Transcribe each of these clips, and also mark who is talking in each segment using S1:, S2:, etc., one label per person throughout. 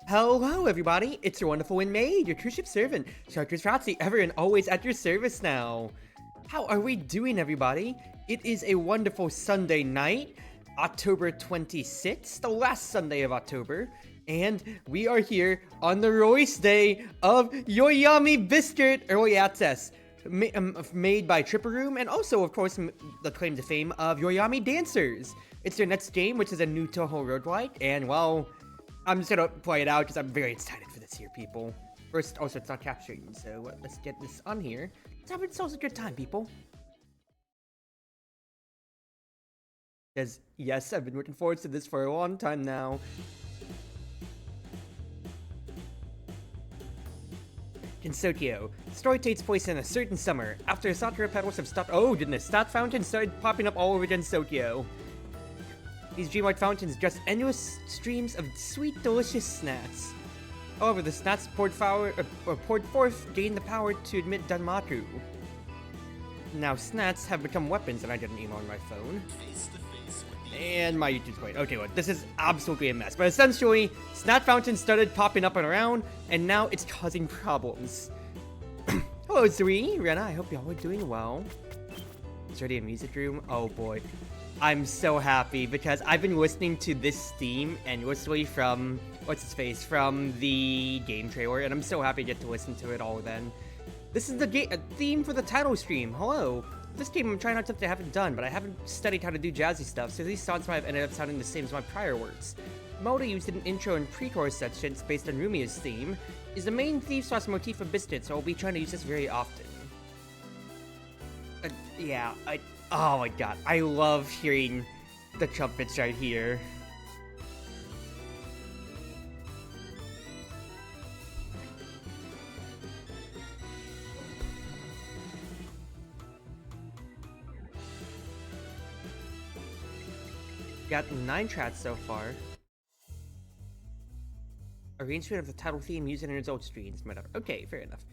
S1: Hello everybody, it's your Wonderful Wind Mage, your Cruz Ship servant, Chartreuse Proxy, ever and always at your service now. How are we doing, everybody? It is a wonderful Sunday night, October 26th, the last Sunday of October, and we are here on the release day of Yoiyami Biscuit Early Access, made by Touhou, and also, of course, the claim to fame of Yoiyami Dancers. It's their next game, which is a new Touhou roguelike, and well, I'm just gonna play it out because I'm very excited for this here, people. First, also, it's not capturing, so let's get this on here. Let's have ourselves a good time, people. Because, yes, I've been looking forward to this for a long time now. In Tokyo, the story takes place in a certain summer, after sakura petals have stopped— oh goodness, snot fountains started popping up all over again Tokyo. These dreamlike fountains just endless streams of sweet, delicious snacks. However, the snacks poured forth gain the power to emit Danmaku. Now, snacks have become weapons, and I get an email on my phone. And my YouTube's playing. Okay, well, this is absolutely a mess. But essentially, snack fountains started popping up and around, and now it's causing problems. Hello, Zuri, Rena, I hope y'all are doing well. It's already a music room? Oh boy. I'm so happy because I've been listening to this theme endlessly from, from the game trailer, and I'm so happy to get to listen to it all then. This is the theme for the title stream. Hello. This game I'm trying out something I haven't done, but I haven't studied how to do jazzy stuff, so these songs might have ended up sounding the same as my prior works. The mode I used in intro and pre-chorus sections based on Rumia's theme is the main theme sauce motif of Biscuit, so I'll be trying to use this very often. Oh my god, I love hearing the trumpets right here. Got 9 tracks so far. Arrangement of the title theme used in result streams, whatever. Okay, fair enough.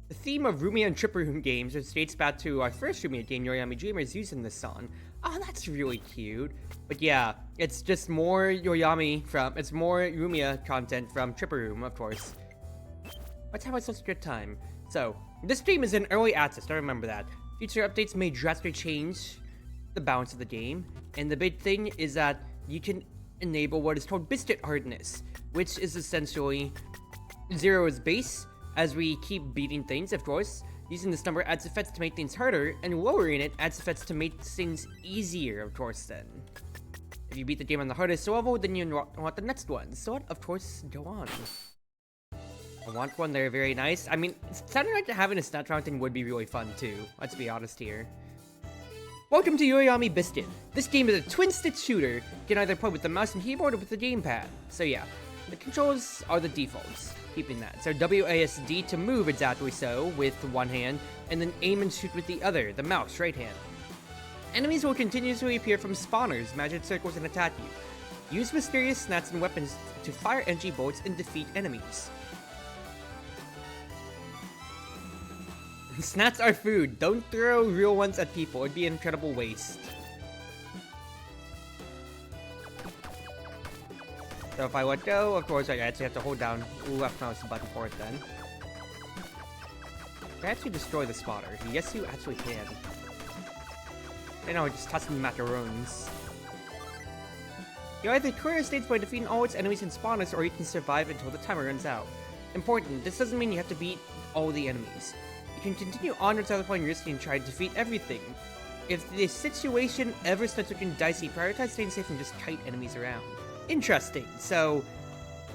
S1: The theme of Rumia and Touhou games, which dates back to our first Rumia game, Yoiyami Dreamers, used in this song. Oh, that's really cute. But yeah, it's just more Yoiyami it's more Rumia content from Touhou, of course. Let's have such a good time. So, this stream is in early access, I remember that. Future updates may drastically change the balance of the game, and the big thing is that you can enable what is called Biscuit hardness, which is essentially 0 is base. As we keep beating things, of course, using this number adds effects to make things harder, and lowering it adds effects to make things easier, of course, then. If you beat the game on the hardest level, then you want the next one, so of course, go on. I want one, they're very nice. I mean, it sounded like having a snap fountain would be really fun, too. Let's be honest here. Welcome to Yoiyami Biscuit. This game is a twin-stick shooter. You can either play with the mouse and keyboard or with the gamepad. So yeah, the controls are the defaults. Keeping that. So WASD to move exactly so with one hand, and then aim and shoot with the other, the mouse, right hand. Enemies will continuously appear from spawners, magic circles, and attack you. Use mysterious snacks and weapons to fire energy bolts and defeat enemies. Snacks are food. Don't throw real ones at people. It'd be an incredible waste. So if I let go, of course I actually have to hold down left mouse button for it then. Can I actually destroy the spotter? Yes, you actually can. I know, just toss some macaroons. You either clear states by defeating all its enemies and spawners, or you can survive until the timer runs out. Important, this doesn't mean you have to beat all the enemies. You can continue on without the point risking and try to defeat everything. If the situation ever starts looking dicey, prioritize staying safe and just kite enemies around. Interesting. So,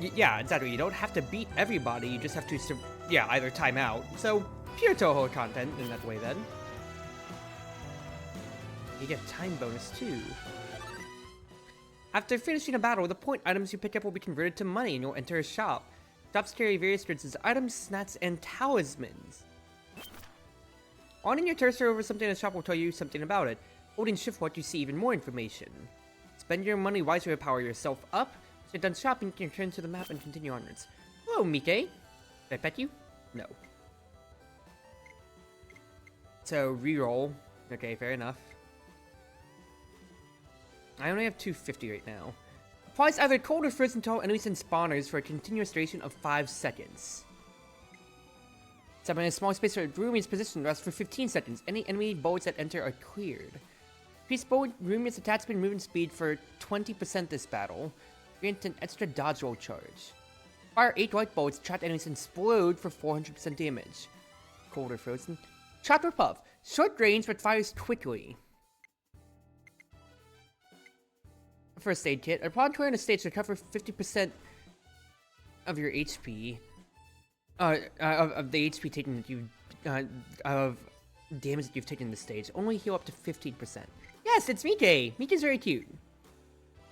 S1: yeah, exactly. You don't have to beat everybody. You just have to, either time out. So, pure Touhou content in that way, then. You get time bonus, too. After finishing a battle, the point items you pick up will be converted to money, and you'll enter a shop. Shops carry various goods as items, snacks, and talismans. Holding your cursor over something in the shop will tell you something about it. Holding shift will let you see even more information. Spend your money wisely to power yourself up. Once you're done shopping, you can return to the map and continue onwards. Hello, Mike. Did I pet you? No. So, reroll. Okay, fair enough. I only have 250 right now. Applies either cold or frozen to all enemies and spawners for a continuous duration of 5 seconds. Summon a small space where Rumi's position rests for 15 seconds. Any enemy bullets that enter are cleared. Increase Rumi's attack speed and movement speed for 20% this battle. Grant an extra dodge roll charge. Fire 8 white bullets, trapped enemies explode for 400% damage. Cold or frozen. Chopper Puff. Short range but fires quickly. First aid kit. Upon clearing a stage, recover 50% of your HP. Of the HP taken that you of damage that you've taken in the stage. Only heal up to 15%. Yes, it's Mike! Mike's very cute.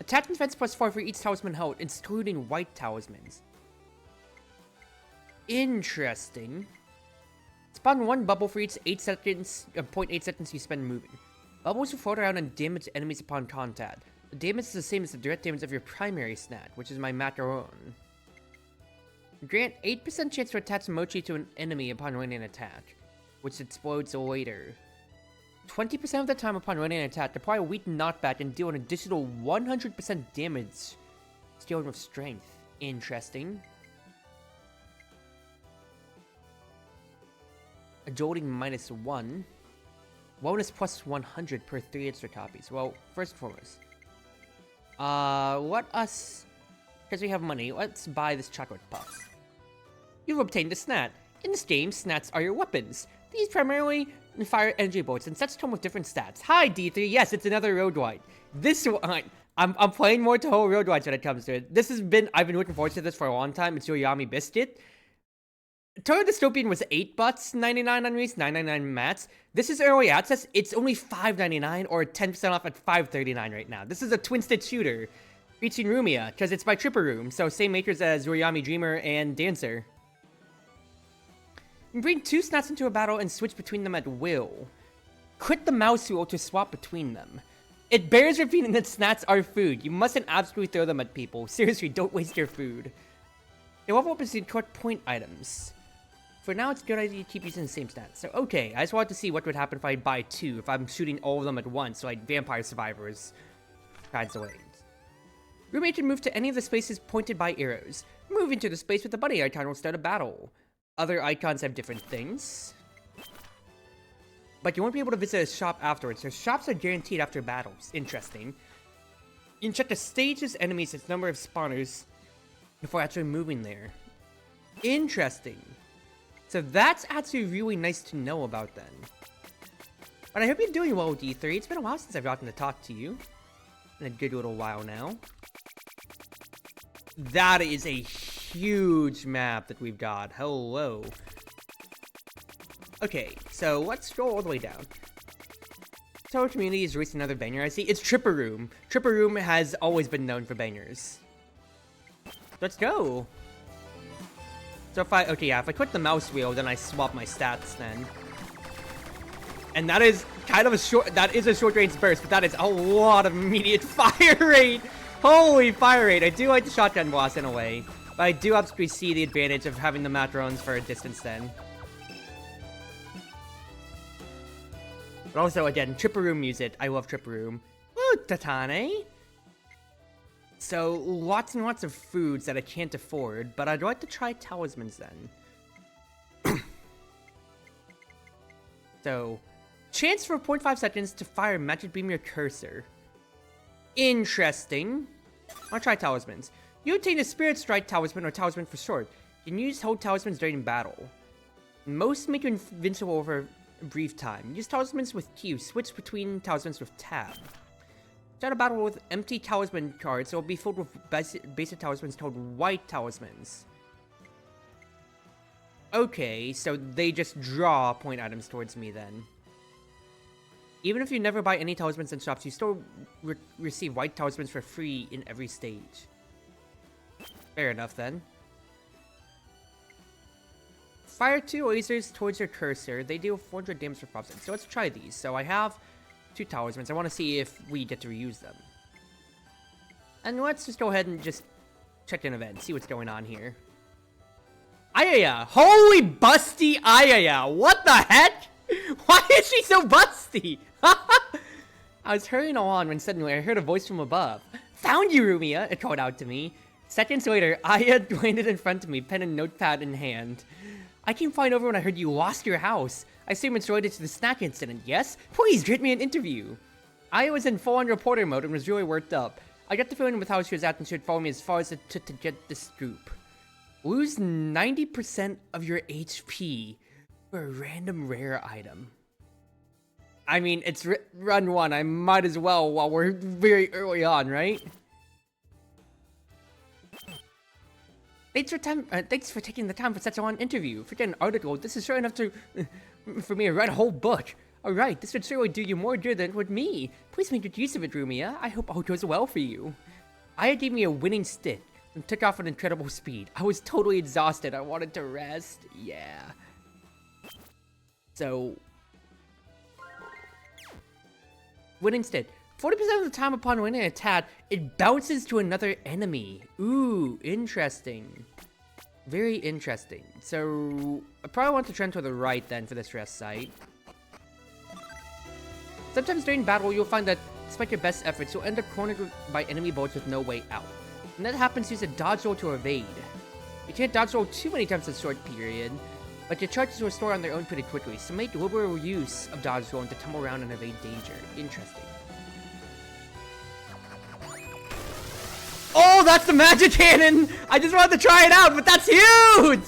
S1: Attack and defense +4 for each talisman held, excluding white talismans. Interesting. Spawn 1 bubble for each 8 seconds, 0.8 seconds you spend moving. Bubbles will float around and damage enemies upon contact. The damage is the same as the direct damage of your primary snack, which is my macaron. Grant 8% chance to attach Mochi to an enemy upon running an attack, which explodes later. 20% of the time upon running an attack, apply a weak knockback and deal an additional 100% damage. Scaling with strength. Interesting. Jolting -1. Wellness +100 per 3 extra copies. Well, first and foremost. Because we have money, let's buy this chocolate puff. You've obtained a snat. In this game, snats are your weapons. These primarily fire energy bolts, and such come with different stats. Hi, D3. Yes, it's another Roguelike. This one, I'm playing more Touhou Roguelikes when it comes to it. I've been looking forward to this for a long time. It's Yoiyami Biscuit. Touhou Dystopian was $8.99 on release, $9.99 mats. This is early access. It's only $5.99 or 10% off at $5.39 right now. This is a twin-stick shooter featuring Rumia, because it's by Tripper Room, so same makers as Yoiyami Dreamer and Dancer. You can bring 2 snats into a battle and switch between them at will. Click the mouse wheel to swap between them. It bears repeating that snats are food. You mustn't absolutely throw them at people. Seriously, don't waste your food. They level up as you collect point items. For now, it's a good idea to keep using the same stats. So, okay, I just wanted to see what would happen if I buy 2, if I'm shooting all of them at once, like Vampire Survivors kinds of ways. Roommate can move to any of the spaces pointed by arrows. Move into the space with the bunny icon will start a battle. Other icons have different things. But you won't be able to visit a shop afterwards. So shops are guaranteed after battles. Interesting. You can check the stage's enemies' its number of spawners before actually moving there. Interesting. So that's actually really nice to know about then. But I hope you're doing well, D3. It's been a while since I've gotten to talk to you. In a good little while now. That is a huge map that we've got. Hello. Okay, so let's scroll all the way down. Touhou Community is releasing another banger. I see it's Tripper Room. Tripper Room has always been known for bangers. Let's go. So if I click the mouse wheel, then I swap my stats then. And that is kind of a short range burst, but that is a lot of immediate fire rate. Holy fire rate. I do like the shotgun blast in a way, but I do absolutely see the advantage of having the macarons for a distance then. But also, again, Tripper Room music. I love Tripper Room. Ooh, Tatane. So, lots and lots of foods that I can't afford, but I'd like to try talismans then. So, chance for 0.5 seconds to fire magic beam your cursor. Interesting. I'll try talismans. You obtain a Spirit Strike talisman, or talisman for short. You can use hold talismans during battle. Most make you invincible over a brief time. Use talismans with Q. Switch between talismans with Tab. Start a battle with empty talisman cards. It will be filled with basic talismans called white talismans. Okay, so they just draw point items towards me then. Even if you never buy any talismans in shops, you still receive white talismans for free in every stage. Fair enough then. Fire 2 lasers towards your cursor. They deal 400 damage per 5 seconds. So let's try these. So I have 2 talismans. I want to see if we get to reuse them. And let's just go ahead and just check an event. See what's going on here. Ayaya! Holy busty Ayaya! What the heck? Why is she so busty? I was hurrying along when suddenly I heard a voice from above. Found you, Rumia! It called out to me. Seconds later, Aya landed in front of me, pen and notepad in hand. I came flying over when I heard you lost your house. I assume it's related to the snack incident, yes? Please, grant me an interview. Aya was in full-on reporter mode and was really worked up. I got the feeling with how she was acting she would follow me as far as it took to get the scoop. Lose 90% of your HP for a random rare item. I mean, it's run 1. I might as well while we're very early on, right? Thanks for taking the time for such a long interview. Forget an article. This is sure enough to for me to write a whole book. Alright, this would surely do you more good than it would me. Please make good use of it, Rumia. I hope all goes well for you. Aya gave me a winning stick and took off at incredible speed. I was totally exhausted. I wanted to rest. Yeah. So... winning stick. 40% of the time upon winning an attack, it bounces to another enemy. Ooh, interesting. Very interesting. So, I probably want to trend to the right then for this rest site. Sometimes during battle, you'll find that despite your best efforts, you'll end up cornered by enemy bullets with no way out. When that happens, use a dodge roll to evade. You can't dodge roll too many times in a short period, but your charges will restore on their own pretty quickly, so make liberal use of dodge rolling to tumble around and evade danger. Interesting. Oh, that's the magic cannon! I just wanted to try it out, but that's huge!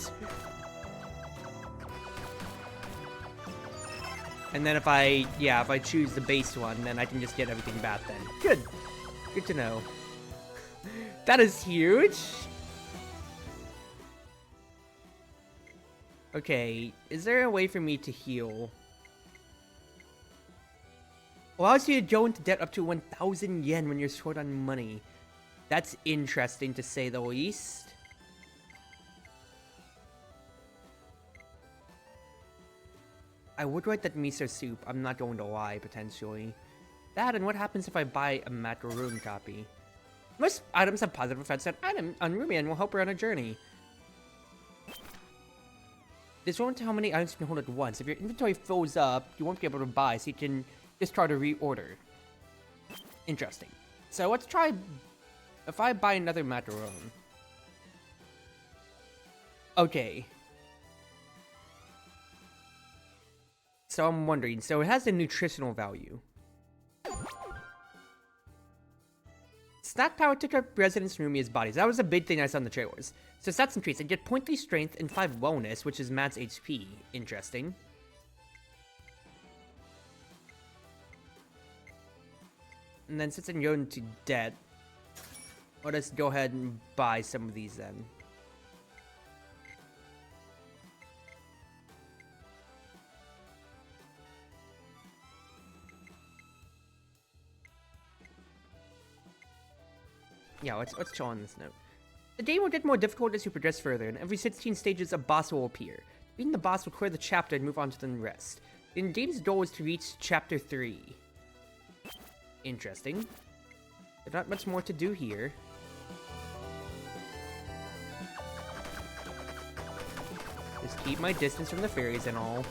S1: And then if I choose the base one, then I can just get everything back then. Good. Good to know. That is huge. Okay, is there a way for me to heal? Allows you to go into debt up to 1,000 yen when you're short on money. That's interesting to say the least. I would write that miso soup, I'm not going to lie, potentially. That, and what happens if I buy a macaroon copy? Most items have positive effects on Rumia and will help her on a journey. This won't tell how many items you can hold at once. If your inventory fills up, you won't be able to buy, so you can just try to reorder. Interesting. So let's try... if I buy another macaron. Okay. So I'm wondering, so it has a nutritional value. Snack power took up residence in Rumia's bodies. That was a big thing I saw in the trailers. So stats increase and get 0.3 strength and 5 wellness, which is max HP. Interesting. And then since I'm going to debt, let us go ahead and buy some of these then. Yeah, let's chill on this note. The game will get more difficult as you progress further, and every 16 stages a boss will appear. Beating the boss will clear the chapter and move on to the rest. The game's goal is to reach chapter 3. Interesting. There's not much more to do here. Just keep my distance from the fairies and all.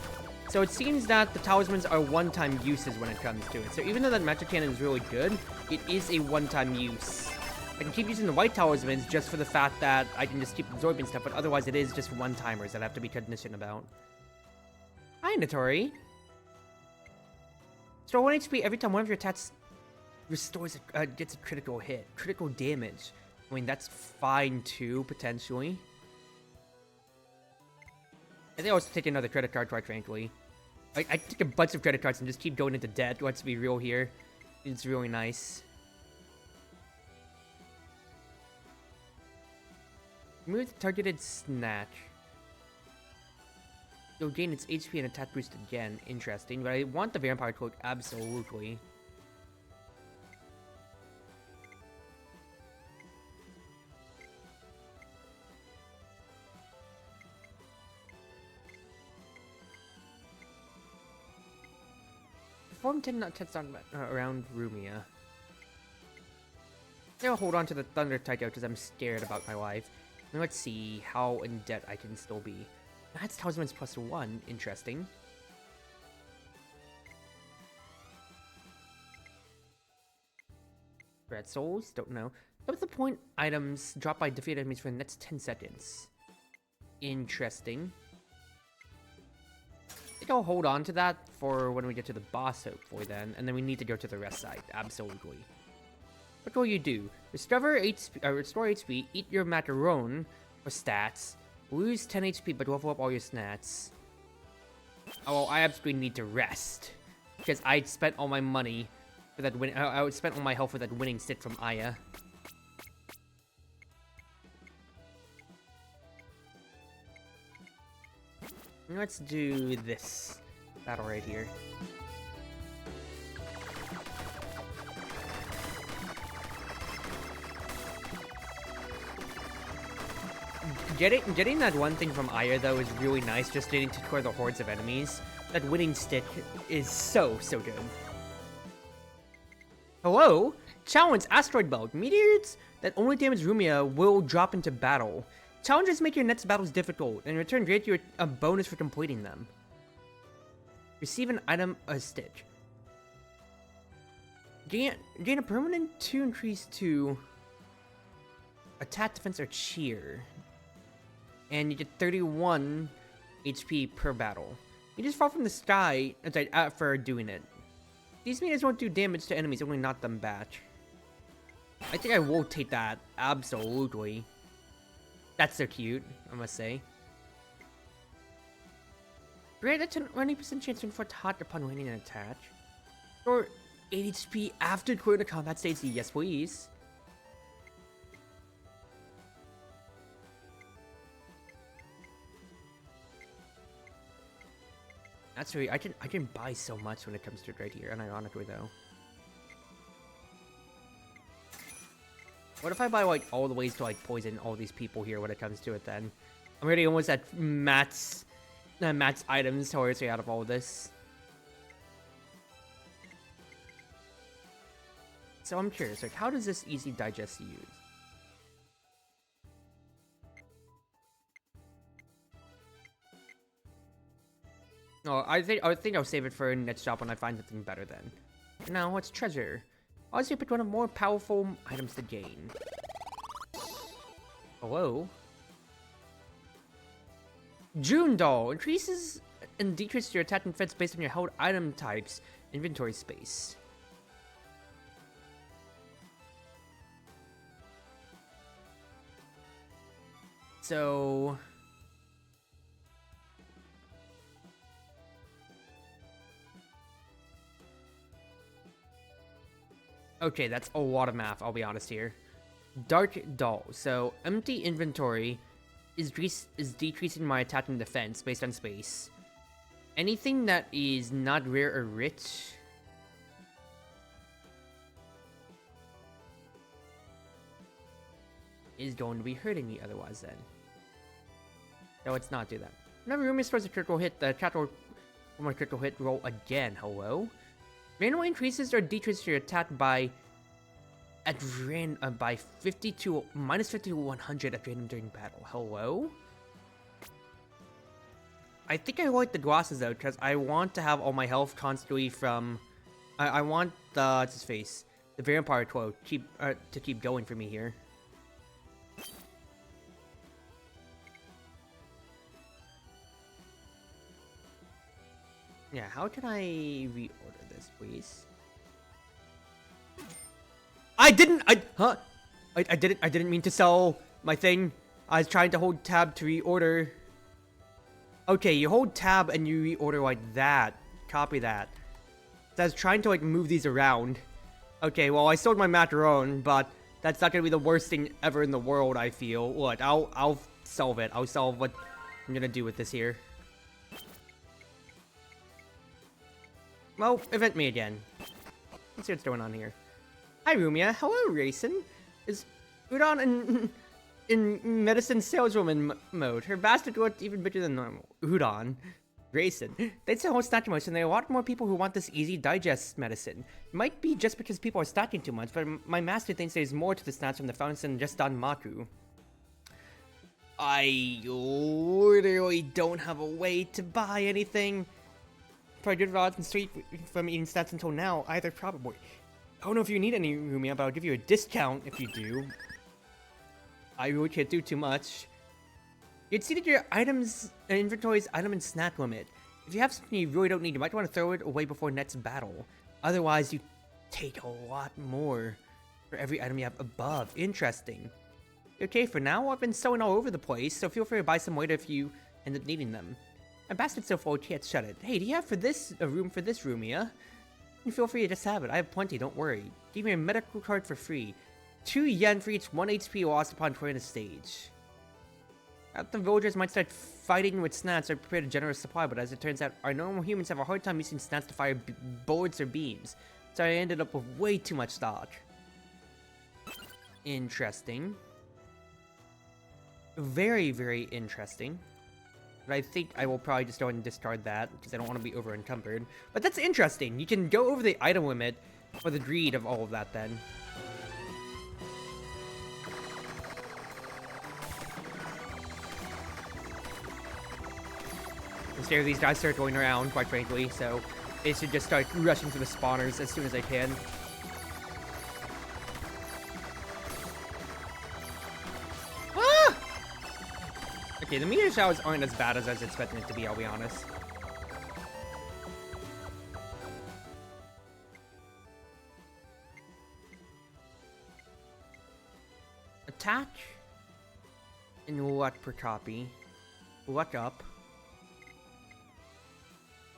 S1: So it seems that the talismans are one-time uses when it comes to it. So even though that magic cannon is really good, it is a one-time use. I can keep using the white talismans just for the fact that I can just keep absorbing stuff, but otherwise it is just one-timers that I have to be cognizant about. Hi, Notori. Restore 1 HP every time one of your attacks restores gets a critical hit. Critical damage. I mean, that's fine too, potentially. I think I'll just take another credit card, quite frankly. I take a bunch of credit cards and just keep going into debt. Let's be real here. It's really nice. Remove the targeted snack. You'll gain its HP and attack boost again. Interesting, but I want the vampire cloak absolutely. Perform 10 not tests on around Rumia. I'll hold on to the Thunder Taiko because I'm scared about my life. And let's see how in debt I can still be. That's talismans +1. Interesting. Red souls? Don't know. What's the point items dropped by defeated enemies for the next 10 seconds? Interesting. I think I'll hold on to that for when we get to the boss, hopefully then. And then we need to go to the rest side. Absolutely. What will you do? Restore HP, eat your macaron for stats, lose 10 HP but level up all your stats. Oh, I absolutely need to rest. Because I spent all my money for that win. I spent all my health for that winning stick from Aya. Let's do this battle right here. Getting that one thing from Aya though is really nice, just getting to clear the hordes of enemies. That winning stick is so good. Hello? Challenge Asteroid Belt. Meteors that only damage Rumia will drop into battle. Challenges make your next battles difficult, and in return grant you a bonus for completing them. Receive an item, a stitch. Gain a permanent 2 increase to attack, defense, or cheer. And you get 31 HP per battle. You just fall from the sky for doing it. These meters won't do damage to enemies, only knock them back. I think I will take that, absolutely. That's so cute, I must say. Grant a 20% chance to inflict hot upon landing an attack. Or 8 HP after clearing the combat stage. Yes, please. That's really, I can buy so much when it comes to it right here, unironically though. What if I buy like all the ways to like poison all these people here when it comes to it then? I'm already almost at Matt's items hilariously out of all of this. So I'm curious, like how does this easy digest use? Oh, I think I'll save it for next shop when I find something better then. Now, what's treasure? I'll pick one of more powerful items to gain. Hello? June Doll increases and decreases your attack and defense based on your held item types, inventory space. So okay, that's a lot of math, I'll be honest here. Dark Doll. So, empty inventory is decreasing my attack and defense based on space. Anything that is not rare or rich is going to be hurting me otherwise then. No, let's not do that. Whenever Rumi stores a critical hit, the chat will my critical hit roll again. Hello? Randomly increases or decreases your attack by by 50 to minus 50 to 100 at random during battle. Hello? I think I like the glasses though, because I want to have all my health constantly from. I want the what's his face, the vampire quote to keep going for me here. Yeah, how can I reorder this, please? I didn't mean to sell my thing. I was trying to hold tab to reorder. Okay, you hold tab and you reorder like that. Copy that. So I was trying to like move these around. Okay, well I sold my macaron, but that's not gonna be the worst thing ever in the world, I feel. What? I'll solve it. I'll solve what I'm gonna do with this here. Well, event me again. Let's see what's going on here. Hi, Rumia. Hello, Raisin. Is Udon in medicine saleswoman mode? Her bastard looked even bigger than normal. Udon. Raisin. They sell snatch most, and there are a lot more people who want this easy digest medicine. It might be just because people are snatching too much, but my master thinks there's more to the snatch from the fountains than just Danmaku. I literally don't have a way to buy anything. For good rods and street from eating stats until now, either probably. I don't know if you need any Rumia, but I'll give you a discount if you do. I really can't do too much. You exceeded your items inventory's item and snack limit. If you have something you really don't need, you might want to throw it away before next battle. Otherwise, you take a lot more for every item you have above. Interesting. Okay, for now, I've been sewing all over the place, so feel free to buy some later if you end up needing them. My basket's so full, I can't shut it. Hey, do you have a room for this, Rumia? And feel free to just have it. I have plenty, don't worry. Give me a medical card for free. 2 yen for each 1 HP lost upon clearing the stage. The villagers might start fighting with snats or prepare a generous supply, but as it turns out, our normal humans have a hard time using snats to fire bullets or beams. So I ended up with way too much stock. Interesting. Very, very interesting. But I think I will probably just go ahead and discard that, because I don't want to be over-encumbered. But that's interesting. You can go over the item limit for the greed of all of that, then. Instead of these guys start going around, quite frankly, so they should just start rushing to the spawners as soon as I can. Ah! Okay, the meteor showers aren't as bad as I was expecting it to be, I'll be honest. Attack and luck per copy. Luck up.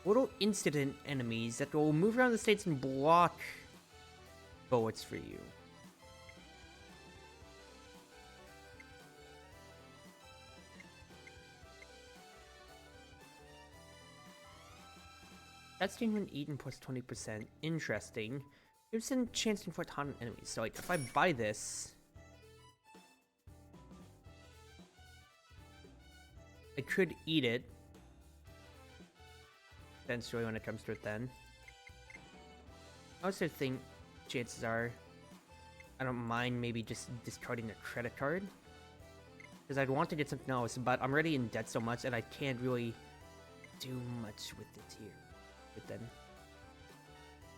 S1: Little incident enemies that will move around the states and block bullets for you. That's doing when eaten plus 20%. Interesting. Gives a chance to inflict harm on enemies. So like if I buy this, I could eat it. Eventually when it comes to it then. I also think chances are I don't mind maybe just discarding a credit card. Because I'd want to get something else, but I'm already in debt so much and I can't really do much with it here. But then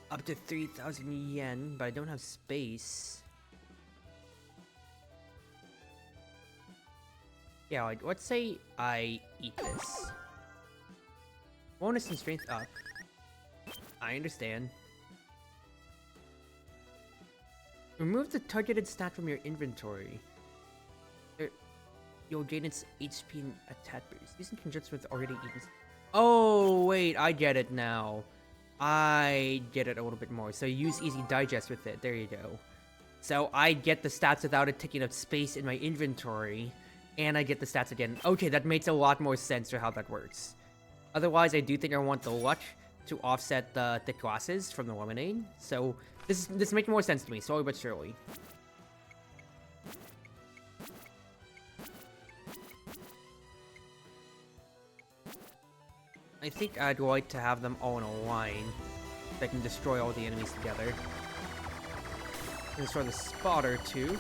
S1: up to 3,000 yen, but I don't have space. Yeah, like, let's say I eat this. Bonus and strength up. I understand. Remove the targeted stat from your inventory. You'll gain its HP and attack boost. These in conjunction with already eaten. Oh, wait, I get it now. I get it a little bit more. So use Easy Digest with it. There you go. So I get the stats without it taking up space in my inventory. And I get the stats again. Okay, that makes a lot more sense for how that works. Otherwise, I do think I want the luck to offset the thick glasses from the lemonade. So this makes more sense to me, slowly but surely. I think I'd like to have them all in a line so I can destroy all the enemies together. Destroy the spotter too.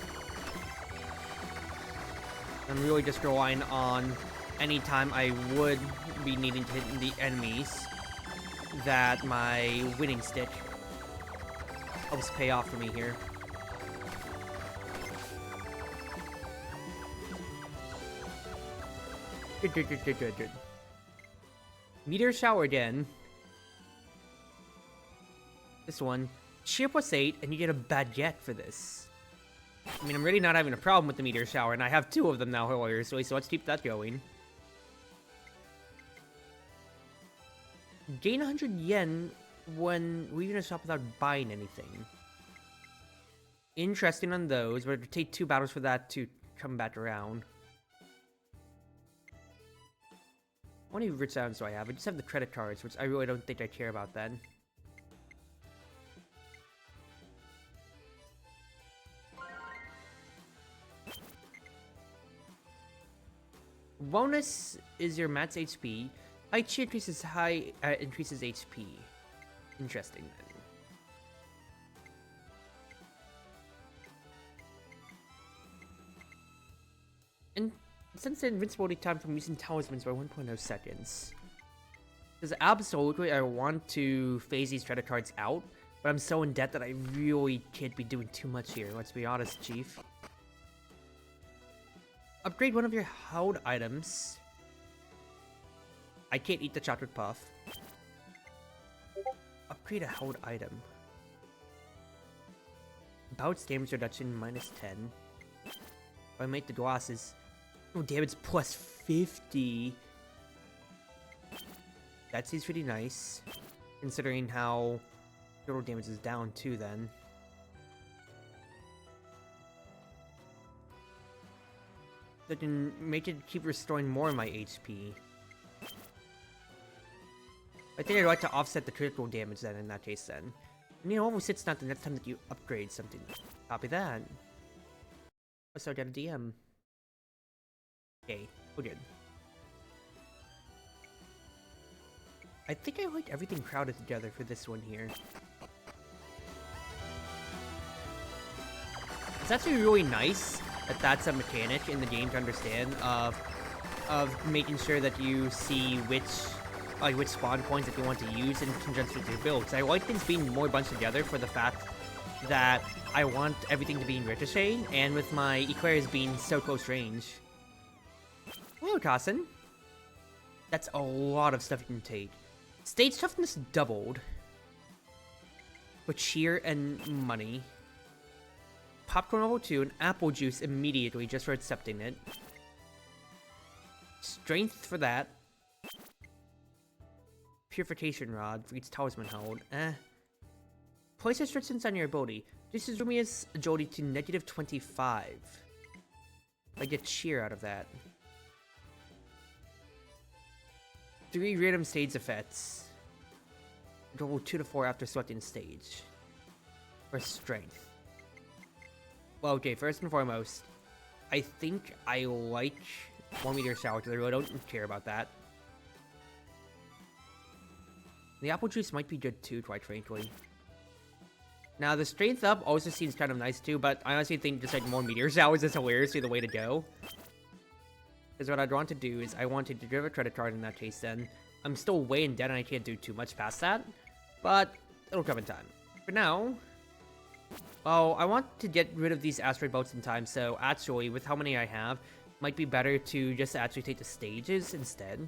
S1: I'm really just relying on any time I would be needing to hit the enemies that my winning stick helps pay off for me here. Good. Meteor shower again. This one. Cheer plus 8, and you get a baguette for this. I mean, I'm really not having a problem with the meteor shower, and I have 2 of them now, hilariously, so let's keep that going. Gain 100 yen when leaving a shop without buying anything. Interesting on those, but it would take 2 battles for that to come back around. How many rich items do I have? I just have the credit cards, which I really don't think I care about then. Bonus is your max HP. High cheer increases increases HP. Interesting then. And since the invincibility time from using talismans by 1.0 seconds. Because absolutely I want to phase these credit cards out, But I'm so in debt that I really can't be doing too much here, let's be honest, Chief. Upgrade one of your held items. I can't eat the chocolate puff. Upgrade a held item. Bounce damage reduction minus 10. If I make the glasses. Oh, damage plus 50. That seems pretty nice. Considering how total damage is down too then. So I can make it keep restoring more of my HP. I think I'd like to offset the critical damage then in that case then. And you know, almost it's not the next time that you upgrade something. Copy that. So I got a DM. Okay, we're good. I think I like everything crowded together for this one here. It's actually really nice that that's a mechanic in the game to understand of making sure that you see which spawn points that you want to use in conjunction with your builds. I like things being more bunched together for the fact that I want everything to be in ricochet, and with my eclairs being so close range. Hello, Carson. That's a lot of stuff you can take. Stage toughness doubled. With cheer and money. Popcorn level 2 and apple juice immediately just for accepting it. Strength for that. Purification rod for each talisman held. Place restrictions on your ability. This is Rumia's agility to negative 25. I get cheer out of that. 3 random stage effects. Roll 2 to 4 after selecting stage. For strength. Well, okay, first and foremost, I think I like 1 meter shower because I really don't care about that. The apple juice might be good too, quite frankly. Now, the strength up also seems kind of nice too, but I honestly think just like more meteor showers is hilariously the way to go. Because what I'd want to do is I wanted to give a credit card in that case then. I'm still way in debt and I can't do too much past that. But it'll come in time. For now, well, I want to get rid of these asteroid boats in time, so actually, with how many I have, might be better to just actually take the stages instead.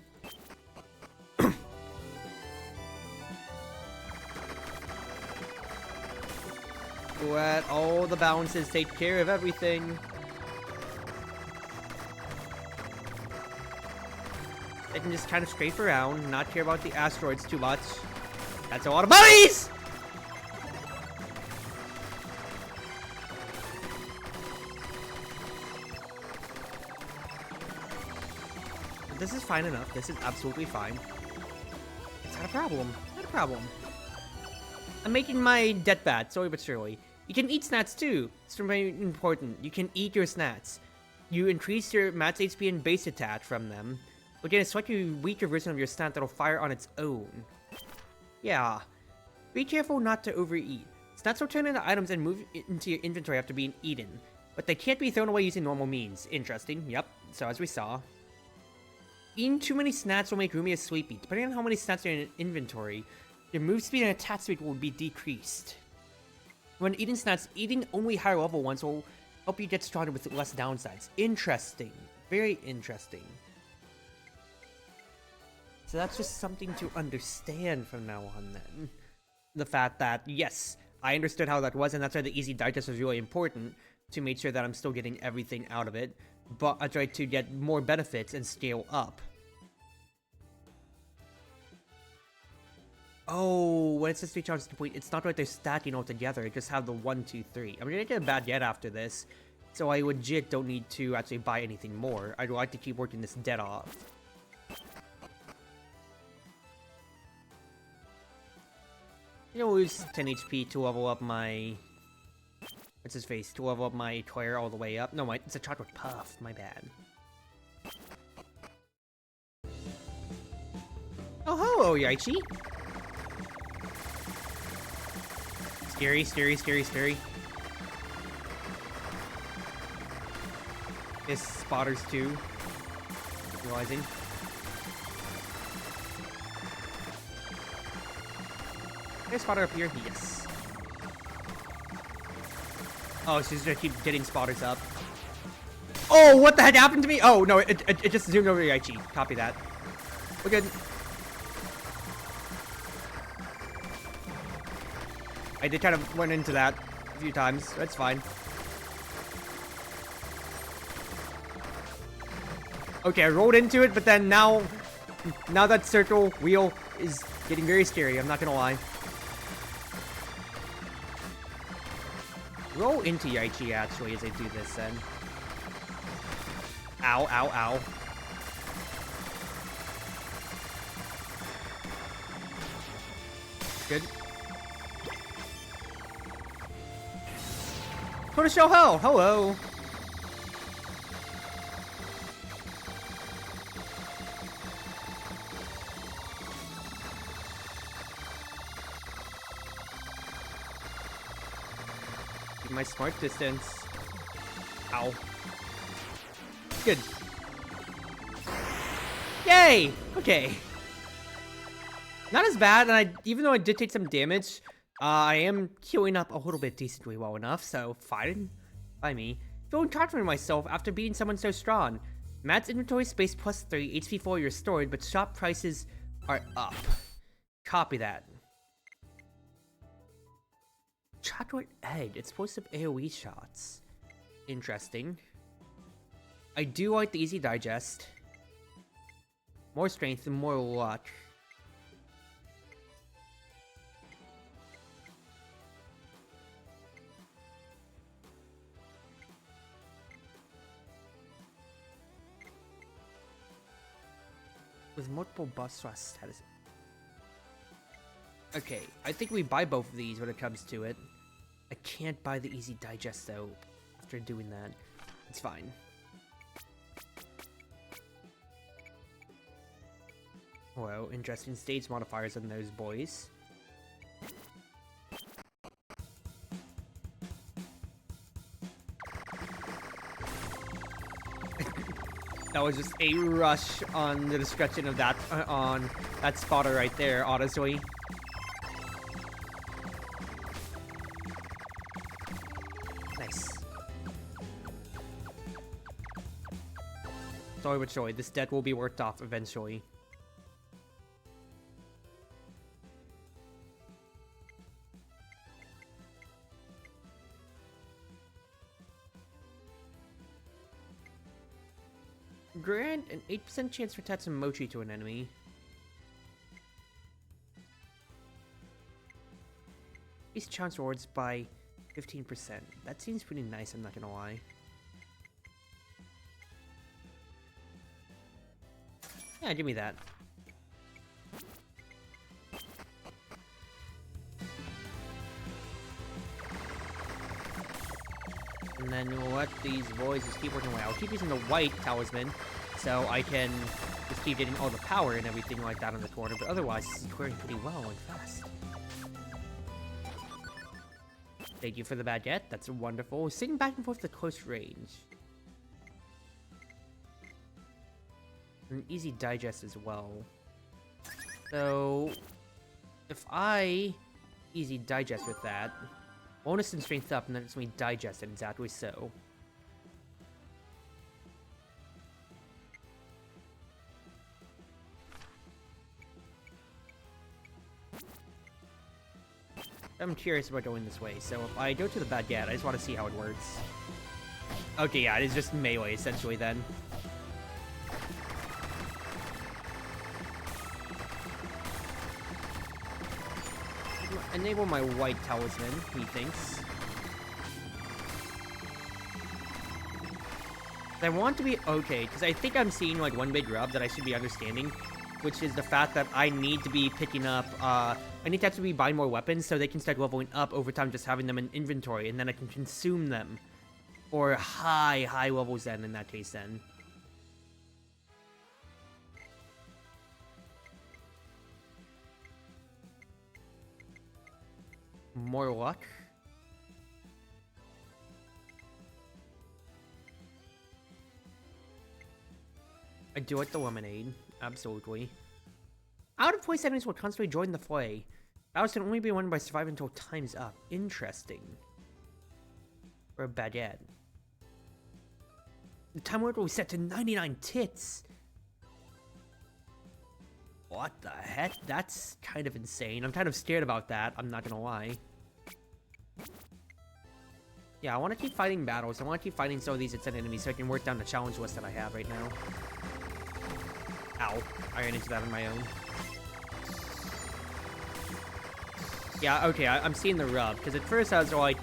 S1: Let all the balances take care of everything. I can just kind of strafe around, not care about the asteroids too much. That's a lot of monies! This is fine enough. This is absolutely fine. It's not a problem. Not a problem. I'm making my debt bad, slowly but surely. You can eat snacks too. It's very important. You can eat your snacks. You increase your max HP and base attack from them. But get a slightly weaker version of your snack that'll fire on its own. Yeah. Be careful not to overeat. Snacks will turn into items and move into your inventory after being eaten. But they can't be thrown away using normal means. Interesting. Yep. So as we saw. Eating too many snacks will make Rumia sleepy. Depending on how many snacks are in an inventory, your move speed and attack speed will be decreased. When eating snacks, eating only higher level ones will help you get stronger with less downsides. Interesting. Very interesting. So that's just something to understand from now on then. The fact that, yes, I understood how that was, and that's why the easy digest was really important, to make sure that I'm still getting everything out of it, but I tried to get more benefits and scale up. Oh, when it says 3 charges complete, it's not like they're stacking all together, it just have the 1, 2, 3. I'm gonna get a bad yet after this, so I legit don't need to actually buy anything more. I'd like to keep working this debt off. I'm gonna lose 10 HP to level up my... What's his face? To level up my eclair all the way up. No, it's a chocolate puff. My bad. Oh, hello, Yoichi! Scary, scary, scary, scary. His spotters too. Realizing. Can I spotter up here? Yes. Oh, she's gonna keep getting spotters up. Oh, what the heck happened to me? Oh, no, it just zoomed over Yoichi. Copy that. We're good. I did kind of run into that a few times. That's fine. Okay, I rolled into it, but then now that circle wheel is getting very scary. I'm not gonna lie. Roll into Yoichi, actually, as I do this, then. Ow, ow, ow. Good. Tortoiseshell Hell, hello. Keep my smart distance. Ow. Good. Yay! Okay. Not as bad, and even though I did take some damage, I am healing up a little bit decently well enough, so fine by me. Feeling confident in myself after beating someone so strong. Matt's inventory space +3, HP 4 restored, but shop prices are up. Copy that. Chocolate egg, explosive AoE shots. Interesting. I do like the easy digest. More strength and more luck. With multiple buffs to our status. Okay, I think we buy both of these when it comes to it. I can't buy the easy digest though after doing that. It's fine. Well, interesting stage modifiers on those boys. That was just a rush on the description of that, on that spotter right there, honestly. Nice. Sorry but surely, this debt will be worked off eventually. Grant an 8% chance to attach some mochi to an enemy. Increase chance rewards by 15%. That seems pretty nice, I'm not gonna lie. Yeah, give me that. And then we'll let these boys just keep working away. I'll keep using the white talisman, so I can just keep getting all the power and everything like that on the corner, but otherwise, this is clearing pretty well and fast. Thank you for the baguette, that's wonderful. Sitting back and forth to close range. An easy digest as well. So, if I easy digest with that, bonus and strength up, and then it's me digest it exactly so. I'm curious about going this way, so if I go to the baguette, I just want to see how it works. Okay, yeah, it is just melee, essentially, then. Enable my white talisman, he thinks. I want to be okay, because I think I'm seeing, like, one big rub that I should be understanding, which is the fact that I need to be picking up, I need to actually be buying more weapons so they can start leveling up over time, just having them in inventory, and then I can consume them. Or high levels then, in that case then. More luck. I do like the lemonade, absolutely. Out of place enemies will constantly join the fray. Battles can only be won by surviving until time's up. Interesting. For a baguette. The time limit was set to 99 tits. What the heck? That's kind of insane. I'm kind of scared about that, I'm not gonna lie. Yeah, I want to keep fighting battles. I want to keep fighting some of these instant enemies so I can work down the challenge list that I have right now. Ow. I ran into that on my own. Yeah, okay, I'm seeing the rub. Because at first I was like,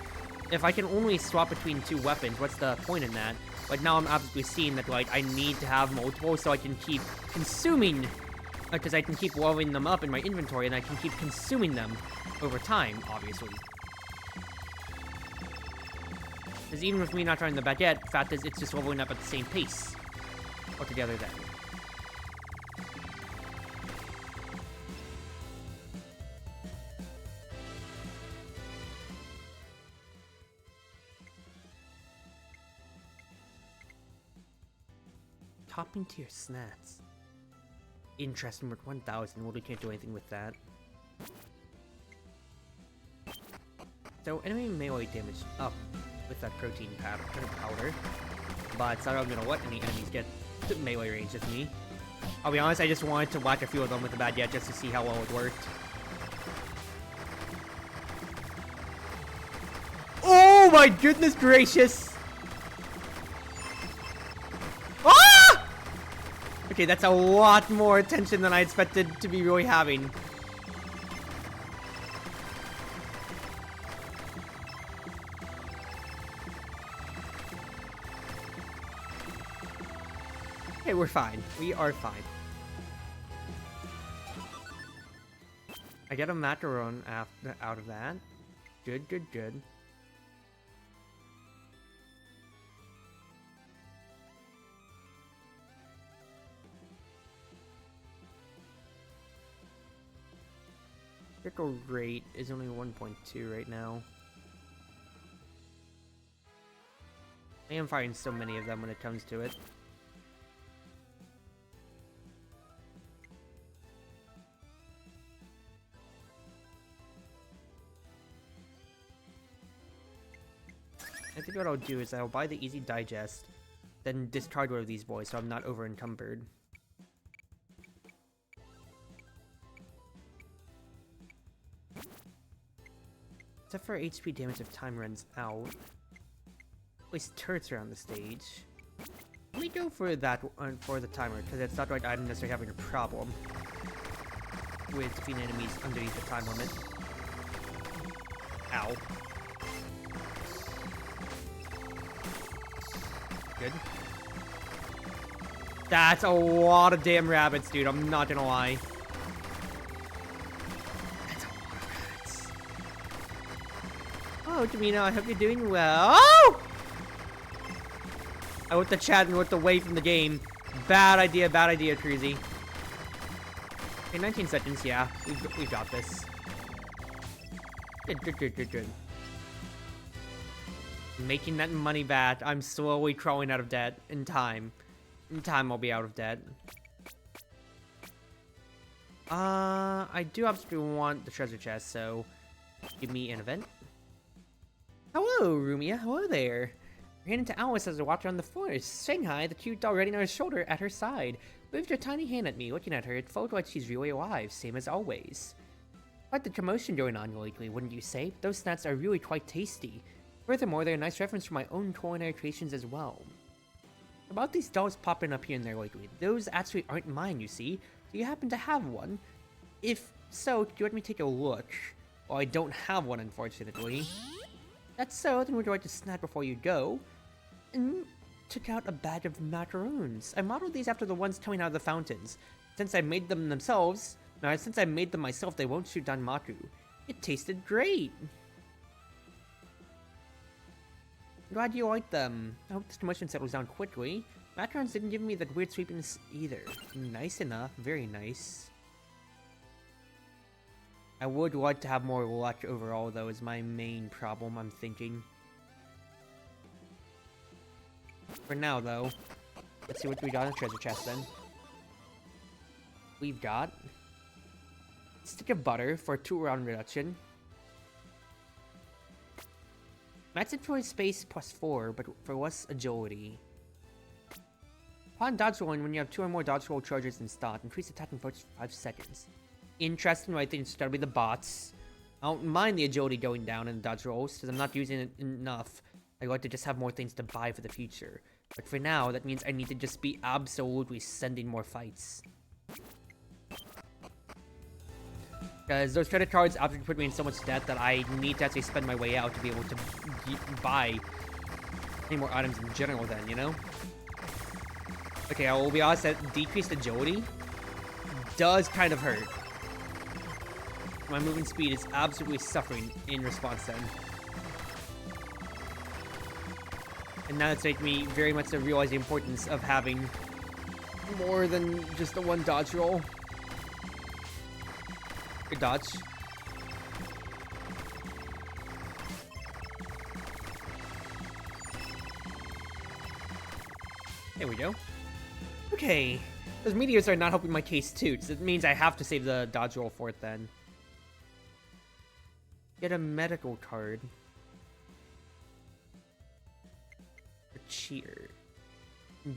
S1: if I can only swap between 2 weapons, what's the point in that? But now I'm absolutely seeing that, like, I need to have multiple so I can keep consuming... Because I can keep leveling them up in my inventory and I can keep consuming them over time, obviously. Because even with me not trying the baguette, the fact is it's just leveling up at the same pace altogether then. Topping tier snacks. Interesting, worth 1,000. Well, we can't do anything with that. So, enemy melee damage up with that protein powder. But it's not I'm gonna let any enemies get to melee range with me. I'll be honest, I just wanted to whack a few of them with the baguette just to see how well it worked. Oh my goodness gracious! Okay, that's a lot more attention than I expected to be really having. Okay, we're fine. We are fine. I get a macaron out of that. Good, good, good. Critical rate is only 1.2 right now. I am fighting so many of them when it comes to it. I think what I'll do is I'll buy the Easy Digest, then discard one of these boys so I'm not over encumbered. Except for HP damage if time runs out. Place turrets around the stage. Let me go for that for the timer, because it's not like I'm necessarily having a problem with defeating enemies underneath the time limit. Ow. Good. That's a lot of damn rabbits, dude. I'm not gonna lie. That's a lot of rabbits. Oh, Jamina, I hope you're doing well. Oh! I went to chat and looked away from the game. Bad idea, Cruzy. Okay, 19 seconds, yeah. We've got this. Good. Making that money back. I'm slowly crawling out of debt. In time. In time, I'll be out of debt. I do absolutely want the treasure chest, so give me an event. Hello, Rumia. Hello there. Ran into Alice as I walked around the forest. Saying hi, the cute doll riding on her shoulder at her side. Waved her tiny hand at me. Looking at her, it felt like she's really alive, same as always. Quite the commotion going on lately, wouldn't you say? Those snacks are really quite tasty. Furthermore, they're a nice reference for my own culinary creations as well. About these dolls popping up here and there lately, those actually aren't mine, you see. Do you happen to have one? If so, could you let me take a look? Well, I don't have one, unfortunately. That's so, then would you like to snack before you go? And took out a bag of macaroons. I modeled these after the ones coming out of the fountains. Since I made them myself, they won't shoot down Maku. It tasted great! Glad you liked them. I hope this commotion settles down quickly. Macarons didn't give me that weird sweetness either. Nice enough, very nice. I would like to have more luck overall though, is my main problem, I'm thinking. For now though, let's see what we got in the treasure chest then. We've got stick of butter for a 2-round reduction. Max inventory space +4, but for less agility. Upon dodge rolling, when you have 2 or more dodge roll charges in stock, increase attacking force for 5 seconds. Interesting, I think it's gotta be the bots. I don't mind the agility going down in the dodge rolls, because I'm not using it enough. I like to just have more things to buy for the future. But for now, that means I need to just be absolutely sending more fights. Because those credit cards absolutely put me in so much debt that I need to actually spend my way out to be able to buy any more items in general then, you know? Okay, I will be honest, that decreased agility does kind of hurt. My movement speed is absolutely suffering in response then. And now it's making me very much to realize the importance of having more than just the one dodge roll. Good dodge. There we go. Okay. Those meteors are not helping my case too, so it means I have to save the dodge roll for it then. Get a medical card. A cheer.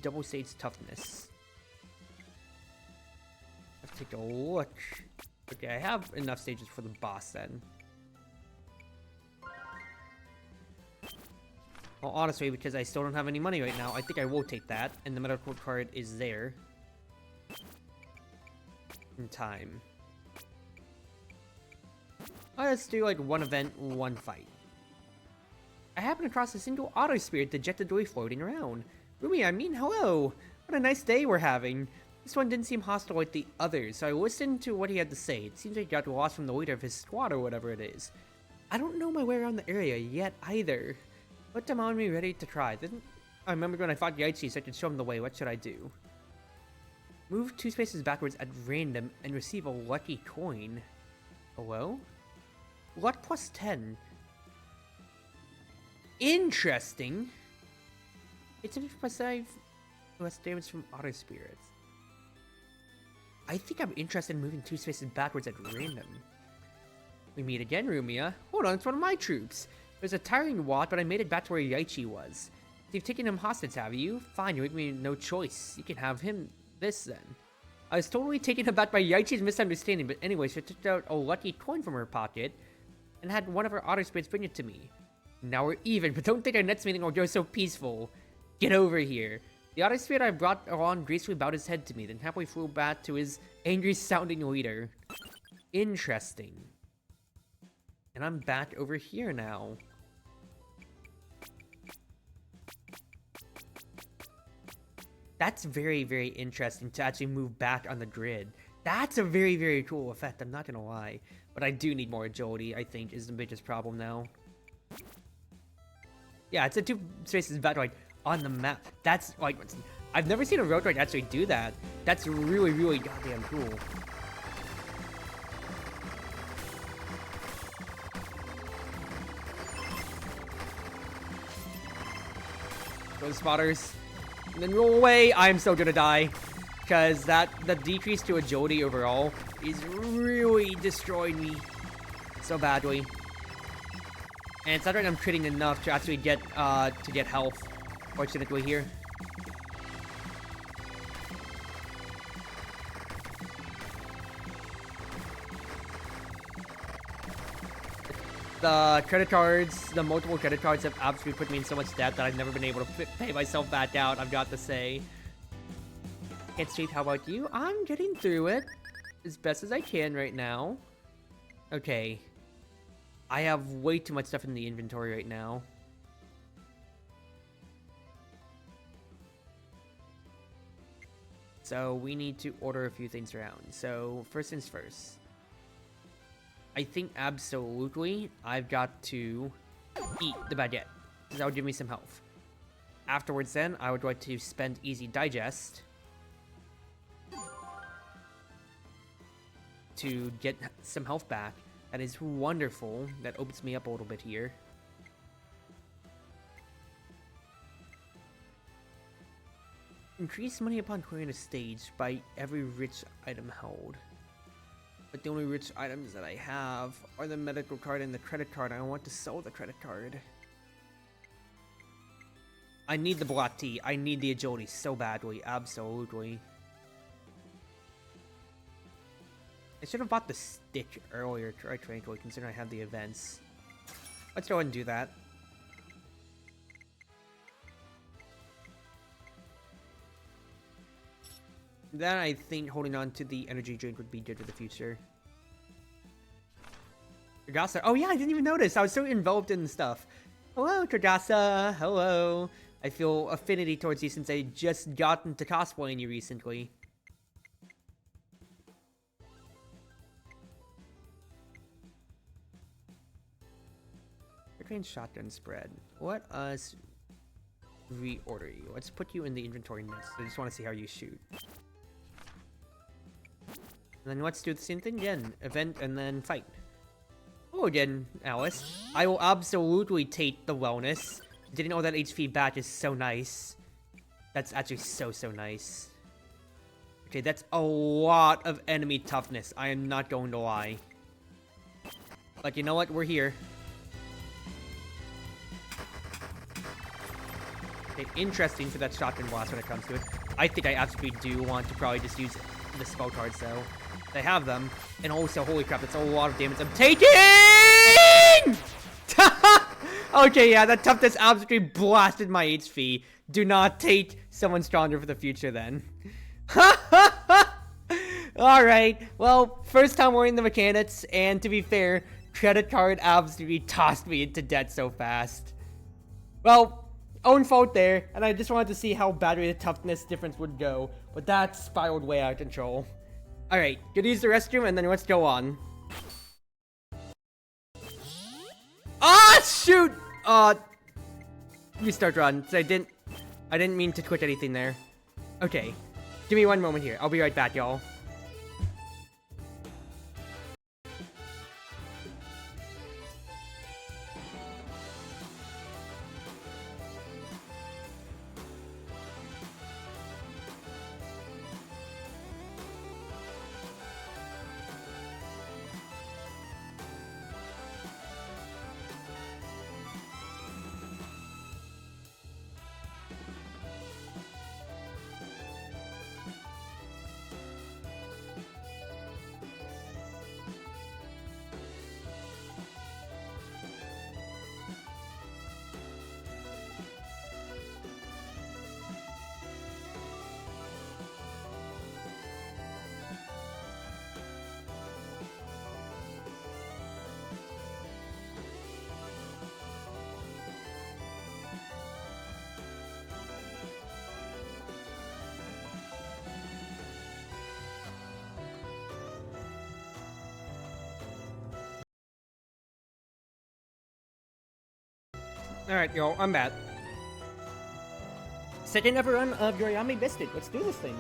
S1: Double stage toughness. Let's take a look. Okay, I have enough stages for the boss then. Well, honestly, because I still don't have any money right now, I think I will take that. And the medical card is there. In time. Let's do like one event, one fight. I happened across a single auto spirit dejectedly floating around. Rumi, I mean, hello! What a nice day we're having. This one didn't seem hostile like the others, so I listened to what he had to say. It seems like he got lost from the leader of his squad or whatever it is. I don't know my way around the area yet either. Put them on me ready to try. I remember when I fought Yoiyami, so I could show him the way. What should I do? Move 2 spaces backwards at random and receive a lucky coin. Hello? Luck plus 10. Interesting. It's a +5 less damage from auto spirits. I think I'm interested in moving 2 spaces backwards at random. We meet again, Rumia. Hold on, it's one of my troops. It was a tiring walk, but I made it back to where Yoiyami was. So you've taken him hostage, have you? Fine, you leave me no choice. You can have him this then. I was totally taken aback by Yoichi's misunderstanding, but anyway, she took out a lucky coin from her pocket and had one of her auto spirits bring it to me. Now we're even, but don't think our next meeting will go so peaceful. Get over here. The auto spirit I brought along gracefully bowed his head to me, then halfway flew back to his angry-sounding leader. Interesting. And I'm back over here now. That's very, very interesting to actually move back on the grid. That's a very, very cool effect, I'm not gonna lie. But I do need more agility, I think, is the biggest problem now. Yeah, it's a 2 spaces back, like, on the map. That's, like, I've never seen a roguelike actually do that. That's really, really goddamn cool. Those spotters. And then roll away. I'm so gonna die. Because the decrease to agility overall is really destroying me so badly. And it's not like I'm critting enough to actually get health, fortunately here. The credit cards, the multiple credit cards have absolutely put me in so much debt that I've never been able to pay myself back out, I've got to say. Can't sleep, how about you? I'm getting through it as best as I can right now. Okay. I have way too much stuff in the inventory right now. So we need to order a few things around. So first things first. I think absolutely I've got to eat the baguette, because that would give me some health. Afterwards then, I would like to spend Easy Digest to get some health back. That is wonderful. That opens me up a little bit here. Increase money upon clearing a stage by every rich item held. But the only rich items that I have are the medical card and the credit card. I want to sell the credit card. I need the black tea. I need the agility so badly. Absolutely. I should have bought the Stitch earlier, frankly, considering I have the events. Let's go ahead and do that. Then I think holding on to the energy drink would be good for the future. Tragasa. Oh yeah, I didn't even notice. I was so enveloped in stuff. Hello, Tragasa. Hello. I feel affinity towards you since I just got into cosplaying you recently. Train shotgun spread. Let us reorder you. Let's put you in the inventory next. I just want to see how you shoot. And then let's do the same thing again. Event and then fight. Oh, again, Alice. I will absolutely take the wellness. Didn't know that HP batch is so nice. That's actually so nice. Okay, that's a lot of enemy toughness. I am not going to lie. But you know what? We're here. Okay, interesting for that shotgun blast when it comes to it. I think I absolutely do want to probably just use the spell cards though. I have them. And also, holy crap, that's a lot of damage I'm taking! Okay, yeah, that toughness absolutely blasted my HP. Do not take someone stronger for the future then. Alright, well, first time wearing the mechanics, and to be fair, credit card absolutely tossed me into debt so fast. Well, own fault there, and I just wanted to see how badly the toughness difference would go, but that spiraled way out of control. Alright, gonna use the restroom, and then let's go on. Ah, shoot! Restart run. So I didn't mean to quit anything there. Okay, give me one moment here. I'll be right back, y'all. Alright, yo, I'm back. Second ever run of Yoiyami Biscuit. Let's do this thing.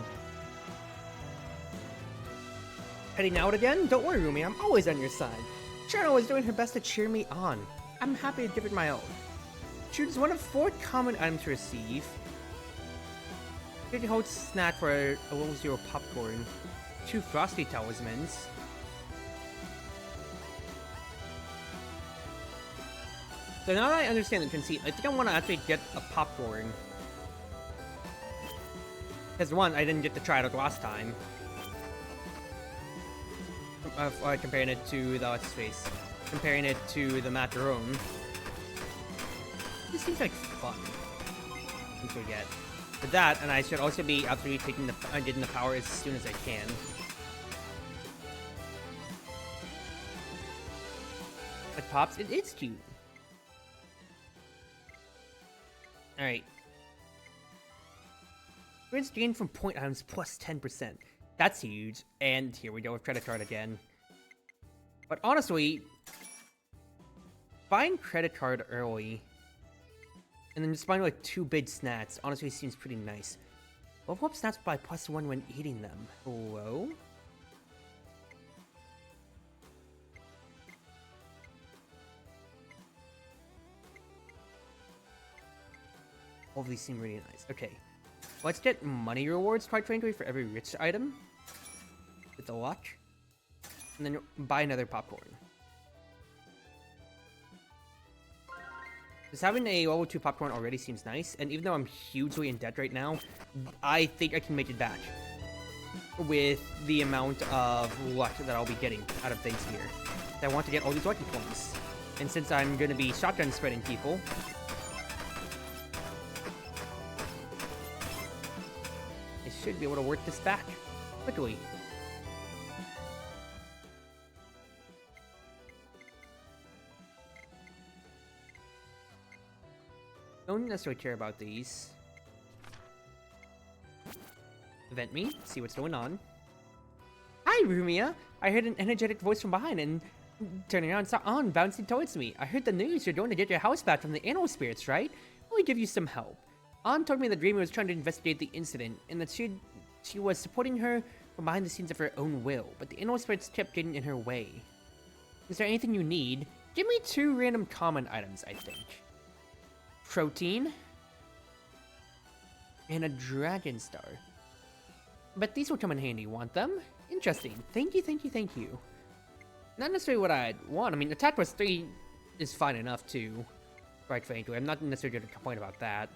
S1: Heading out again? Don't worry, Rumi, I'm always on your side. Chano is doing her best to cheer me on. I'm happy to give it my all. Choose one of 4 common items to receive. 50 hold snack for a level 0 popcorn. 2 frosty talismans. So now that I understand the conceit, I think I want to actually get a popcorn. Because one, I didn't get to try it last time. Comparing it to the what's face. Comparing it to the macaron. This seems like fun. To get. But that, and I should also be absolutely taking getting the power as soon as I can. It pops. It is cute. Alright. Experience gained from point items plus 10%. That's huge. And here we go with credit card again. But honestly, buying credit card early and then just buying like 2 big snacks honestly seems pretty nice. Level up snacks by +1 when eating them. Hello? All of these seem really nice. Okay. Let's get money rewards, quite frankly, for every rich item. With the luck. And then buy another popcorn. Because having a level 2 popcorn already seems nice, and even though I'm hugely in debt right now, I think I can make it back with the amount of luck that I'll be getting out of things here. I want to get all these lucky points. And since I'm going to be shotgun spreading people, I should be able to work this back quickly. Don't necessarily care about these. Vent me, see what's going on. Hi, Rumia! I heard an energetic voice from behind and turning around saw On bouncing towards me. I heard the news you're going to get your house back from the animal spirits, right? Let me give you some help. On told me that Dreamer was trying to investigate the incident and that she was supporting her from behind the scenes of her own will, but the animal spirits kept getting in her way. Is there anything you need? Give me 2 random common items, I think. Protein and a dragon star. But these will come in handy. Want them? Interesting. Thank you, thank you, thank you. Not necessarily what I'd want. I mean, attack plus 3 is fine enough too. Quite frankly, I'm not necessarily going to complain about that.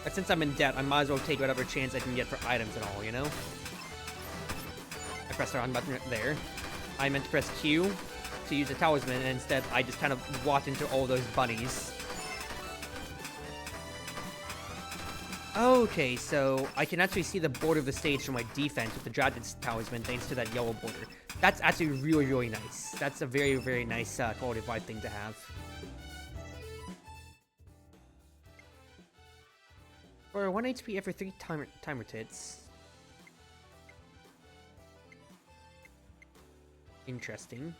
S1: But since I'm in debt, I might as well take whatever chance I can get for items and all, you know? I pressed the on button there. I meant to press Q to use a talisman, and instead I just kind of walked into all those bunnies. Okay, so I can actually see the border of the stage from my defense with the Dragon's Talisman thanks to that yellow border. That's actually really, really nice. That's a very, very nice quality of life thing to have. For 1 HP after 3 timer tits. Interesting.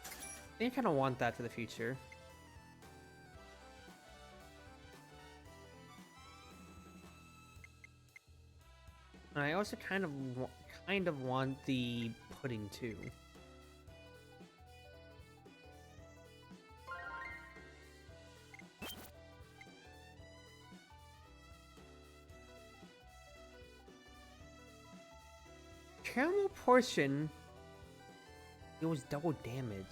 S1: I think I kind of want that for the future. And I also kind of want the pudding too. Caramel portion deals double damage.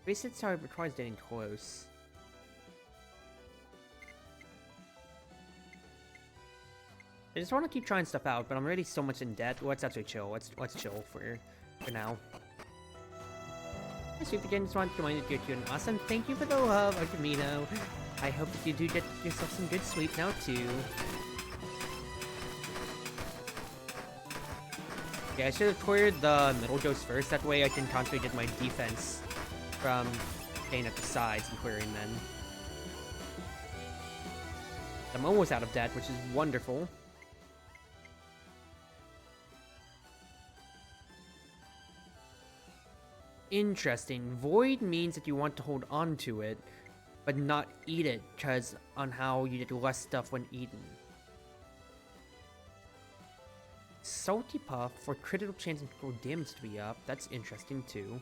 S1: Basic tower requires getting close. I just want to keep trying stuff out, but I'm already so much in debt. Let's actually chill. Let's chill for now. I Super Again just wanted to remind you an awesome thank you for the love, Artemino. I hope that you do get yourself some good sleep now too. Yeah, I should have cleared the middle ghost first. That way I can constantly get my defense from staying at the sides and clearing them. I'm almost out of debt, which is wonderful. Interesting. Void means that you want to hold on to it, but not eat it, because on how you get less stuff when eaten. Salty Puff for critical chance and critical damage to be up. That's interesting too.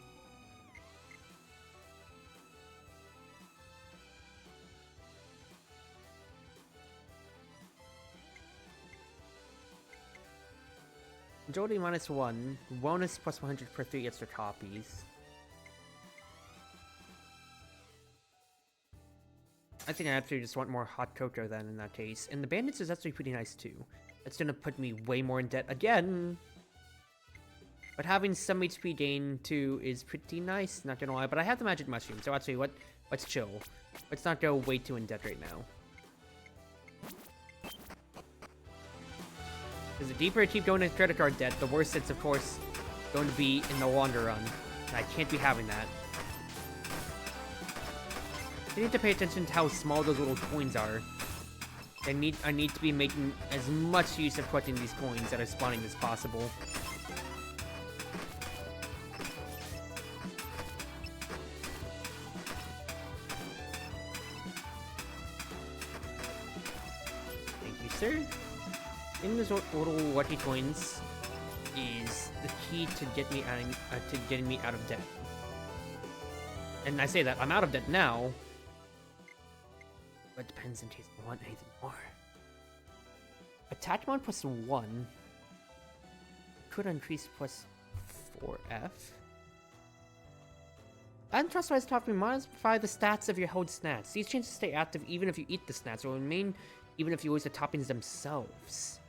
S1: Agility -1, wellness +100 per 3 extra copies. I think I actually just want more hot cocoa then in that case. And the bandits is actually pretty nice too. That's gonna put me way more in debt again. But having some HP gain too is pretty nice, not gonna lie. But I have the magic mushroom, so actually let's chill. Let's not go way too in debt right now. Because the deeper I keep going into credit card debt, the worse it's of course going to be in the longer run. And I can't be having that. I need to pay attention to how small those little coins are. I need to be making as much use of collecting these coins that are spawning as possible. Thank you, sir. In those little lucky coins is the key to getting me out of debt. And I say that I'm out of debt now. But it depends in case I want anything more. Attachment plus 1 could increase plus 4F. And trustwise topping modify the stats of your held snacks. These changes stay active even if you eat the snacks, or remain even if you lose the toppings themselves.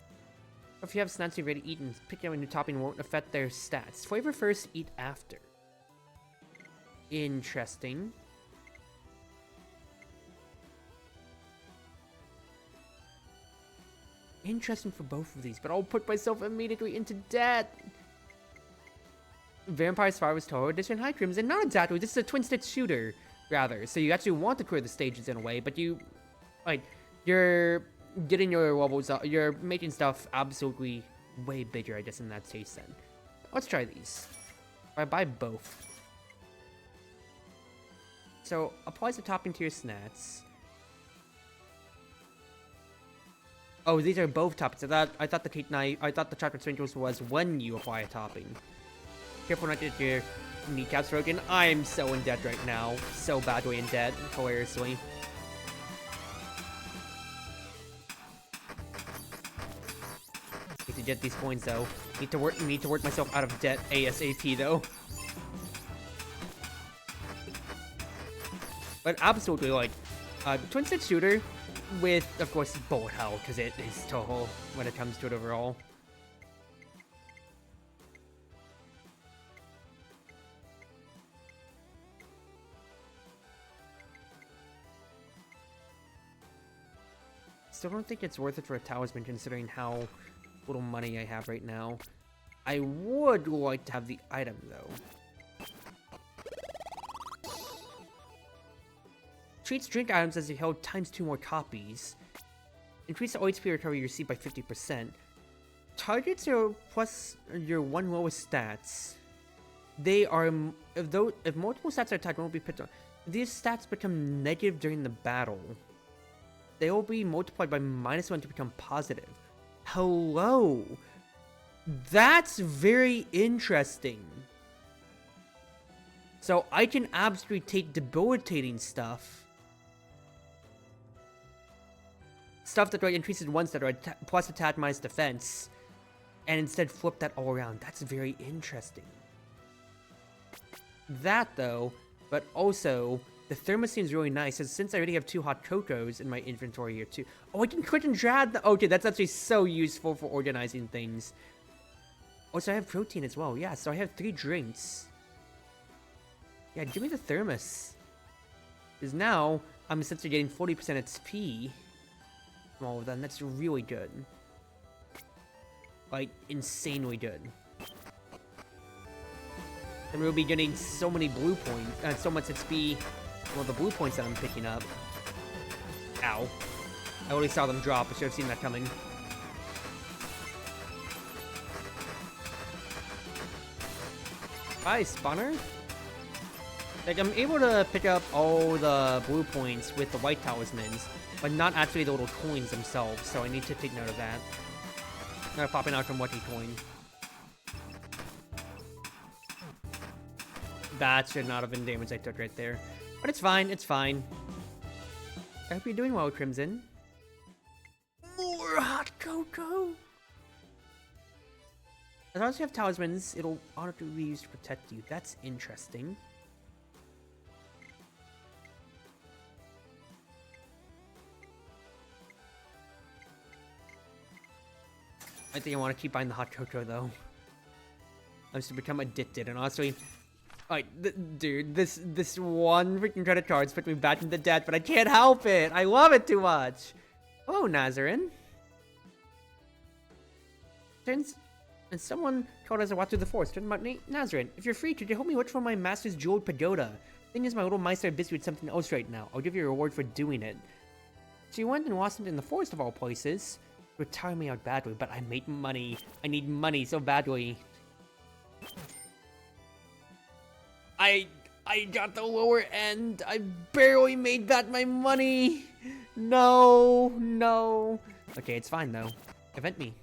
S1: Or if you have snacks you've already eaten, picking up a new topping won't affect their stats. Flavor first, eat after. Interesting. Interesting for both of these, but I'll put myself immediately into debt. Vampire Survivors Touhou Edition. Hi, Crimson. Not exactly. This is a twin-stick shooter, rather. So you actually want to clear the stages in a way, but you, like, you're getting your levels up. You're making stuff absolutely way bigger, I guess, in that case. Then let's try these. I buy both. So applies the topping to your snacks. Oh, these are both toppings. I thought the cake knife. I thought the chocolate sprinkles was when you apply a topping. Careful not to get your kneecaps broken. I'm so in debt right now. So badly in debt, hilariously. Need to get these coins though. Need to work myself out of debt ASAP though. But absolutely, like, twin stick shooter with, of course, bullet hell, because it is Touhou when it comes to it overall. Still don't think it's worth it for a talisman considering how little money I have right now. I would like to have the item though. Treats drink items as you held ×2 more copies. Increase the OHP recovery you receive by 50%. Targets your plus your 1 lowest stats. They are if multiple stats are attacked, won't be picked up. These stats become negative during the battle. They will be multiplied by -1 to become positive. Hello! That's very interesting. So I can absolutely take debilitating stuff. Stuff that increases ones that are plus attack minus defense. And instead flip that all around. That's very interesting. That though, but also the thermos seems really nice, since I already have 2 hot cocos in my inventory here too. Oh, I can quick and drag the— okay, that's actually so useful for organizing things. Also, I have protein as well. Yeah, so I have 3 drinks. Yeah, give me the thermos. Because now, I'm essentially getting 40% XP from all of them. That's really good. Like, insanely good. And we'll be getting so many blue points, so much XP. Well, the blue points that I'm picking up. Ow. I already saw them drop. I should have seen that coming. Hi, spawner. Like, I'm able to pick up all the blue points with the white talismans, but not actually the little coins themselves, so I need to take note of that. They're popping out from lucky coin. That should not have been damage I took right there. But it's fine, it's fine. I hope you're doing well, Crimson. More hot cocoa! As long as you have talismans, it'll automatically be used to protect you. That's interesting. I think I want to keep buying the hot cocoa, though. I'm just to become addicted, and honestly... Like, dude, this one freaking credit card's put me back into debt, but I can't help it. I love it too much. Hello, Nazarin. And someone called us a walk through the forest. Nazarin, if you're free, could you help me look for my master's jeweled pagoda? Thing is, my little mice are busy with something else right now. I'll give you a reward for doing it. She went and lost it in the forest of all places. It would tire me out badly, but I made money. I need money so badly. I got the lower end. I barely made back my money. No. Okay, it's fine though. Event me.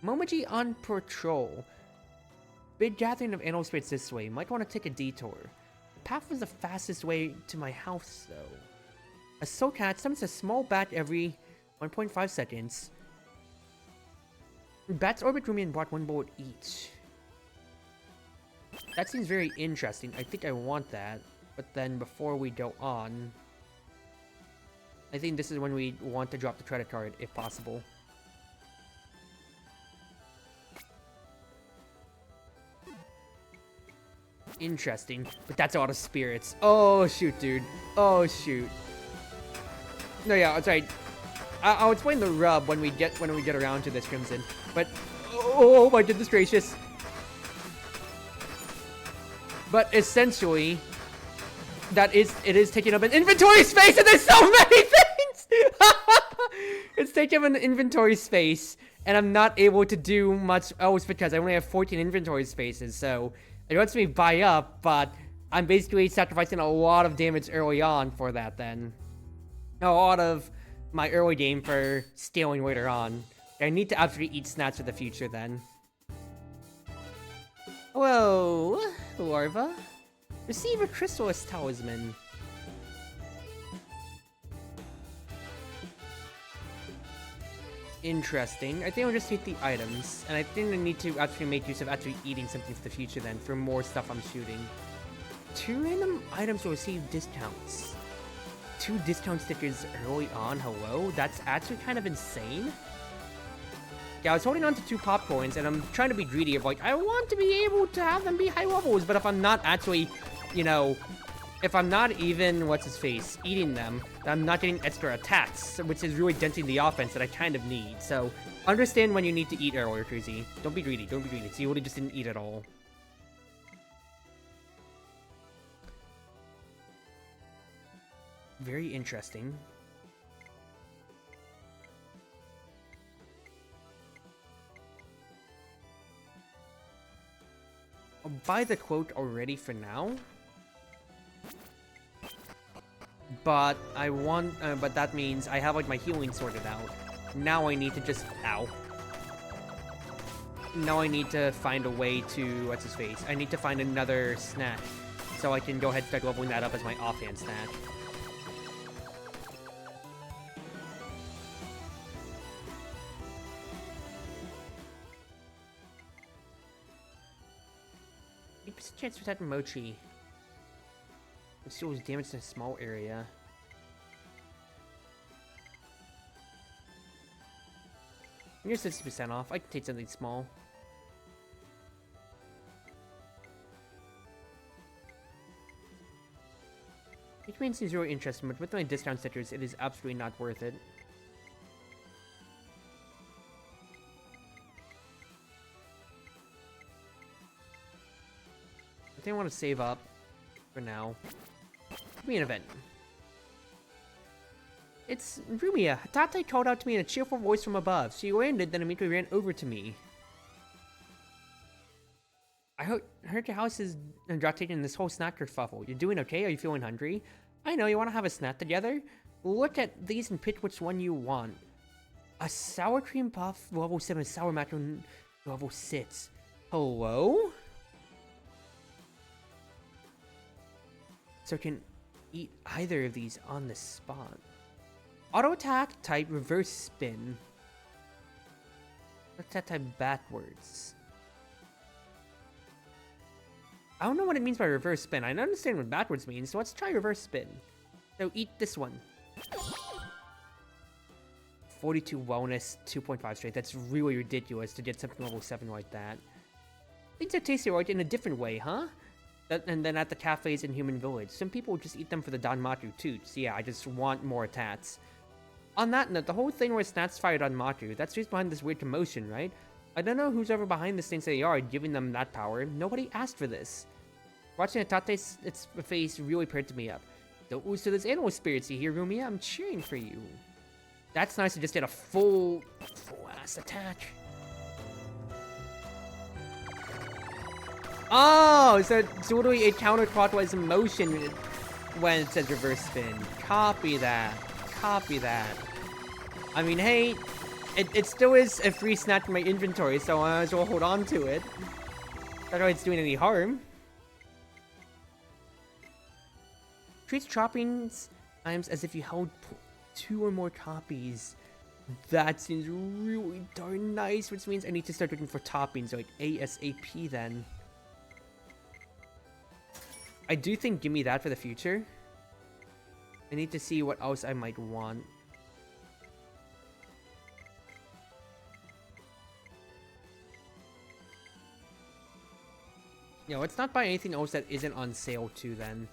S1: Momoji on patrol. Big gathering of animal spirits this way. Might want to take a detour. The path was the fastest way to my house though. A soul cat summons a small bat every 1.5 seconds. Bats orbit Rumi and brought one bullet each. That seems very interesting. I think I want that. But then before we go on, I think this is when we want to drop the credit card, if possible. Interesting, but that's a lot of spirits. Oh shoot, dude. Oh shoot. No, yeah, that's right. I'll explain the rub when we get around to this, Crimson. But oh my goodness gracious. But essentially, it is taking up an inventory space, and there's so many things. It's taking up an inventory space, and I'm not able to do much else because I only have 14 inventory spaces. So it lets me buy up, but I'm basically sacrificing a lot of damage early on for that. Then a lot of my early game for scaling later on. I need to absolutely eat snacks for the future then. Hello, larva. Receive a Chrysalis Talisman. Interesting. I think I'll just take the items. And I think I need to actually make use of actually eating something for the future then, for more stuff I'm shooting. 2 random items will receive discounts. 2 discount stickers early on, hello? That's actually kind of insane. Yeah, I was holding on to 2 popcorns, and I'm trying to be greedy of, like, I want to be able to have them be high levels, but if I'm not actually, you know, if I'm not even, what's-his-face, eating them, then I'm not getting extra attacks, which is really denting the offense that I kind of need. So, understand when you need to eat earlier, Cruzy. Don't be greedy, don't be greedy. So you really just didn't eat at all. Very interesting. I'll buy the quote already for now. But I want, but that means I have like my healing sorted out. Now I need to just, ow. Now I need to find a way to, what's-his-face? I need to find another snack. So I can go ahead and start leveling that up as my offhand snack. It's a chance to attack Mochi. It deals damage in a small area. You're 60% off. I can take something small. Hitman seems really interesting, but with my discount stickers, it is absolutely not worth it. I think I want to save up for now. Could be an event. It's Rumia. Tate called out to me in a cheerful voice from above. She landed, then immediately ran over to me. I heard your house is taking this whole snack kerfuffle. You're doing okay? Are you feeling hungry? I know, you want to have a snack together? Look at these and pick which one you want. A sour cream puff, level 7, sour macaron, level 6. Hello? So I can eat either of these on the spot. Auto attack type reverse spin. Let's that type backwards. I don't know what it means by reverse spin. I understand what backwards means, so let's try reverse spin. So eat this one. 42 wellness, 2.5 strength. That's really ridiculous to get something level 7 like that. Things are tasty right in a different way, huh? And then at the cafes in Human Village. Some people just eat them for the Danmaku too. So yeah, I just want more tats. On that note, the whole thing where Snats fired on Maku, that's just behind this weird commotion, right? I don't know who's ever behind this things they are, giving them that power. Nobody asked for this. Watching Tate's face really perked me up. Don't lose to those animal spirits you hear, Rumia. I'm cheering for you. That's nice to just get a full ass attack. Oh, so it's literally a counterclockwise motion when it says reverse spin. Copy that. Copy that. I mean, hey, it still is a free snack from my inventory, so I might as well hold on to it. Not like it's doing any harm. Treats droppings times as if you held 2 or more copies. That seems really darn nice, which means I need to start looking for toppings like ASAP then. I do think give me that for the future. I need to see what else I might want. Yeah, let's not buy anything else that isn't on sale too then.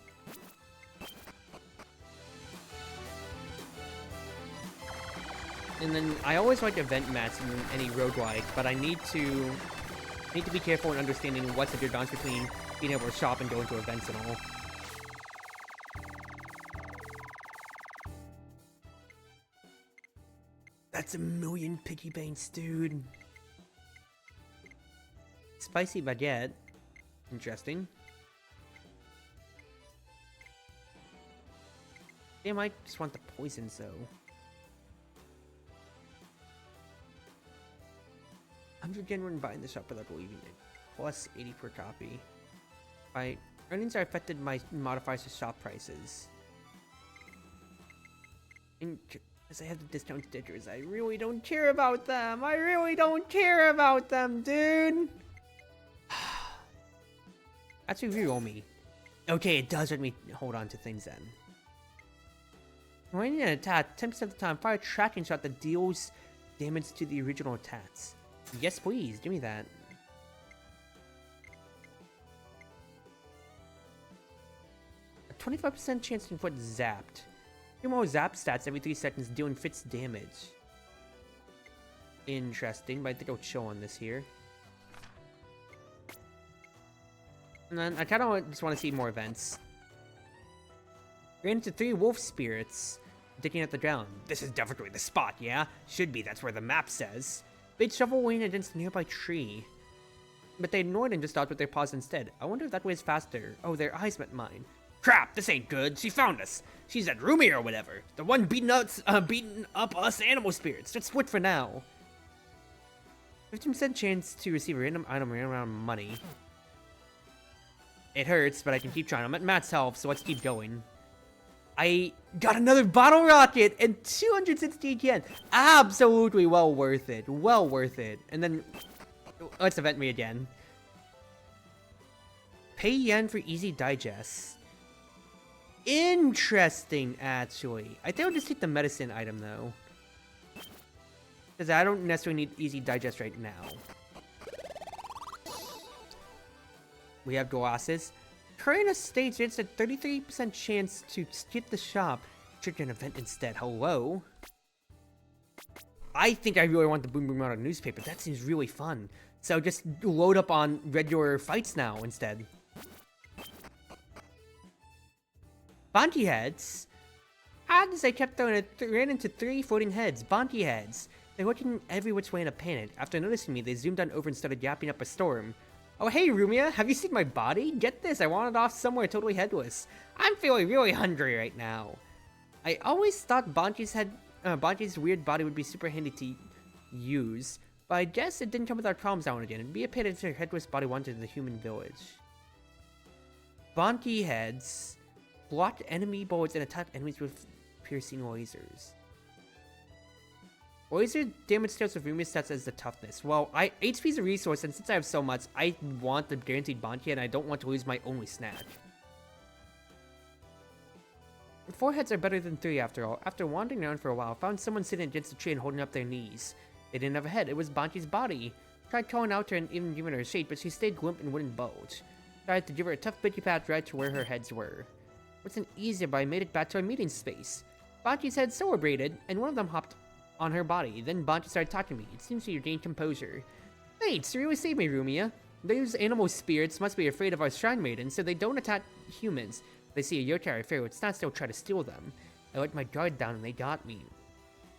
S1: And then I always like event mats in any roguelike, but I need to be careful in understanding what's a good balance between being able to shop and go into events and all. That's 1,000,000 piggy banks, dude. Spicy baguette. Interesting. They might just want the poison, so. 100 yen when buying the shop without believing it. Plus 80 per copy. My earnings are affected by modifiers to shop prices. As I have the discount stickers, I really don't care about them. I really don't care about them, dude. Actually, reroll me. Okay, it does let me hold on to things then. When an attack, 10% of the time, fire a tracking shot that deals damage to the original attacks. Yes, please, give me that. A 25% chance to inflict zapped. Your more zap stats every 3 seconds, dealing fits damage. Interesting, but I think I'll chill on this here. And then I kind of just want to see more events. Ran into 3 wolf spirits digging at the ground. This is definitely the spot, yeah? Should be, that's where the map says. They'd shovel away against a nearby tree. But they ignored and just stopped with their paws instead. I wonder if that way is faster. Oh, their eyes met mine. Crap, this ain't good. She found us. She's that Rumi or whatever. The one beating up us animal spirits. Let's split for now. 15% chance to receive a random item around money. It hurts, but I can keep trying. I'm at Matt's health, so let's keep going. I got another bottle rocket and 268 yen. Absolutely well worth it. Well worth it. And then, let's event me again. Pay yen for easy digest. Interesting, actually. I think I'll just take the medicine item, though. Because I don't necessarily need easy digest right now. We have glasses. Current stage, it's a 33% chance to skip the shop. Trigger an event instead. Hello? I think I really want the Boom Boom Auto newspaper. That seems really fun. So just load up on regular fights now instead. Bonky heads? As I kept throwing it, ran into 3 floating heads. Bonky heads. They're looking every which way in a panic. After noticing me, they zoomed on over and started yapping up a storm. Oh hey Rumia, have you seen my body? Get this, I wandered off somewhere totally headless. I'm feeling really hungry right now. I always thought Bonji's weird body would be super handy to use, but I guess it didn't come without problems now and again. It'd be a pity if her headless body wanted in the human village. Bonky heads block enemy bullets and attack enemies with piercing lasers. Laser damage scales with Rumia's stats as the toughness. Well, HP is a resource, and since I have so much, I want the guaranteed Bonky, and I don't want to lose my only snack. 4 heads are better than 3 after all. After wandering around for a while, I found someone sitting against a tree and holding up their knees. They didn't have a head, it was Bonky's body. Tried calling out to her and even giving her a shake, but she stayed limp and wouldn't bulge. Tried to give her a tough bitchy pat right to where her heads were. Wasn't easier, but I made it back to our meeting space. Bonky's head celebrated, and one of them hopped on her body. Then Bonky started talking to me. It seems you gained composure. Thanks, you really saved me, Rumia. Those animal spirits must be afraid of our shrine maiden, so they don't attack humans. If they see a yokai or fairy, it's not still try to steal them. I let my guard down and they got me.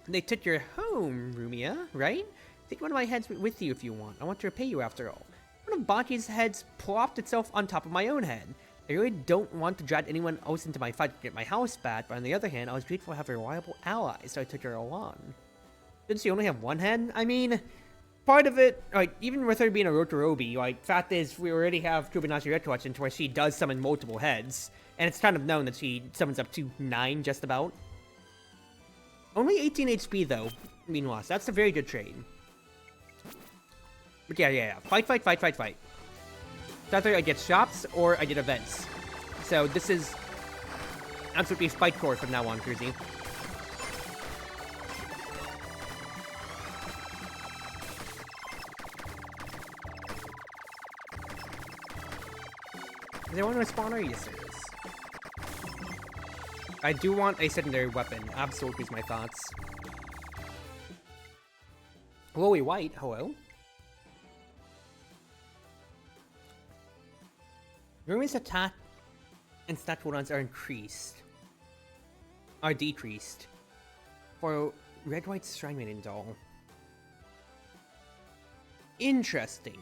S1: They took your home, Rumia, right? Take one of my heads with you if you want. I want to repay you after all. One of Bonky's heads plopped itself on top of my own head. I really don't want to drag anyone else into my fight to get my house back, but on the other hand, I was grateful to have a reliable ally, so I took her along. Didn't she only have one head? I mean, part of it, like, even with her being a Rotorobi, like, fact is, we already have Kubinashi Red Collection to where she does summon multiple heads. And it's kind of known that she summons up to 9, just about. Only 18 HP, though, meanwhile, so that's a very good trade. But yeah. Fight. So either I get shops, or I get events. So this is absolutely fight core from now on, Cruzy. Is there one in a spawner? Yes, there is. I do want a secondary weapon. Absolutely is my thoughts. Glowy white, hello. Rumi's attack and stat cooldowns are decreased. For red-white Shrine Maiden doll. Interesting.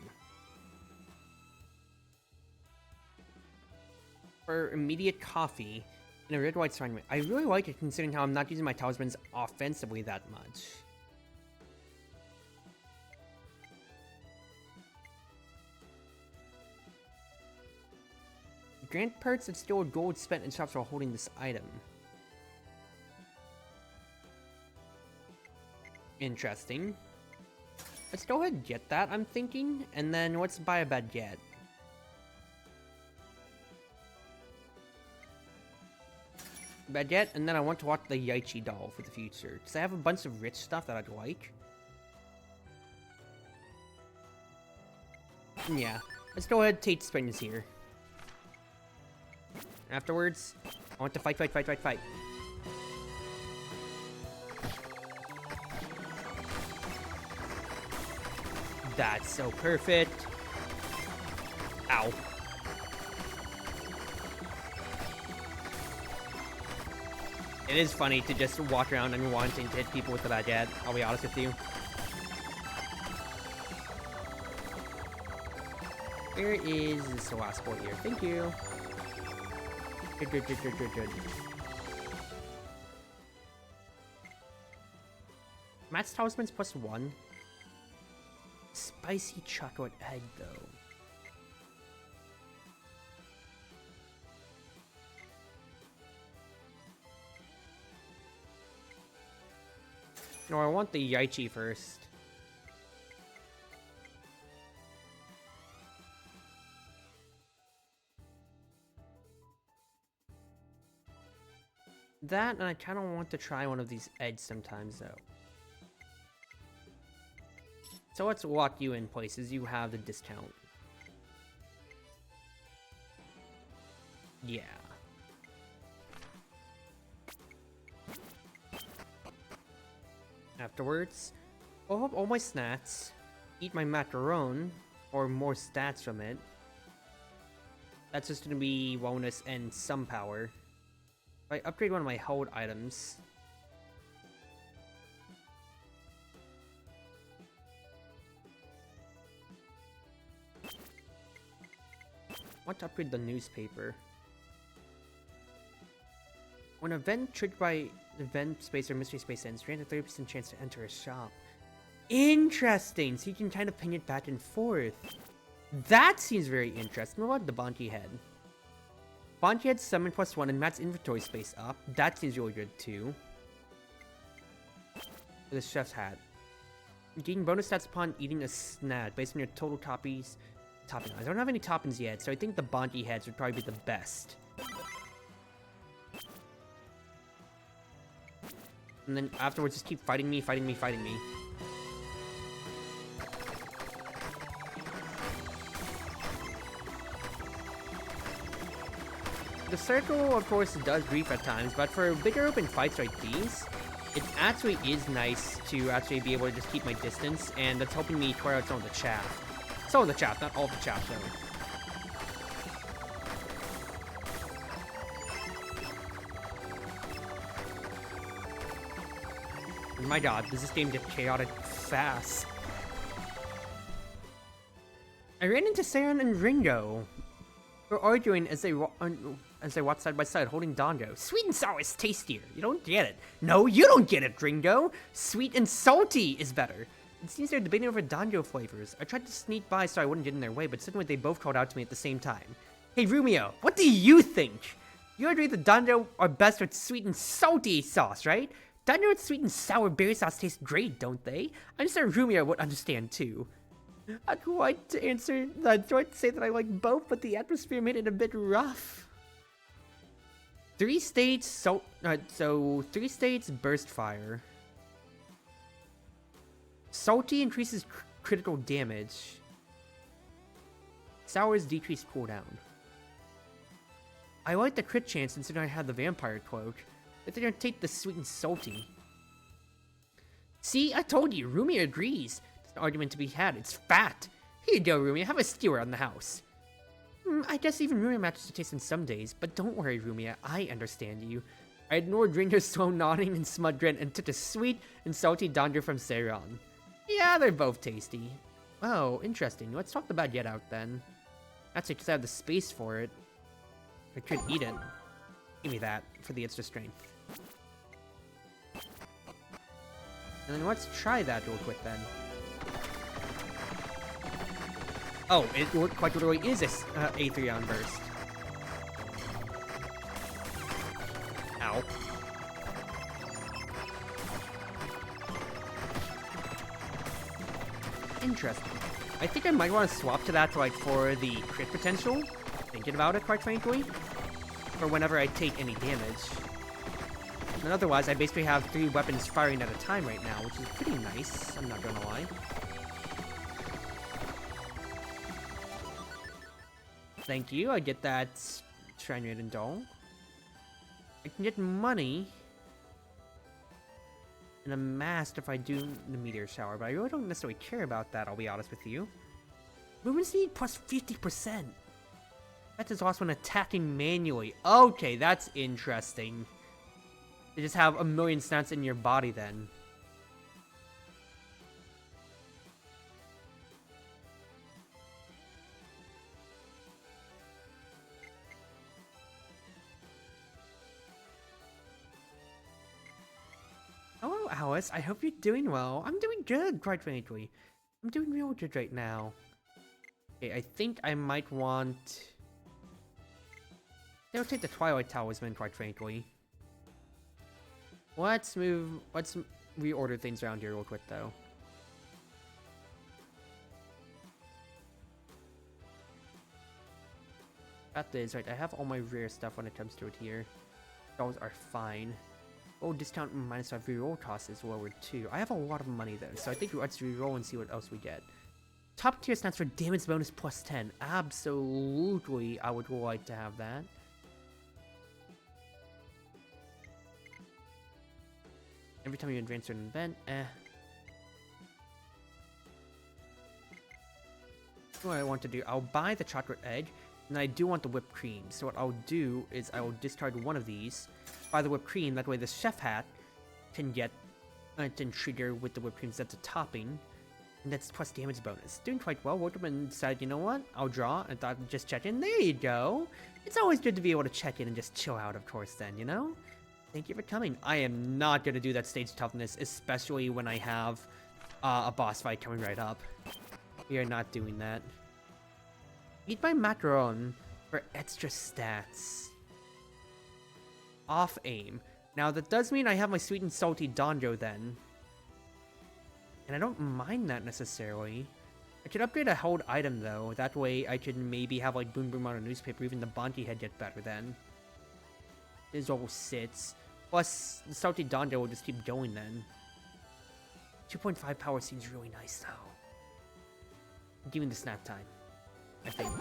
S1: For immediate coffee and a red-white Shrine Maiden. I really like it considering how I'm not using my talismans offensively that much. Grant perks and still gold spent in shops while holding this item. Interesting. Let's go ahead and get that, I'm thinking. And then let's buy a baguette. Baguette, and then I want to watch the Yoiyami doll for the future. Because I have a bunch of rich stuff that I'd like. Yeah. Let's go ahead and take springs here. Afterwards, I want to fight. That's so perfect. Ow. It is funny to just walk around and wanting to hit people with the baguette, I'll be honest with you. Where is this last boy here? Thank you. Good. Matt's talisman's +1. Spicy chocolate egg, though. No, I want the Yoiyami first. That, and I kind of want to try one of these eggs sometimes, though. So let's lock you in places. You have the discount. Yeah. Afterwards, I'll have all my snacks, eat my macaron, or more stats from it. That's just gonna be wellness and some power. If I upgrade one of my hold items, I want to upgrade the newspaper. When an event triggered by event space or mystery space ends, grant a 30% chance to enter a shop. Interesting! So you can kind of ping it back and forth. That seems very interesting. What about the Bonky Head? Bonky Head summon +1 and Matt's inventory space up. That seems really good too. The chef's hat. Gain bonus stats upon eating a snack based on your total toppings. I don't have any toppings yet, so I think the Bonky Heads would probably be the best. And then afterwards, just keep fighting me. The circle, of course, does grief at times, but for bigger open fights like these, it actually is nice to actually be able to just keep my distance, and that's helping me clear out some of the chaff. Some of the chaff, not all of the chaff, though. My god, does this game get chaotic fast? I ran into Saren and Ringo. We're arguing as they walk side by side, holding Dango. Sweet and sour is tastier. You don't get it. No, you don't get it, Ringo. Sweet and salty is better. It seems they're debating over Dango flavors. I tried to sneak by so I wouldn't get in their way, but suddenly they both called out to me at the same time. Hey, Rumio, what do you think? You agree the danjo are best with sweet and salty sauce, right? Danjo with sweet and sour berry sauce taste great, don't they? I'm sure Rumia would understand too. I'd like to say that I like both, but the atmosphere made it a bit rough. 3 states, so 3 states burst fire. Salty increases critical damage. Sours decrease cooldown. I like the crit chance considering I had the vampire cloak. I think I'd take the sweet and salty. See, I told you, Rumia agrees. There's an argument to be had. It's fat. Here you go, Rumia. Have a skewer on the house. I guess even Rumia matches to taste on some days, but don't worry, Rumia. I understand you. I ignored Ringer's slow nodding and smug grin and took a sweet and salty danjo from Seiron. Yeah, they're both tasty. Oh, interesting. Let's talk the baguette out then. Actually, because I have the space for it. I could eat it. Give me that for the extra strength. And then let's try that real quick then. Oh, it quite literally is a A3 burst. Ow. Interesting. I think I might want to swap to that for the crit potential. Thinking about it, quite frankly. For whenever I take any damage. And otherwise, I basically have 3 weapons firing at a time right now, which is pretty nice, I'm not gonna lie. Thank you, I get that Shrine Raiden doll. I can get money and a mask if I do the meteor shower, but I really don't necessarily care about that, I'll be honest with you. Movement speed plus 50%. That is also when attacking manually. Okay, that's interesting. You just have a million stats in your body then. Hello, Alice. I hope you're doing well. I'm doing good, quite frankly. I'm doing real good right now. Okay, I think I might want... I'll take the Twilight Talisman, quite frankly. Let's reorder things around here real quick, though. That is right, I have all my rare stuff when it comes to it here. Those are fine. Oh, discount minus 5 reroll cost is lowered too. I have a lot of money though, so I think let's reroll and see what else we get. Top tier stands for damage bonus plus 10. Absolutely, I would like to have that. Every time you advance an event, What I want to do, I'll buy the chocolate egg, and I do want the whipped cream. So what I'll do is I will discard one of these, buy the whipped cream, that way the chef hat can get, can trigger with the whipped cream as a topping, and that's plus damage bonus. Doing quite well. Woke up and decided, you know what, I'll draw, and thought just check in. There you go! It's always good to be able to check in and just chill out, of course, then, you know? Thank you for coming. I am not going to do that stage toughness, especially when I have a boss fight coming right up. We are not doing that. Eat my macaron for extra stats. Off aim. Now that does mean I have my sweet and salty danjo then. And I don't mind that necessarily. I could upgrade a held item though. That way I could maybe have like Boom Boom on a newspaper, even the Bonky head get better then. This all sits. Plus, the salty danjo will just keep going then. 2.5 power seems really nice though. Give me the snap time, I think.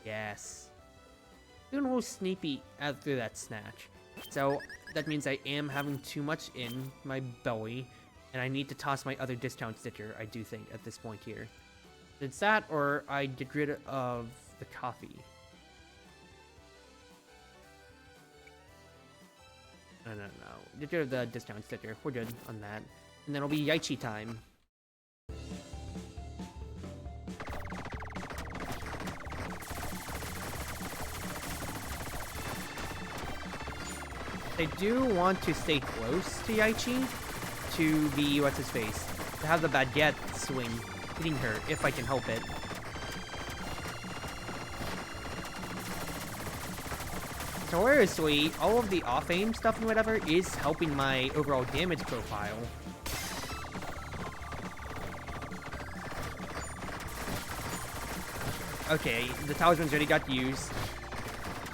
S1: Yes. Doing a little sneaky after that snatch. So, that means I am having too much in my belly, and I need to toss my other discount sticker, I do think, at this point here. It's that, or I get rid of the coffee. No. Get rid of the discount sticker. We're good on that. And then it'll be Yaichi time. I do want to stay close to Yaichi to be what's his face. To have the baguette swing, hitting her if I can help it. Notoriously, all of the off-aim stuff and whatever is helping my overall damage profile. Okay, the talisman's already got used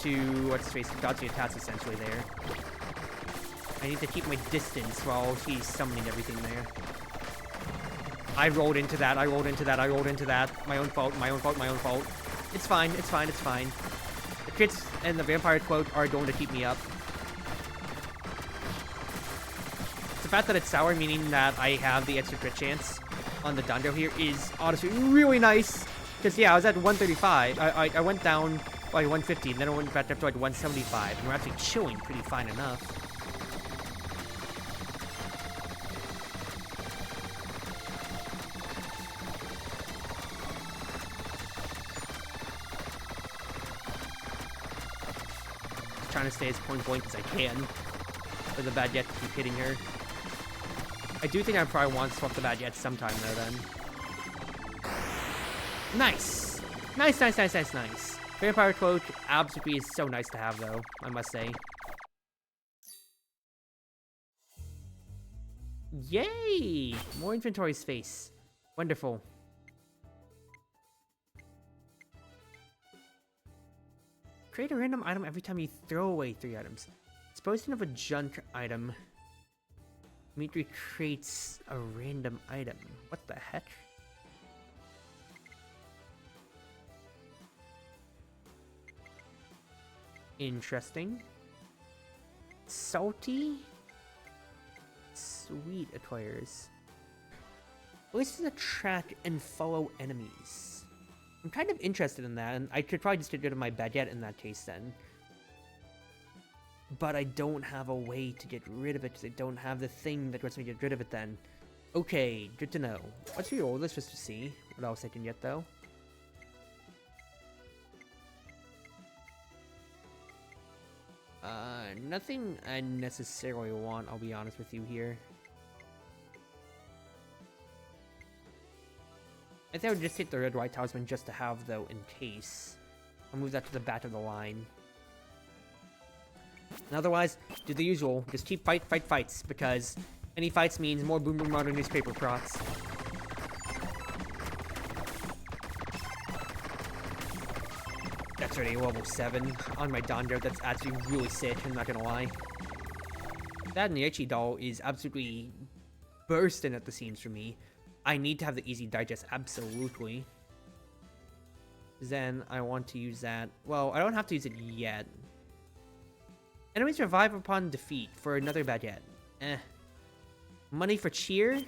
S1: to, what's face, dodge the attacks essentially there. I need to keep my distance while he's summoning everything there. I rolled into that, I rolled into that, I rolled into that. My own fault, my own fault, my own fault. It's fine, it's fine, it's fine. The crits and the vampire quote are going to keep me up. The fact that it's sour, meaning that I have the extra crit chance on the Dando here, is honestly really nice. Because, yeah, I was at 135. I went down by 150, and then I went back up to like 175. And we're actually chilling pretty fine enough. Just trying to stay as point blank as I can for the baguette to keep hitting her. I do think I probably want to swap the baguette sometime, though, then. Nice! Nice, nice, nice, nice, nice. Vampire Cloak absolutely is so nice to have, though, I must say. Yay! More inventory space. Wonderful. Create a random item every time you throw away 3 items. Disposing of a junk item immediately creates a random item. What the heck? Interesting. Salty? Sweet acquires. Listen to track and follow enemies. I'm kind of interested in that, and I could probably just get rid of my baguette in that case then. But I don't have a way to get rid of it because I don't have the thing that lets me get rid of it then. Okay, good to know. Let's reroll this just to see what else I can get though. Nothing I necessarily want, I'll be honest with you here. I think I would just take the red white talisman just to have though in case. I'll move that to the back of the line. And otherwise, do the usual. Just keep fights, because any fights means more boom boom modern newspaper procs. That's already level 7 on my Dando. That's actually really sick, I'm not gonna lie. That and the Ichi doll is absolutely bursting at the seams for me. I need to have the easy digest, absolutely. Then I want to use that. Well, I don't have to use it yet. Enemies revive upon defeat for another baguette. Money for cheer?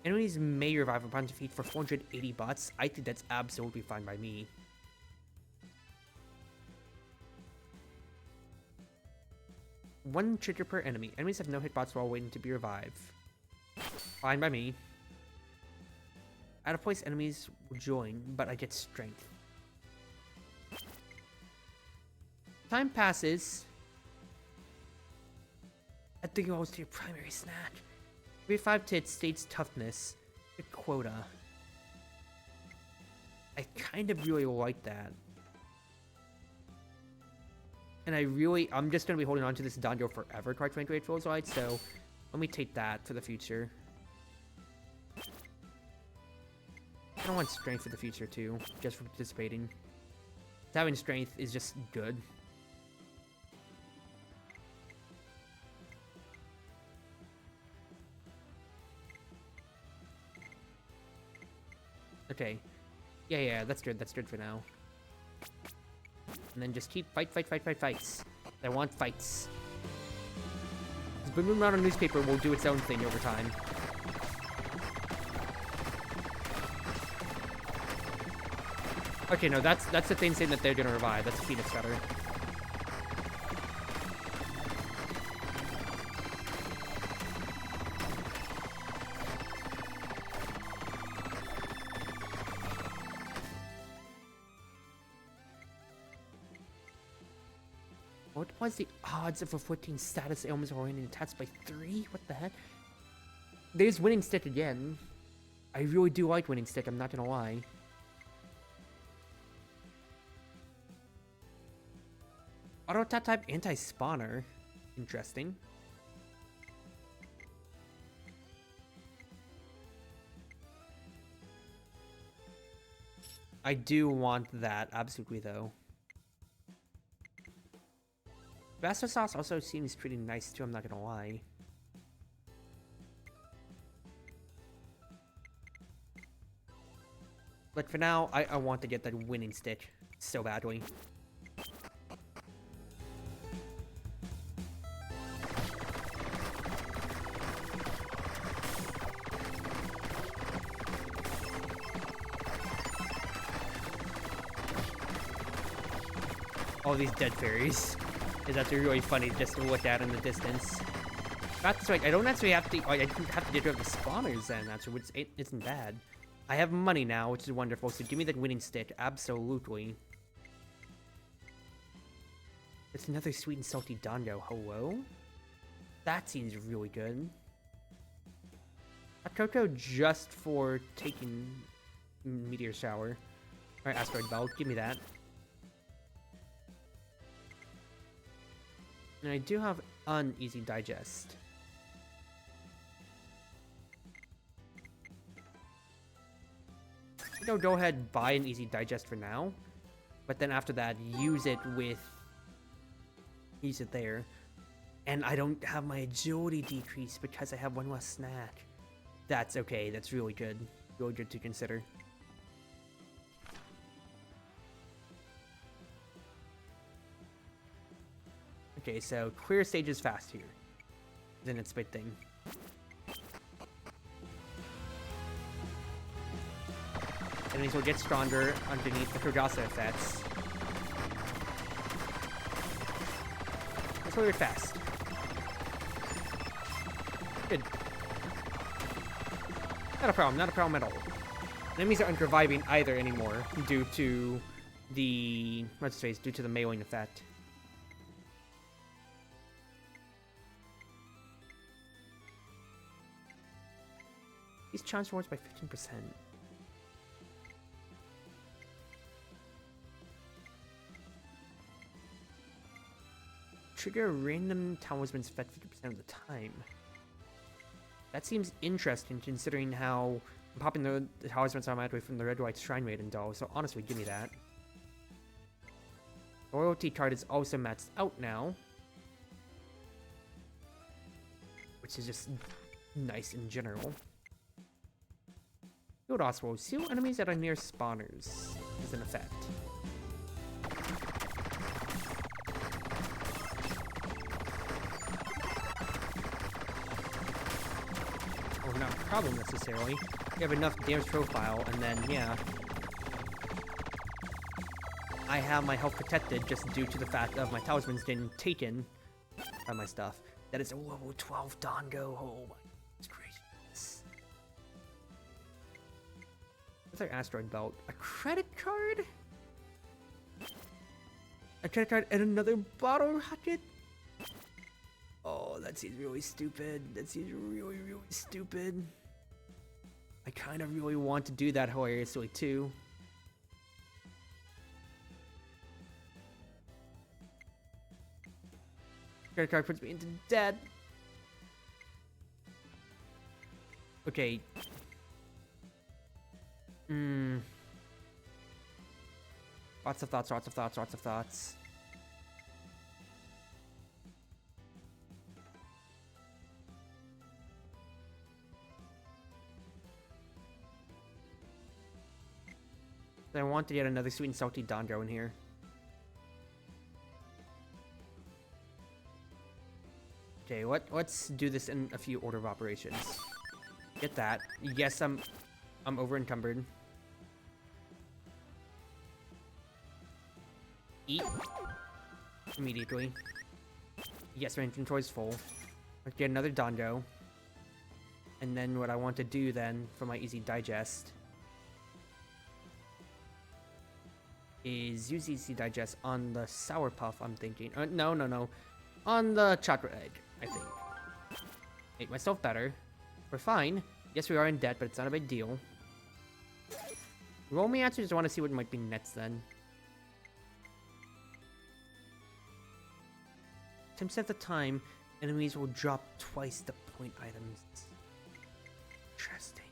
S1: Enemies may revive upon defeat for 480 bots. I think that's absolutely fine by me. One trigger per enemy. Enemies have no hitbox while waiting to be revived. Fine by me. Out of place enemies will join, but I get strength. Time passes. I think it goes to your primary snack. Every 5 tits states toughness. Good quota. I kind of really like that. And I'm just going to be holding on to this Dando forever, quite frankly, it feels like, so let me take that for the future. I don't want strength for the future, too, just for participating. Having strength is just good. Okay. Yeah, that's good for now. And then just keep fights. I want fights. This boom boom around a newspaper will do its own thing over time. Okay, no, that's the thing saying that they're gonna revive. That's a Phoenix Cutter. What was the odds of a 14 status ailments oriented attacks by 3? What the heck? There's Winning Stick again. I really do like Winning Stick, I'm not gonna lie. Auto attack type anti-spawner. Interesting. I do want that, absolutely, though. Tabasco sauce also seems pretty nice, too, I'm not gonna lie. But for now, I want to get that winning stick so badly. All these dead fairies. Is actually really funny just to look at in the distance. That's right, I don't actually have to. I didn't have to get rid of the spawners then, actually, which isn't bad. I have money now, which is wonderful, so give me that winning stick, absolutely. It's another sweet and salty Dango, hello? That seems really good. A Coco just for taking Meteor Shower. Alright, Asteroid Belt, give me that. And I do have uneasy digest. You know, go ahead, buy an easy digest for now. But then after that, use it there. And I don't have my agility decrease because I have one less snack. That's okay, that's really good. Really good to consider. Okay, so clear stages fast here. Then it's a big thing. Enemies will get stronger underneath the Kogasa effects. Let's clear it fast. Good. Not a problem at all. Enemies aren't reviving either anymore due to the due to the mailing effect. These chance rewards by 15%. Trigger random talismans effect 50% of the time. That seems interesting considering how I'm popping the talismans automatically from the red white shrine maiden doll, so honestly, give me that. Loyalty card is also maxed out now, which is just nice in general. Field Oswald, seal enemies that are near spawners is an effect. Or not a problem necessarily. You have enough damage profile, and then, yeah. I have my health protected just due to the fact of my talismans getting taken by my stuff. That is a level 12 Dango. Oh my gracious. What's our asteroid belt? A credit card? A credit card and another bottle rocket? Oh, that seems really stupid. That seems really, really stupid. I kind of really want to do that hilariously too. Credit card puts me into debt. Okay. Lots of thoughts, lots of thoughts, lots of thoughts. I want to get another sweet and salty Dango in here. Okay, let's do this in a few order of operations. Get that. Yes, I'm over encumbered. Eat immediately. Yes, my inventory's full. Let's get another Dango. And then what I want to do then for my easy digest is use easy digest on the sour puff. I'm thinking. No. On the chocolate egg, I think. Make myself better. We're fine. Yes, we are in debt, but it's not a big deal. Roll me actually just want to see what might be next then. 10% of the time, enemies will drop twice the point items. Interesting.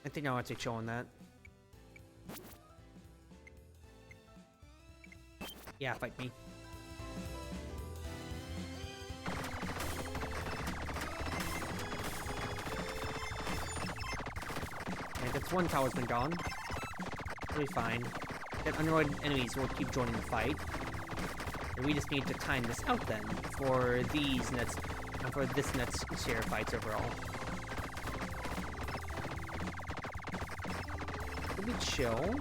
S1: I think I'll actually chill on that. Yeah, fight me. Okay, that's one talisman gone. Really fine. That unrewarded enemies will keep joining the fight. And we just need to time this out then for these nets, for this net's share fights overall. Be chill.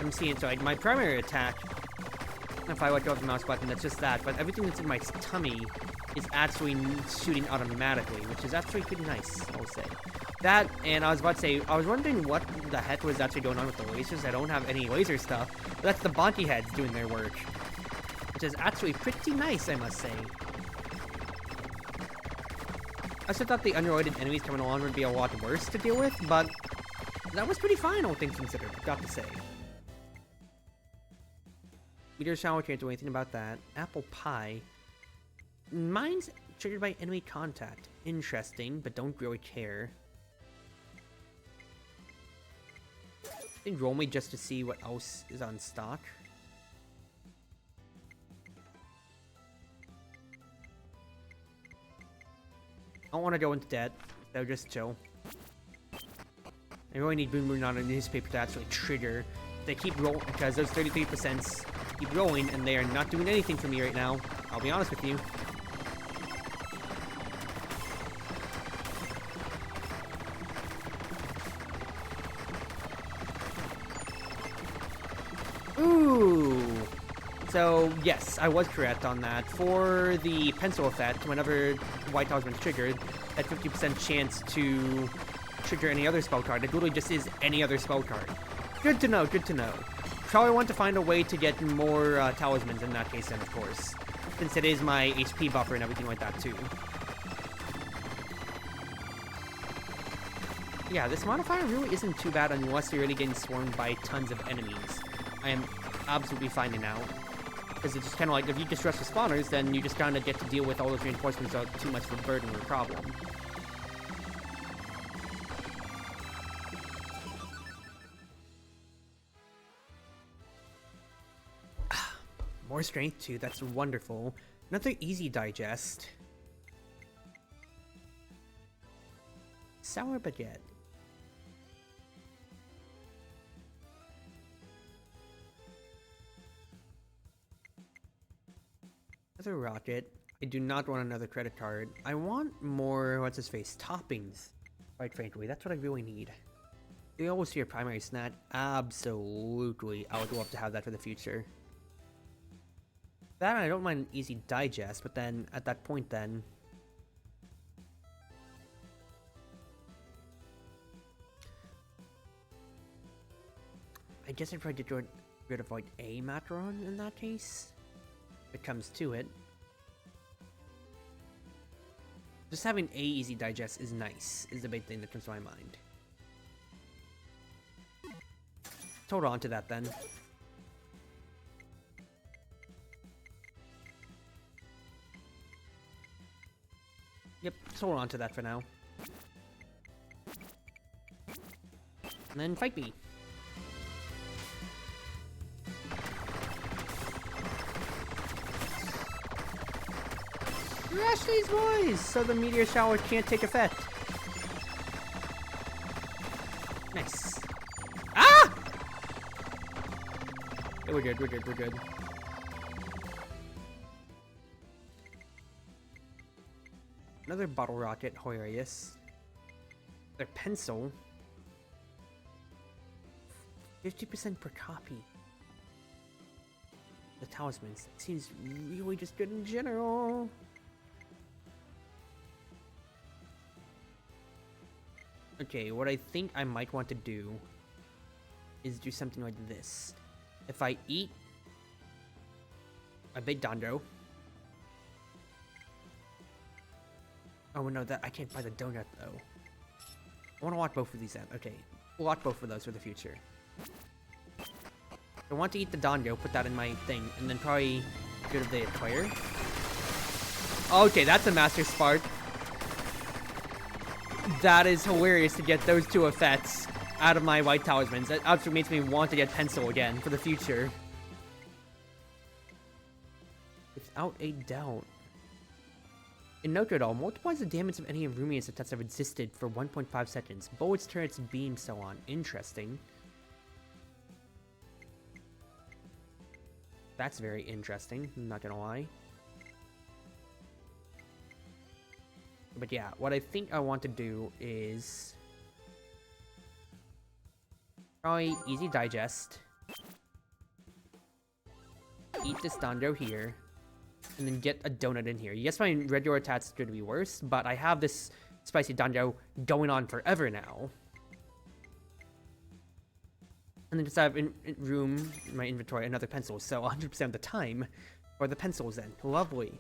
S1: I'm seeing, so like my primary attack, if I let go of the mouse button, that's just that, but everything that's in my tummy is actually shooting automatically, which is actually pretty nice, I'll say. That, and I was about to say, I was wondering what the heck was actually going on with the lasers. I don't have any laser stuff, but that's the Bonky heads doing their work, which is actually pretty nice, I must say. I still thought the unrelated enemies coming along would be a lot worse to deal with, but that was pretty fine, all things considered, got to say. Meteor shower, can't do anything about that. Apple pie. Mine's triggered by enemy contact. Interesting, but don't really care. I think roll me just to see what else is on stock. I don't want to go into debt, so just chill. I really need Boon Boon on a newspaper to actually trigger. They keep rolling, because those 33% keep rolling, and they are not doing anything for me right now. I'll be honest with you. Ooh! So, yes, I was correct on that. For the pencil effect, whenever White Talisman is triggered, that 50% chance to trigger any other spell card. It literally just is any other spell card. Good to know, good to know. Probably want to find a way to get more talismans in that case then, of course. Since it is my HP buffer and everything like that, too. Yeah, this modifier really isn't too bad unless you're really getting swarmed by tons of enemies. I am absolutely fine now. Because it's just kind of like, if you distress the spawners, then you just kind of get to deal with all those reinforcements without too much of a burden or problem. More strength too, that's wonderful. Another easy digest. Sour baguette. Another rocket. I do not want another credit card. I want more, what's his face, toppings. Quite frankly, that's what I really need. Do you always see your primary snack? Absolutely. I would love to have that for the future. That I don't mind an easy digest, but then at that point then... I guess I'd probably get rid of like a macaron in that case. If it comes to it. Just having a easy digest is nice, is the big thing that comes to my mind. Hold on to that then. Yep, just hold on to that for now. And then fight me. Rush these boys so the meteor shower can't take effect. Nice. Ah! Okay, we're good, we're good, we're good. Another bottle rocket, hilarious. Their pencil. 50% per copy. The talismans. That seems really just good in general. Okay, what I think I might want to do is do something like this. If I eat a big Dondo, Oh no, that I can't buy the donut though. I want to watch both of these then. Okay, we'll watch both of those for the future. I want to eat the dango, put that in my thing, and then probably get rid of the acquire. Okay, that's a master spark. That is hilarious to get those two effects out of my white talismans. That absolutely makes me want to get pencil again for the future. Without a doubt. In Note at all, multiplies the damage of any Rumius attacks that have existed for 1.5 seconds. Bullets, turrets, beams, so on. Interesting. That's very interesting, I'm not gonna lie. But yeah, what I think I want to do is probably easy digest. Eat this Dondo here. And then get a donut in here. Yes, my regular attack is going to be worse, but I have this spicy Dondo going on forever now. And then just have room in my inventory another pencil, so 100% of the time for the pencils then. Lovely.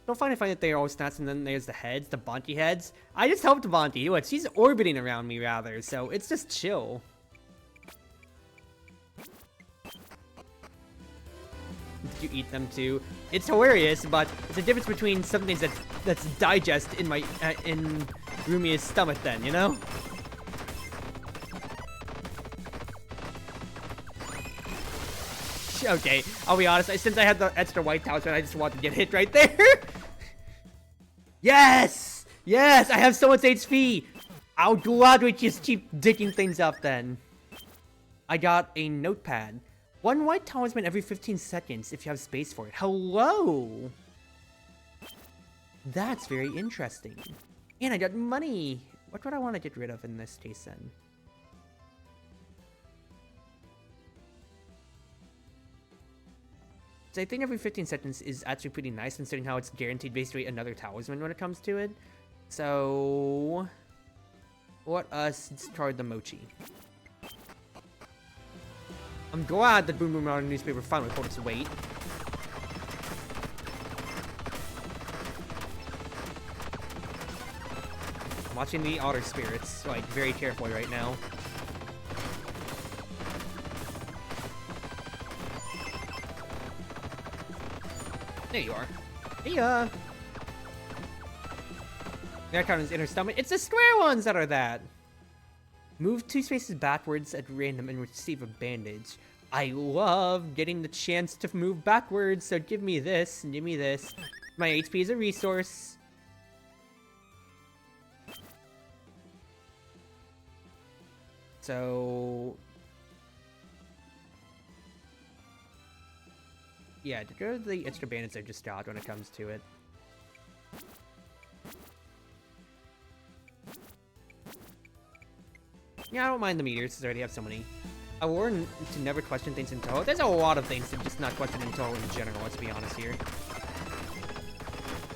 S1: Don't find it funny that they're all stats, and then there's the heads, the Bonti heads. I just helped Bonti. Look, she's orbiting around me rather, so it's just chill. Did you eat them too? It's hilarious, but it's a difference between something that's digest in my in Rumia's stomach then, you know? Okay, I'll be honest, since I had the extra white talisman, I just wanted to get hit right there. Yes! Yes, I have so much HP! I'll gladly just keep digging things up then. I got a notepad. 1 white talisman every 15 seconds if you have space for it. Hello! That's very interesting. And I got money! What would I want to get rid of in this case then? So I think every 15 seconds is actually pretty nice considering how it's guaranteed basically another talisman when it comes to it. So let us discard the mochi. I'm glad that Boom Boom Modern Newspaper finally pulled its weight. I'm watching the otter spirits, like, very carefully right now. There you are. Hey, that kind of inner stomach. It's the square ones that are that. Move 2 spaces backwards at random and receive a bandage. I love getting the chance to move backwards, so give me this, and give me this. My HP is a resource. So yeah, to go to the extra bandits I just got when it comes to it. Yeah, I don't mind the meteors, since I already have so many. I learned to never question things in Touhou. There's a lot of things to just not question in Touhou in general, let's be honest here.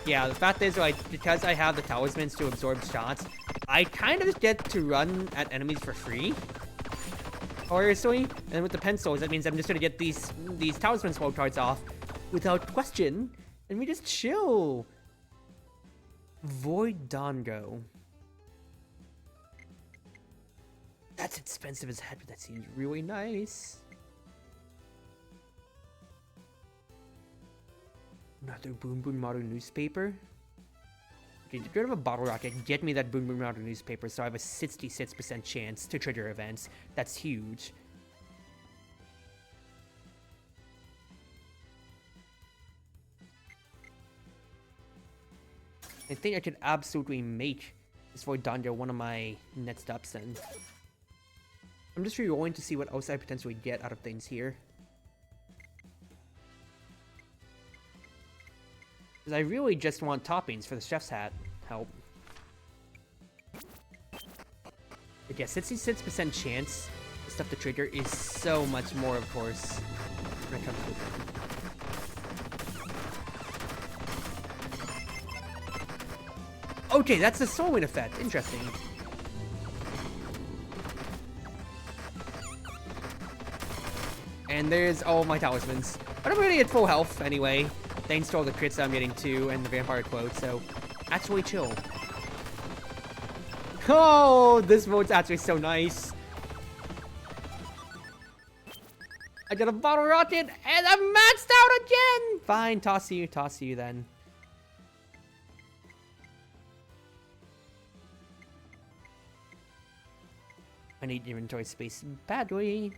S1: Yeah, the fact is, like, because I have the talismans to absorb shots, I kind of get to run at enemies for free. Hilariously. And with the pencils, that means I'm just gonna get these talisman slow cards off without question. And we just chill. Void Dango. That's expensive as heck, but that seems really nice. Another Boom Boom Modern Newspaper. Okay, get rid of a bottle rocket. Get me that Boom Boom Modern Newspaper so I have a 66% chance to trigger events. That's huge. I think I could absolutely make this Void Dango one of my next ups then. I'm just re-rolling to see what else I potentially get out of things here. Because I really just want toppings for the chef's hat help. But yeah, 66% chance the stuff to trigger is so much more, of course, when it comes to it. Okay, that's the Soul Wind effect. Interesting. And there's all my talismans. But I'm already at full health anyway, thanks to all the crits I'm getting too, and the vampire quote, so Actually chill. Oh, this mode's actually so nice. I got a bottle rocket and I'm maxed out again! Fine, toss you then. I need inventory space badly.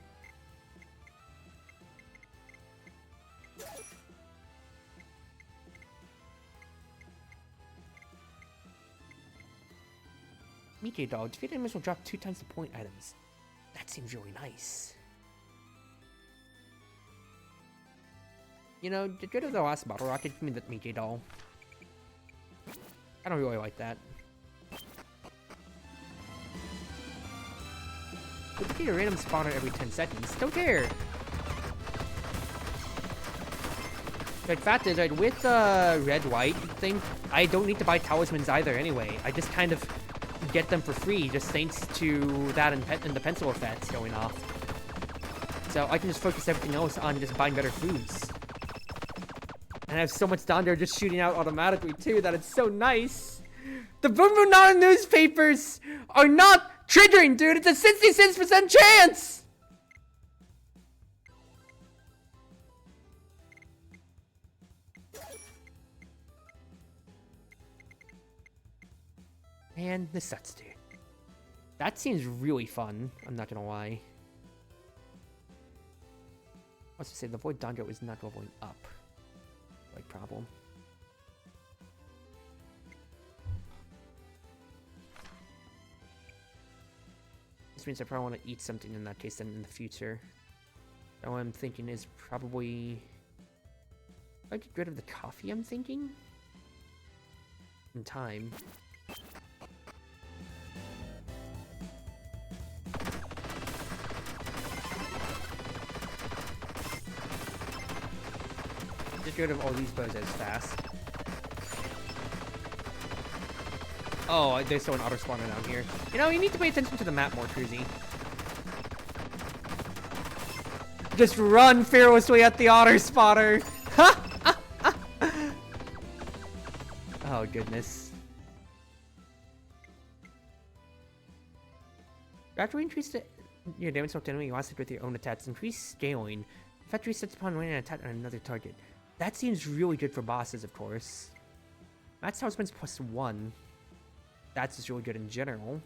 S1: Mickey dog, defeated enemies will drop 2 times the point items. That seems really nice. You know, get rid of the last bottle rocket, give me the Mickey doll. I don't really like that. We defeat a random spawner every 10 seconds. Don't care! The fact is, like, with the red-white thing, I don't need to buy talismans either anyway. I just kind of get them for free, just thanks to that and the pencil effects going off. So I can just focus everything else on just buying better foods. And I have so much down there just shooting out automatically too that it's so nice. The Boom Boom Nana newspapers are not triggering, dude. It's a 66% chance. Man, this sucks, dude. That seems really fun. I'm not gonna lie. I was to say the Void Danjo is not leveling up. Like problem. This means I probably want to eat something in that case then in the future. So what I'm thinking is probably I get rid of the coffee, I'm thinking. In time. Get rid of all these bows as fast. Oh, there's still an auto spawner down here. You know, you need to pay attention to the map more, Cruzy. Just run fearlessly at the otter spotter. Oh, goodness. After we increase your damage to enemy, you lost it with your own attacks. Increase scaling. Factory sets upon winning an attack on another target. That seems really good for bosses, of course. Max Talisman's +1. That's just really good in general.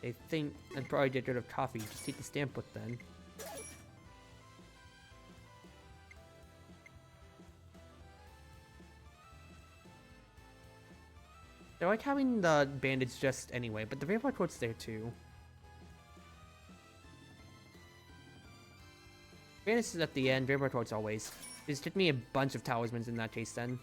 S1: I think I'd probably get rid of coffee. Just take the stamp book then. I like having the bandage just anyway, but the vampire coat's there too. Bandage is at the end, vampire coat's always. Just get me a bunch of talismans in that case then.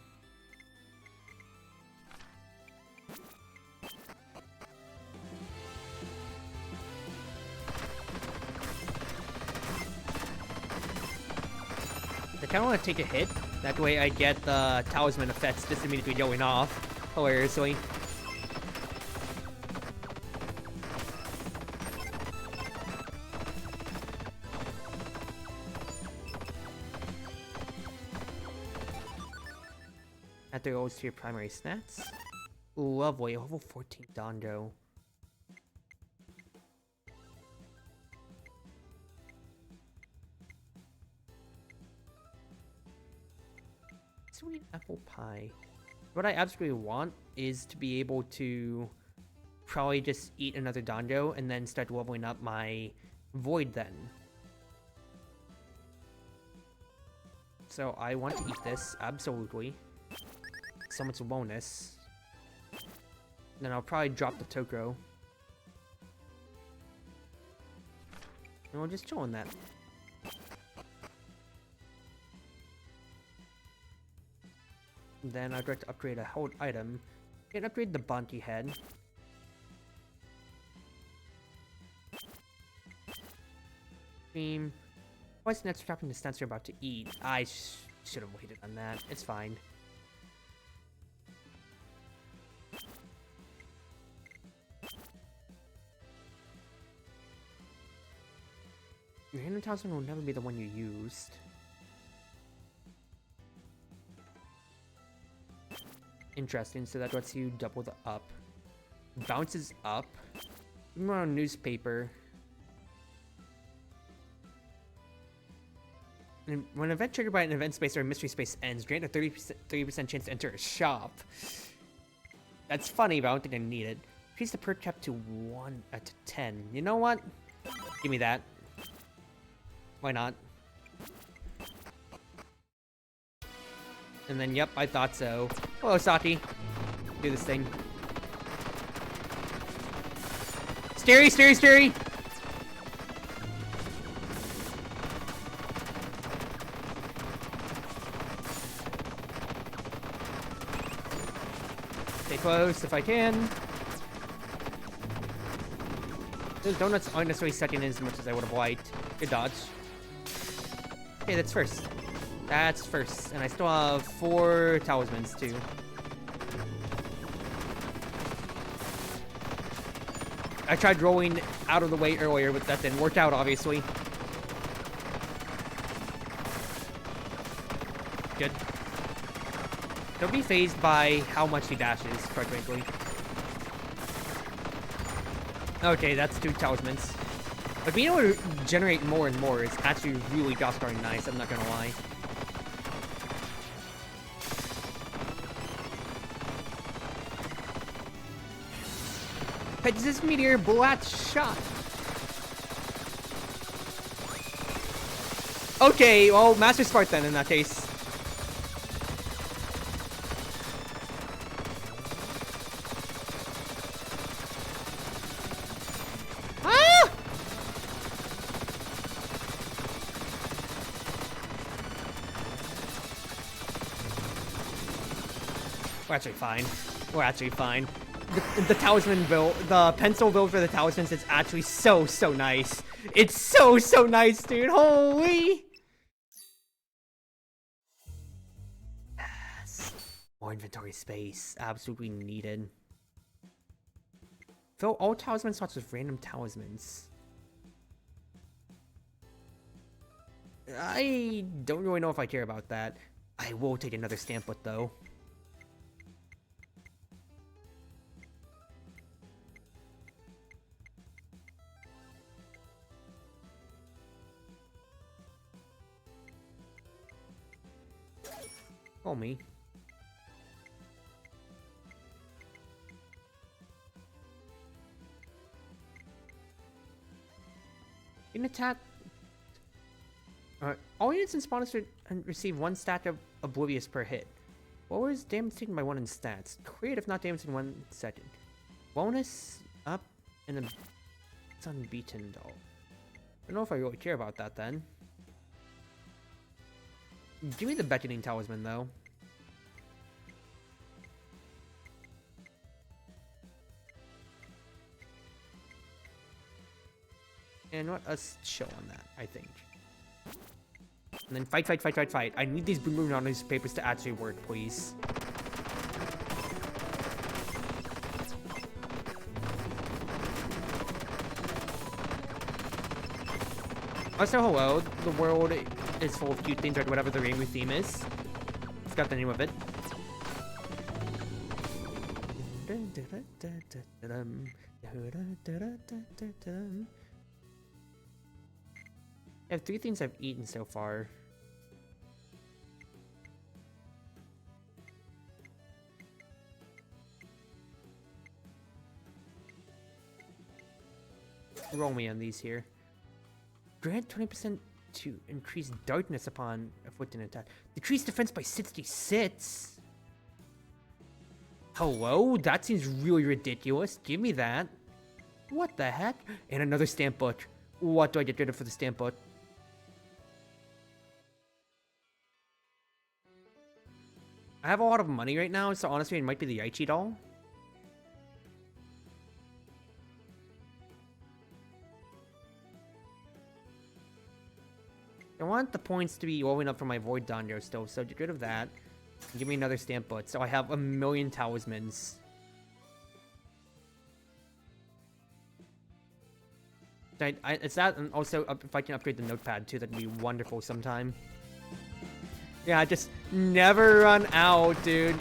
S1: I kinda wanna take a hit. That way I get the talisman effects just immediately going off. Hilariously. That goes to your primary stats. Lovely, level 14 Dondo. Sweet apple pie. What I absolutely want is to be able to probably just eat another Dondo and then start leveling up my Void then. So I want to eat this, absolutely. So much bonus. Then I'll probably drop the Tokro. And we'll just chill on that. Then I'd like to upgrade a hold item. I can upgrade the Bounty Head. Stream. What's next dropping the stats you're about to eat? I should have waited on that. It's fine. Your Hidden Talisman will never be the one you used. Interesting, so that lets you double the up. Bounces up. More on newspaper. And when an event triggered by an event space or a mystery space ends, grant a 30% chance to enter a shop. That's funny, but I don't think I need it. Increase the per cap to 1 to 10. You know what? Give me that. Why not? And then, yep, I thought so. Hello, Saki. Do this thing. Steery, steery, steery! Stay close if I can. Those donuts aren't necessarily sucking in as much as I would have liked. Good dodge. Okay, that's first. That's first. And I still have 4 talismans, too. I tried rolling out of the way earlier, but that didn't work out, obviously. Good. Don't be fazed by how much he dashes, quite frankly. Okay, that's 2 talismans. But being able to generate more and more is actually really gosh-darn nice, I'm not gonna lie. Pegasus Meteor Bullet Shot. Okay, well, Master Spark then in that case. Ah! We're actually fine. We're actually fine. The talisman build, the pencil build for the talismans is actually so nice. It's so nice, dude. Holy! Yes. More inventory space. Absolutely needed. Fill all talisman slots with random talismans. I don't really know if I care about that. I will take another stamp book though. Call me. In attack. All units and spawners receive 1 stat of Oblivious per hit. What was damage taken by 1 in stats? Crit if not damaged in 1 second. Bonus up and then it's unbeaten though. I don't know if I really care about that then. Give me the beckoning talisman though. And let us chill on that, I think. And then fight. I need these boom newspapers to actually work, please. Also, hello. The world is full of cute things, or whatever the rainbow theme is. Forgot the name of it. I have 3 things I've eaten so far. Roll me on these here. Grant 20% to increase darkness upon afflicting attack. Decrease defense by 66? Hello? That seems really ridiculous. Give me that. What the heck? And another stamp book. What do I get rid of for the stamp book? I have a lot of money right now, so honestly it might be the Yaichi doll. I want the points to be rolling up for my Void Danjo still, so get rid of that. And give me another stamp book, so I have 1,000,000 talismans. It's that, and also if I can upgrade the notepad too, that'd be wonderful sometime. Yeah, just never run out, dude.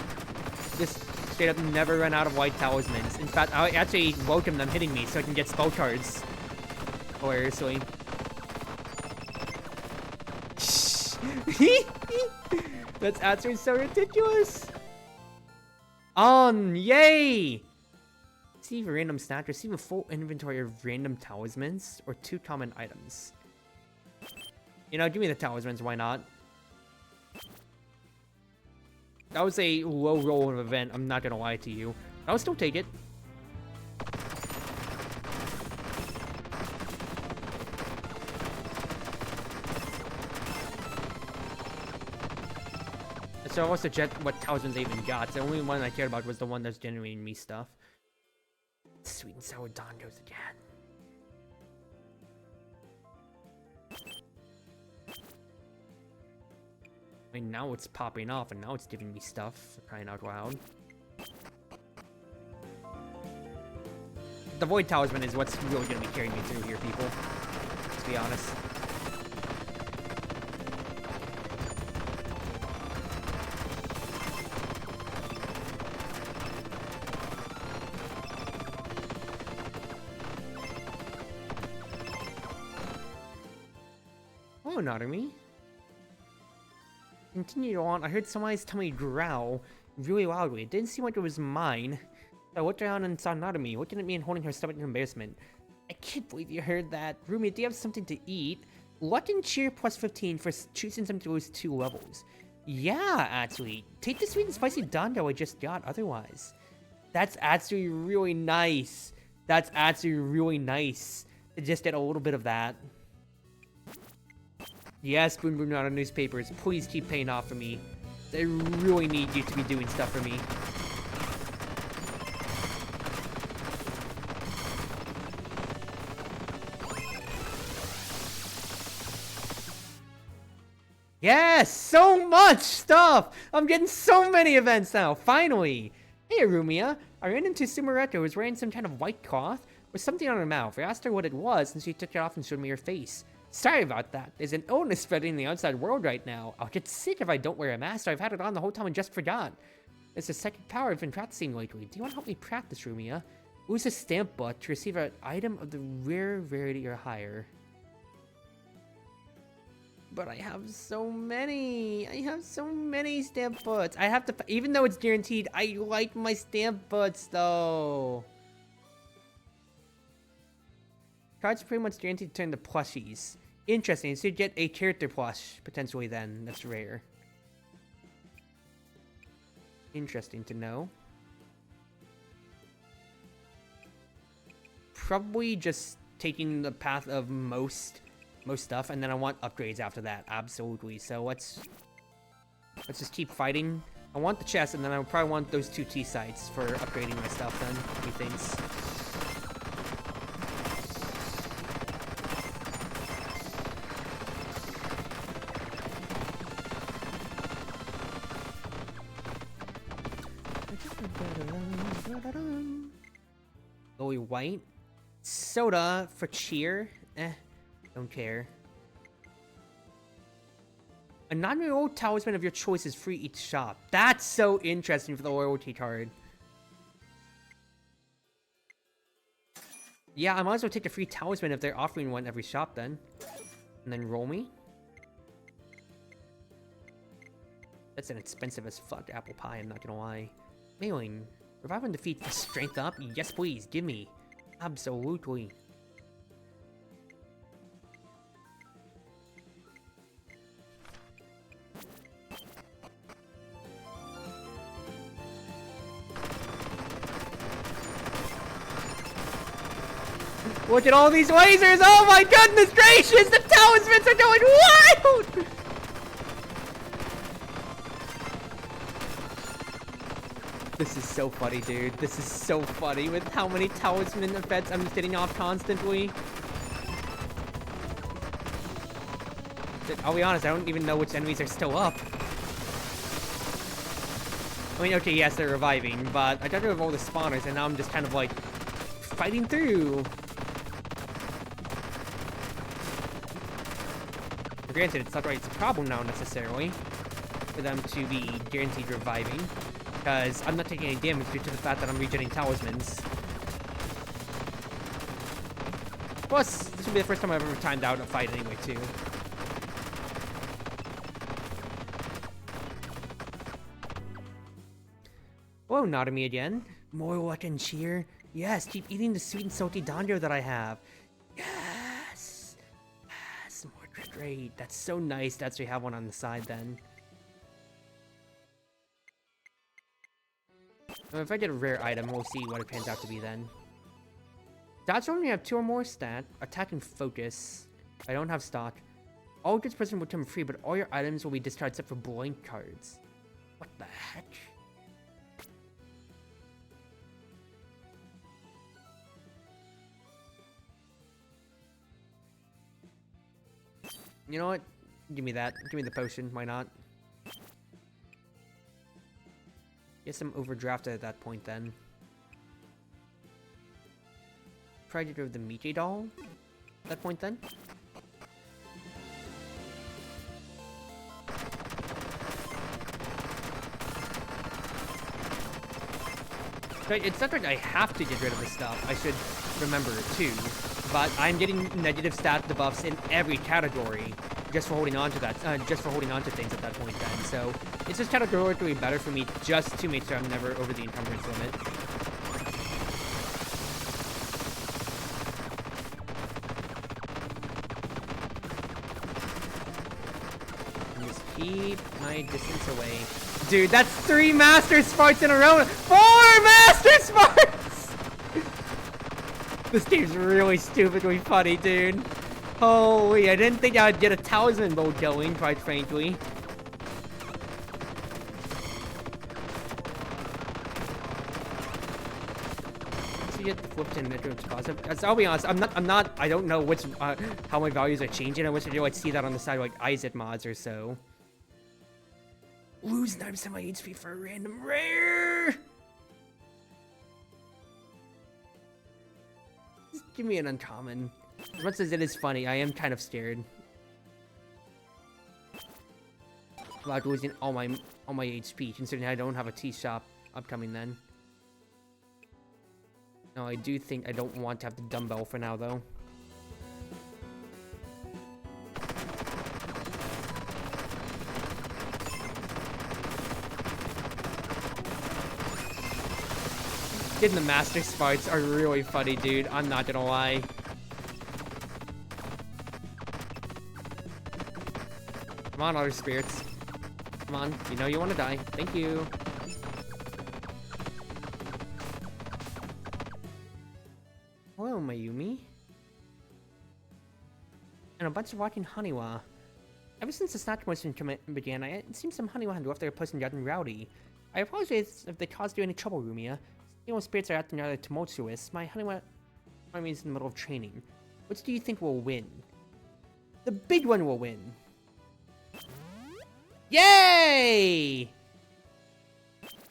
S1: just straight up never run out of white talismans. In fact, I actually welcome them hitting me so I can get spell cards. Hilariously. That's actually so ridiculous. Yay! Receive a random snatch. Receive a full inventory of random talismans or 2 common items. You know, give me the talismans, why not? That was a low roll of event, I'm not gonna lie to you. I'll still take it. So I also checked what talismans I even got. The only one I cared about was the one that's generating me stuff. Sweet and sour dongos again. I mean, now it's popping off and now it's giving me stuff, for crying out loud. The Void Talisman is what's really gonna be carrying me through here, people. Let's be honest. Oh, Narume. Continue on. I heard somebody's tummy growl really loudly. It didn't seem like it was mine. I looked around and saw Narume looking at me and holding her stomach in embarrassment. I can't believe you heard that. Rumi, do you have something to eat? Luck and cheer plus 15 for choosing something to lose 2 levels. Yeah, actually. Take the sweet and spicy dondo I just got otherwise. That's actually really nice. That's actually really nice to just get a little bit of that. Yes, Boon Boon out of newspapers. Please keep paying off for me. I really need you to be doing stuff for me. Yes! So much stuff! I'm getting so many events now, finally! Hey, Arumia. I ran into Sumaretto who was wearing some kind of white cloth with something on her mouth. I asked her what it was, and she took it off and showed me her face. Sorry about that. There's an illness spreading in the outside world right now. I'll get sick if I don't wear a mask. I've had it on the whole time and just forgot. It's a second power I've been practicing lately. Do you want to help me practice, Rumia? Use a stamp book to receive an item of the rare rarity or higher. But I have so many. I have so many stamp books. I have to, even though it's guaranteed, I like my stamp books though. Cards pretty much guaranteed to turn to plushies. Interesting, so you get a character plush, potentially then. That's rare. Interesting to know. Probably just taking the path of most stuff, and then I want upgrades after that, absolutely. So let's just keep fighting. I want the chest, and then I probably want those 2 T sites for upgrading my stuff then, methinks. Glowy white. Soda for cheer. Don't care. A non-renewal talisman of your choice is free each shop. That's so interesting for the loyalty card. Yeah, I might as well take the free talisman if they're offering one every shop then. And then roll me. That's an expensive as fuck apple pie, I'm not gonna lie. Mailing. Revive and defeat for strength up? Yes please, give me. Absolutely. Look at all these lasers! Oh my goodness gracious! The talismans are going wild! This is so funny, dude. This is so funny with how many talisman effects I'm just getting off constantly. I'll be honest, I don't even know which enemies are still up. I mean, okay, yes, they're reviving, but I got rid of all the spawners, and now I'm just kind of like fighting through. Granted, it's not like it's a problem now necessarily for them to be guaranteed reviving. Because I'm not taking any damage due to the fact that I'm regenerating talismans. Plus, this will be the first time I've ever timed out a fight anyway, too. Whoa, Narumi again. More luck and cheer. Yes, keep eating the sweet and salty danjo that I have. Yes! Yes, more great. That's so nice to actually have one on the side then. If I get a rare item, we'll see what it pans out to be then. Dots only have 2 or more stat. Attack and focus. I don't have stock. All goods present will come free, but all your items will be discarded except for blank cards. What the heck? You know what? Give me that. Give me the potion. Why not? Guess I'm overdrafted at that point then. Try to get rid of the Mickey doll at that point then. It's not like I have to get rid of this stuff. I should remember it too. But I'm getting negative stat debuffs in every category just for holding on to that. Just for holding on to things at that point then. So it's just categorically better for me just to make sure I'm never over the encumbrance limit. And just keep my distance away. Dude, that's 3 Master Sparks in a row! 4 Master Sparks! This game's really stupidly funny, dude. Holy, I didn't think I'd get a talisman mode going, quite frankly. So you get flipped in metro positive. I'll be honest, I don't know which, how my values are changing. I wish I would see that on the side of, like, Isaac mods or so. Lose 9% of my HP for a random rare! Just give me an uncommon. As much as it is funny, I am kind of scared about losing all my HP, considering I don't have a tea shop upcoming then. No, I do think I don't want to have the dumbbell for now, though. Getting the Master Sparks are really funny, dude. I'm not gonna lie. Come on, other spirits. Come on, you know you want to die. Thank you. Hello, Mayumi. And a bunch of walking Haniwa. Ever since the Snatch Motion began, it seems some Haniwa had left their place and gotten rowdy. I apologize if they caused you any trouble, Rumia. You know, spirits are acting rather tumultuous. My Haniwa army is in the middle of training. Which do you think will win? The big one will win. Yay!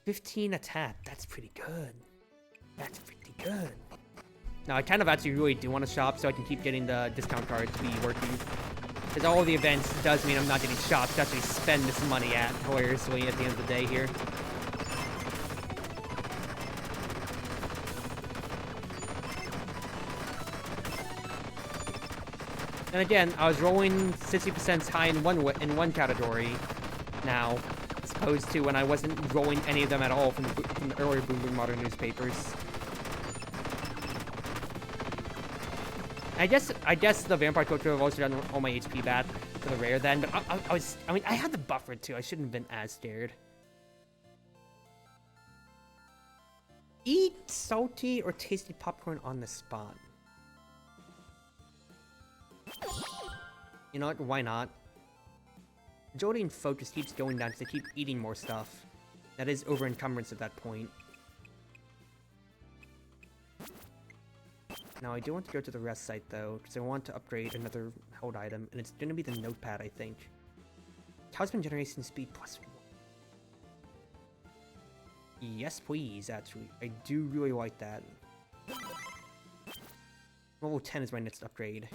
S1: 15 attack. That's pretty good. That's pretty good. Now, I kind of actually really do want to shop so I can keep getting the discount card to be working. Because all of the events does mean I'm not getting shops to actually spend this money at, hilariously, at the end of the day here. And again, I was rolling 60% high in one category now, as opposed to when I wasn't rolling any of them at all from the earlier Boom Boom Modern newspapers. I guess the Vampire Culture have also gotten all my HP back for the rare then, but I mean, I had the buffer too. I shouldn't have been as scared. Eat salty or tasty popcorn on the spot. You know what? Why not? Agility and focus keeps going down because they keep eating more stuff. That is over encumbrance at that point. Now I do want to go to the rest site though, because I want to upgrade another held item, and it's going to be the notepad, I think. Talisman generation speed +1. Yes, please, actually. I do really like that. Level 10 is my next upgrade.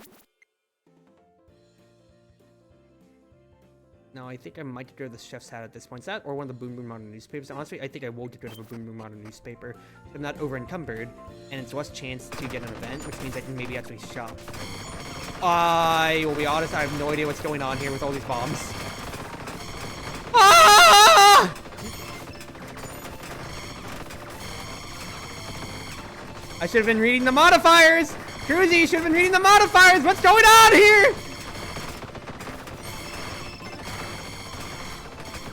S1: No, I think I might get rid of the chef's hat at this point. Is that or one of the Boom Boom Modern newspapers? Honestly, I think I will get rid of a Boom Boom Modern newspaper. I'm not over encumbered, and it's less chance to get an event, which means I can maybe actually shop. I will be honest, I have no idea what's going on here with all these bombs. Ah! I should have been reading the modifiers! Cruzy, you should have been reading the modifiers! What's going on here?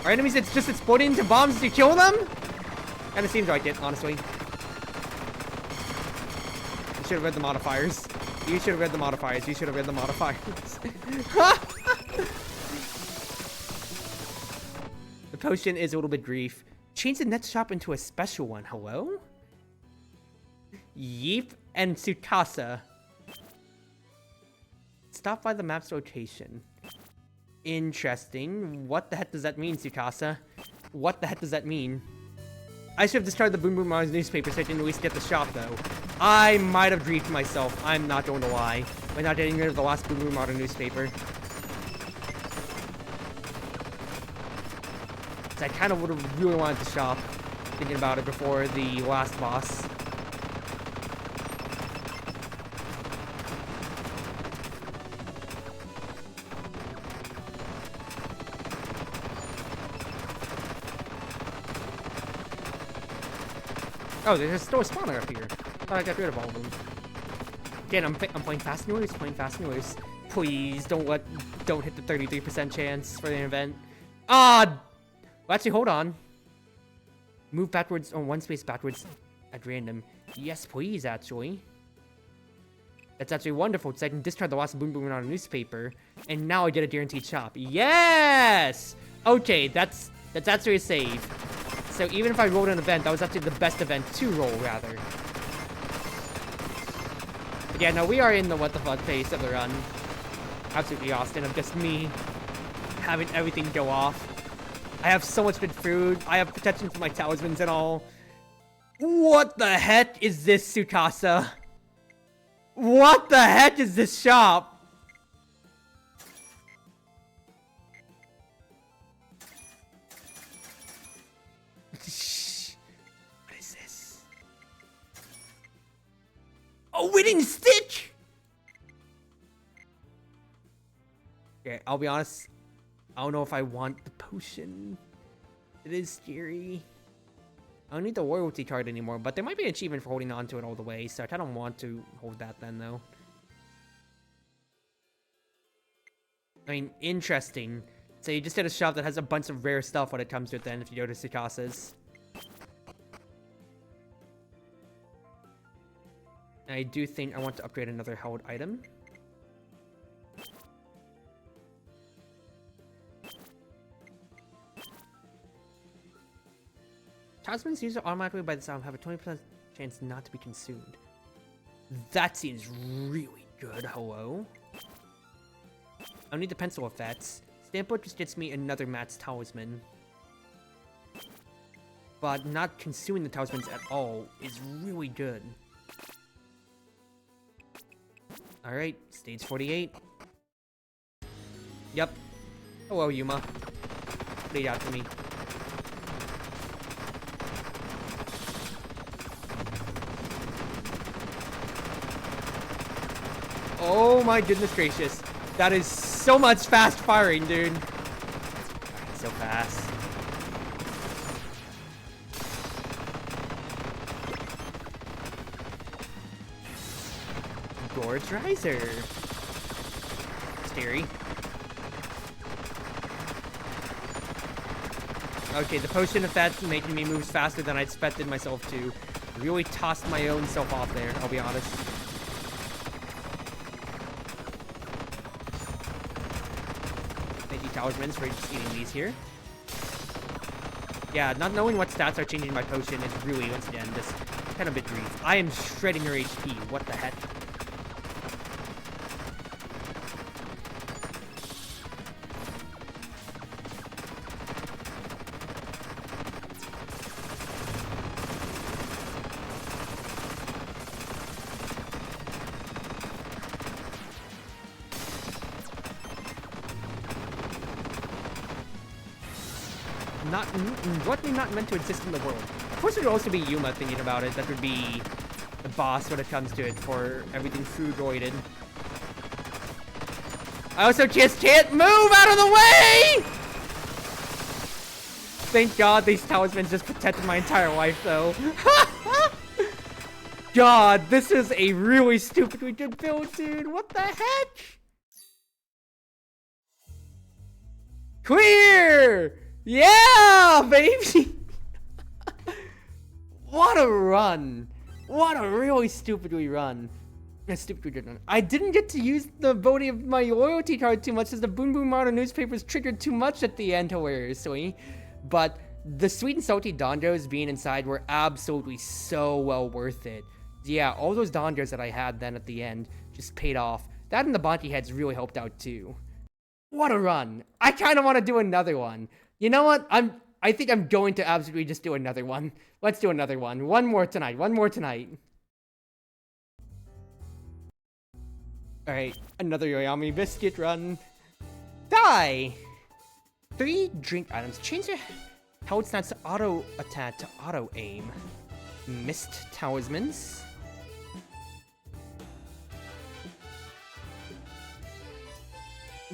S1: Are enemies it's just exploding into bombs to kill them? Kinda seems like it, honestly. You should have read the modifiers. You should have read the modifiers. You should have read the modifiers. The potion is a little bit brief. Change the next shop into a special one. Hello? Yeep and Tsukasa. Stop by the map's location. Interesting. What the heck does that mean, Tsukasa? What the heck does that mean? I should have discarded the Boom Boom Mars newspaper so I can at least get the shop, though. I might have griefed myself. I'm not going to lie. By not getting rid of the last Boom Boom Modern newspaper. I kind of would have really wanted to shop, thinking about it before the last boss. Oh, there's still a spawner up here. Thought I got rid of all of them. Again, I'm playing fast and loose, Please don't hit the 33% chance for the event. Ah! Well, actually, hold on. Move backwards, or one space backwards at random. Yes, please, actually. That's actually wonderful, because I can discard the last Boom Boom on a newspaper, and now I get a guaranteed shop. Yes! Okay, that's actually a save. So even if I rolled an event, that was actually the best event to roll, rather. Yeah, no, we are in the what the fuck phase of the run. Absolutely Austin of just me having everything go off. I have so much good food. I have protection for my talismans and all. What the heck is this, Tsukasa? What the heck is this shop? What is this? A winning stick! Okay, I'll be honest. I don't know if I want the potion. It is scary. I don't need the loyalty card anymore, but there might be an achievement for holding on to it all the way, so I kind of want to hold that then, though. I mean, interesting. So you just did a shop that has a bunch of rare stuff when it comes to it then, if you go to Tsukasa's. I do think I want to upgrade another held item. Talismans used automatically by the sound have a 20% chance not to be consumed. That seems really good. Hello? I don't need the pencil effects. Stampboard just gets me another Matt's talisman. But not consuming the talismans at all is really good. Alright, stage 48. Yep. Hello, Yuma. What do you got for me? Oh my goodness gracious. That is so much fast firing, dude. So fast. Gorge Riser. Scary. Okay, the potion effect making me move faster than I expected myself to. Really tossed my own self off there, I'll be honest. Talismans for just eating these here. Yeah, not knowing what stats are changing my potion is really, once again, just kind of a bit brief. I am shredding her HP. What the heck? luckily not meant to exist in the world. Of course, it would also be Yuma thinking about it. That would be the boss when it comes to it for everything food-related. I also just can't move out of the way! Thank God these talismans just protected my entire life, though. God, this is a really stupidly good build, dude. What the heck? Clear! Yeah, baby! What a run. What a really stupidly run. I didn't get to use the voting of my loyalty card too much as the Boom Boom Modern newspapers triggered too much at the end, hilariously. But the sweet and salty donjos being inside were absolutely so well worth it. Yeah, all those donjos that I had then at the end just paid off. That and the Bonky heads really helped out too. What a run. I kind of want to do another one. You know what? I think I'm going to absolutely just do another one. Let's do another one. One more tonight. Alright, another Yoiyami Biscuit run. Die! 3 drink items. Change your held stats to auto attack to auto aim. Mist talismans.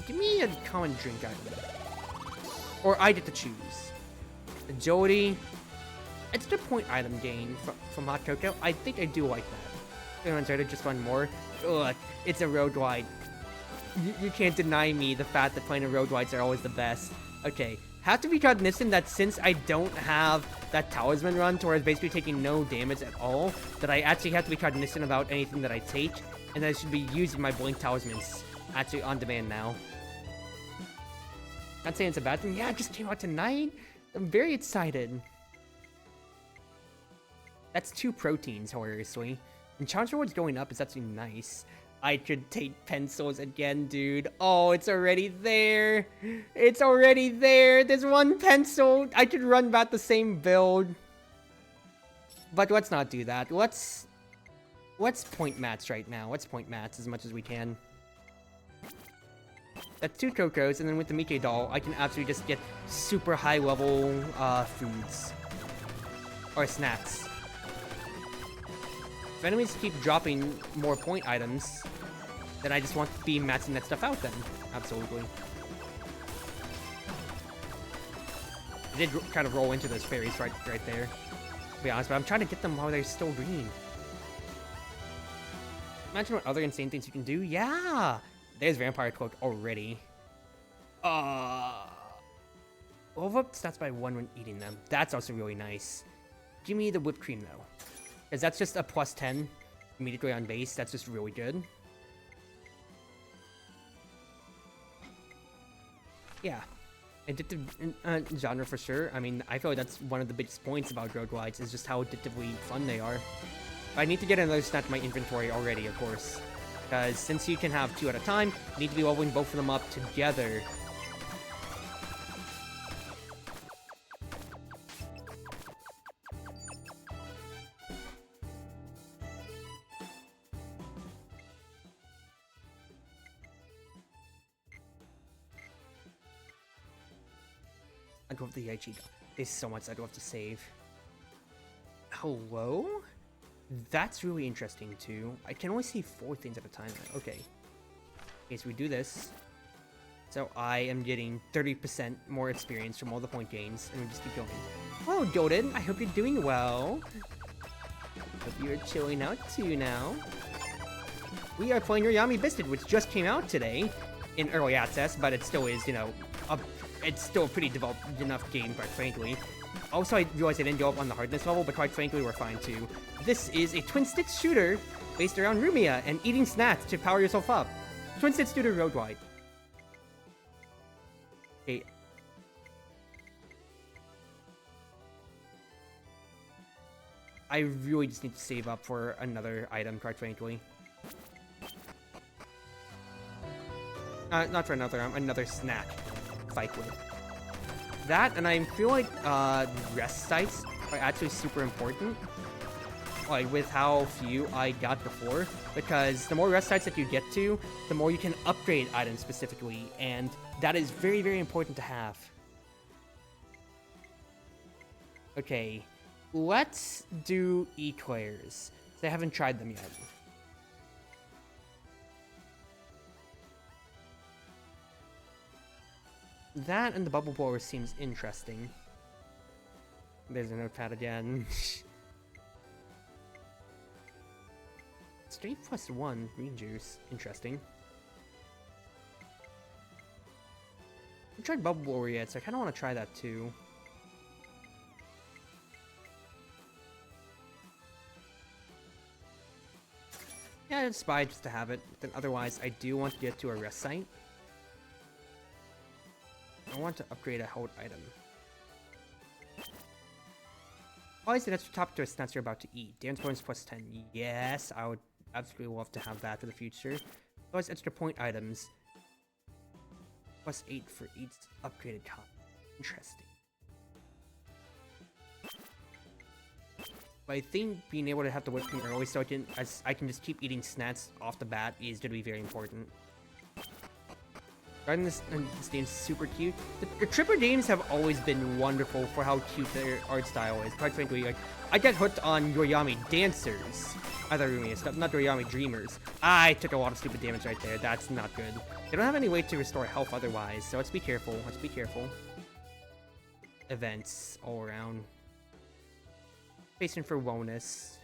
S1: Give me a common drink item. Or I get to choose. Agility. Extra point item gain from Hot Cocoa. I think I do like that. I'm trying to just run more. Ugh, it's a roguelike. You can't deny me the fact that playing a roguelikes are always the best. Okay, have to be cognizant that since I don't have that talisman run to where it's basically taking no damage at all, that I actually have to be cognizant about anything that I take, and that I should be using my blink talismans actually on demand now. Not saying it's a bad thing. Yeah, it just came out tonight. I'm very excited. That's 2 proteins, hilariously. And challenge rewards going up is actually nice. I could take pencils again, dude. Oh, it's already there. It's already there. There's 1 pencil. I could run back the same build. But let's not do that. Let's point mats right now. Let's point mats as much as we can. That's 2 Cocos, and then with the Mickey doll, I can absolutely just get super high level foods. Or snacks. If enemies keep dropping more point items, then I just want to be maxing that stuff out then. Absolutely. I did kind of roll into those fairies right there, to be honest, but I'm trying to get them while they're still green. Imagine what other insane things you can do. Yeah! There's Vampire Cloak already. Level up stats by 1 when eating them. That's also really nice. Give me the whipped cream though. Because that's just a plus 10 immediately on base. That's just really good. Yeah. Addictive genre for sure. I mean, I feel like that's one of the biggest points about roguelikes is just how addictively fun they are. But I need to get another snack to my inventory already, of course. Because since you can have 2 at a time, you need to be leveling both of them up together. I go with the Yaichi. There's so much I do have to save. Hello? That's really interesting too. I can only see 4 things at a time. Okay. Okay, so we do this. So I am getting 30% more experience from all the point gains, and we just keep going. Hello, Golden. I hope you're doing well. Hope you're chilling out too now. We are playing Yoiyami Biscuit, which just came out today in early access, but it still is, you know, it's still a pretty developed enough game, quite frankly. Also, I realized I didn't go up on the hardness level, but quite frankly, we're fine too. This is a twin-stick shooter based around Rumia and eating snacks to power yourself up. Twin-stick shooter roguelike. Okay. I really just need to save up for another item, quite frankly. Not for another snack fight with. That, and I feel like rest sites are actually super important. Like, with how few I got before. Because the more rest sites that you get to, the more you can upgrade items specifically. And that is very, very important to have. Okay, let's do eclairs. I haven't tried them yet. That and the bubble blower seems interesting. There's a notepad again. Straight +1 green juice. Interesting. I haven't tried bubble blower yet, so I kind of want to try that too. Yeah, it's buy just to have it. Then otherwise, I do want to get to a rest site. I want to upgrade a hold item. Why is it extra top to a snacks you're about to eat? Dance points +10. Yes, I would absolutely love to have that for the future. Plus extra point items. +8 for each upgraded top. Interesting. But I think being able to have the whipped cream early so I can just keep eating snacks off the bat is going to be very important. Regarding this game's super cute. The Tripper games have always been wonderful for how cute their art style is. Quite frankly, like, I get hooked on Yoiyami dancers. I thought Rumi stuff, not Yoiyami dreamers. I took a lot of stupid damage right there. That's not good. They don't have any way to restore health otherwise, so let's be careful. Let's be careful. Events all around. Facing for wellness.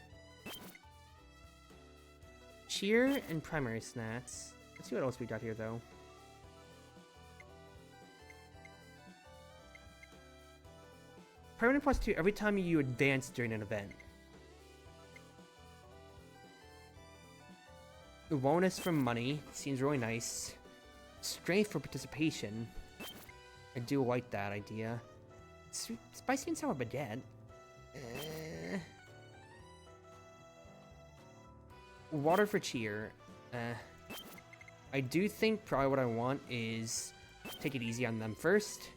S1: Cheer and primary snacks. Let's see what else we got here though. Permanent +2 every time you advance during an event. The wellness from money seems really nice. Strength for participation. I do like that idea. Spicy and sour baguette. Water for cheer. I do think probably what I want is take it easy on them first.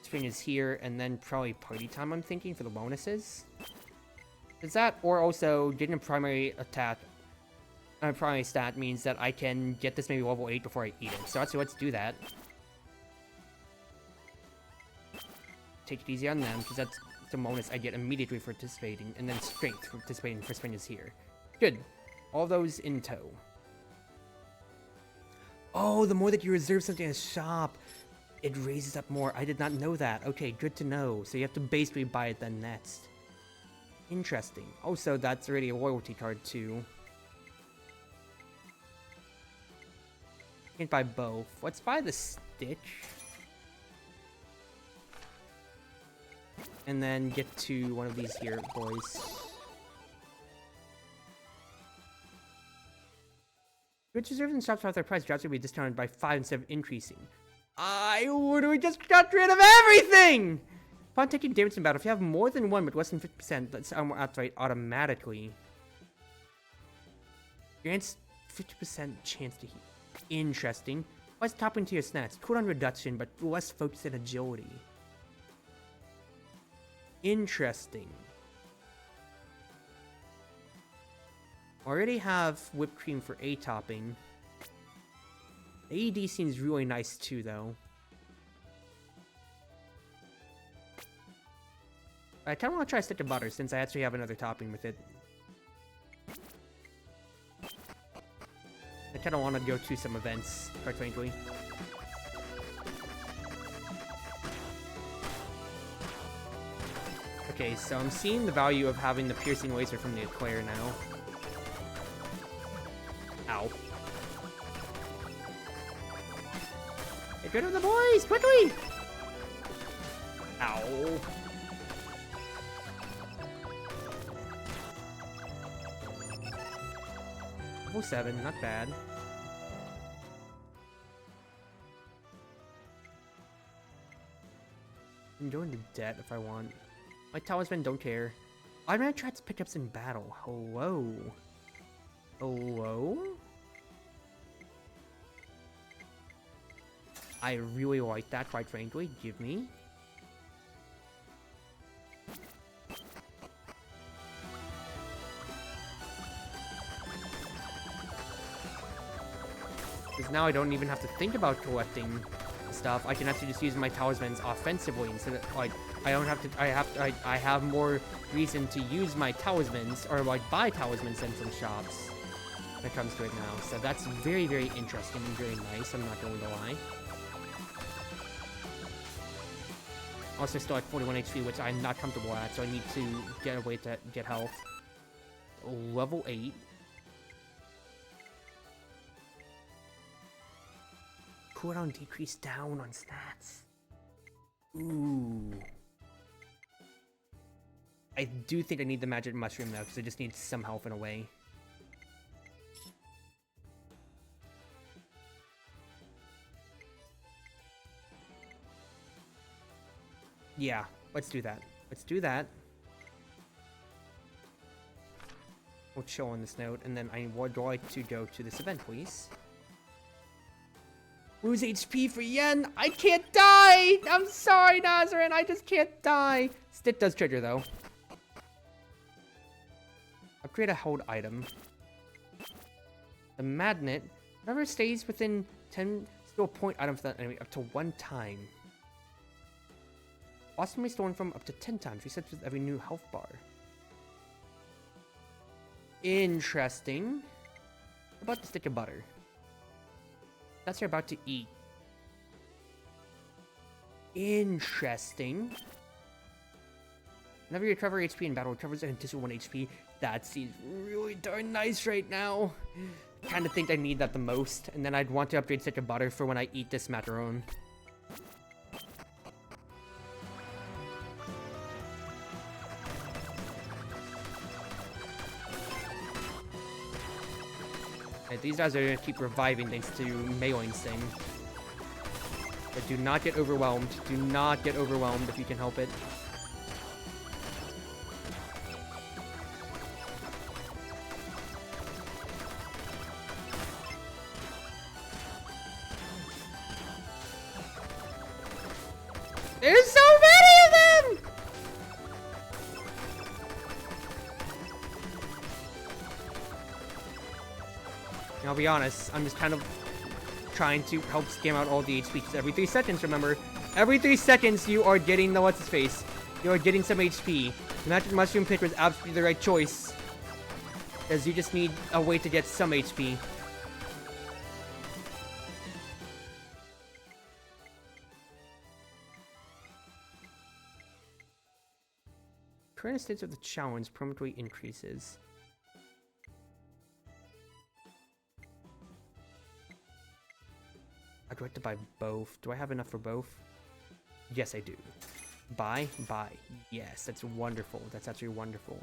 S1: Spring is here, and then probably party time I'm thinking for the bonuses. Is that, or also getting a primary attack, primary stat means that I can get this maybe level 8 before I eat it. So let's do that. Take it easy on them, because that's the bonus I get immediately for participating, and then strength for participating for spring is here. Good. All those in tow. Oh, the more that you reserve something in a shop, it raises up more. I did not know that. Okay, good to know. So you have to basically buy it then next. Interesting. Also, that's already a loyalty card too. Can't buy both. Let's buy the Stitch. And then get to one of these here, boys. Goods reserved in shops without their price drops will be discounted by 5 instead of increasing. I literally just got rid of everything! Upon taking damage in battle, if you have more than one but less than 50%, that's outright automatically. Grants 50% chance to heal. Interesting. Let's top into your snacks. Cooldown reduction, but less focus and agility. Interesting. Already have whipped cream for A topping. AED seems really nice too, though. I kind of want to try stick to butter since I actually have another topping with it. I kind of want to go to some events, quite frankly. Okay, so I'm seeing the value of having the piercing laser from the Eclair now. Ow. Get rid of the boys, quickly! Ow. Level 7, not bad. I'm going to debt if I want. My talisman don't care. Automatic tracks pickups in battle. Hello. Hello? I really like that, quite frankly. Give me. Because now I don't even have to think about collecting stuff, I can actually just use my talismans offensively instead of, like, I don't have to, I have more reason to use my talismans, or, like, buy talismans than from shops when it comes to it now. So that's very, very interesting and very nice, I'm not going to lie. Also still at 41 HP, which I'm not comfortable at, so I need to get a way to get health. Level 8. Cooldown decrease down on stats. Ooh. I do think I need the magic mushroom though, because I just need some health in a way. Yeah, let's do that. Let's do that. We'll chill on this note, and then I would like to go to this event, please. Lose HP for Yen! I can't die! I'm sorry, Nazarin, I just can't die! Stit does trigger, though. Upgrade a hold item. The Magnet never stays within 10 skill point item for that enemy up to 1 time. Awesome restoring from up to 10 times. Resets with every new health bar. Interesting. What about the stick of butter? That's what you're about to eat. Interesting. Whenever you recover HP in battle, recovers an additional 1 HP. That seems really darn nice right now. Kinda think I need that the most. And then I'd want to upgrade stick of butter for when I eat this macaron. These guys are going to keep reviving thanks to Meowing's thing. But do not get overwhelmed. Do not get overwhelmed if you can help it. There's so many of them! I'll be honest, I'm just kind of trying to help scam out all the HP, because every 3 seconds, remember, every 3 seconds you are getting the what's-his-face. You are getting some HP. The Magic Mushroom pick was absolutely the right choice, as you just need a way to get some HP. Current states of the challenge permanently increases. I'd like to buy both. Do I have enough for both? Yes, I do. Buy. Yes, that's wonderful. That's actually wonderful.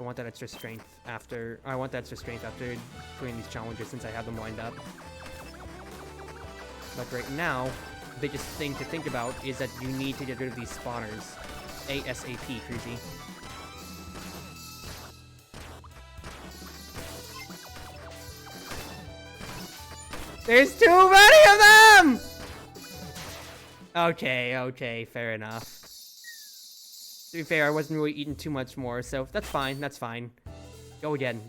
S1: I want that extra strength after... I want that extra strength after doing these challenges since I have them lined up. But right now, the biggest thing to think about is that you need to get rid of these spawners. ASAP, Cruzy. There's too many of them! Okay, fair enough. To be fair, I wasn't really eating too much more, so that's fine, that's fine. Go again.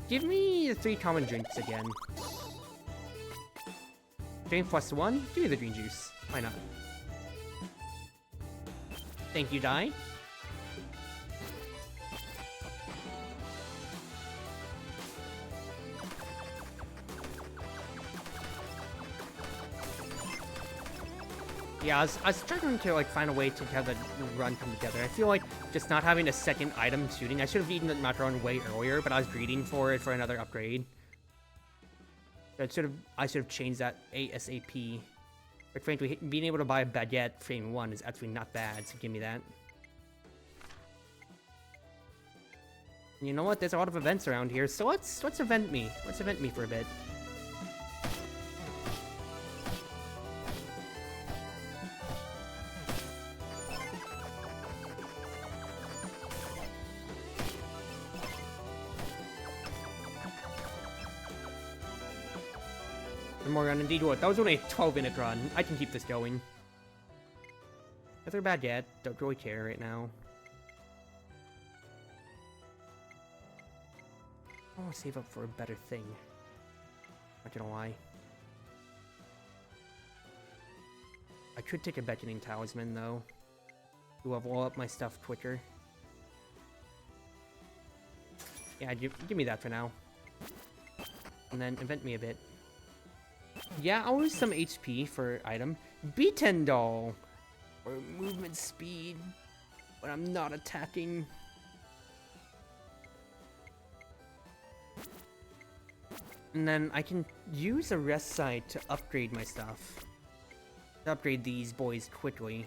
S1: Give me the 3 common drinks again. Drink +1, give me the green juice. Why not? Thank you, Dai. Yeah, I was struggling to like find a way to have the run come together. I feel like just not having a second item shooting. I should have eaten the macaron way earlier, but I was greeding for it for another upgrade. I should have changed that ASAP. But frankly, being able to buy a baguette frame 1 is actually not bad, so give me that. You know what? There's a lot of events around here, so let's event me. Let's event me for a bit. More run indeed. What? That was only a 12-minute run. I can keep this going. If they're bad yet, don't really care right now. I want to save up for a better thing. Not gonna lie. I could take a beckoning talisman though to level up my stuff quicker. Yeah, give me that for now. And then invent me a bit. Yeah, I'll lose some HP for item. B10 doll! Or movement speed when I'm not attacking. And then I can use a rest site to upgrade my stuff. To upgrade these boys quickly.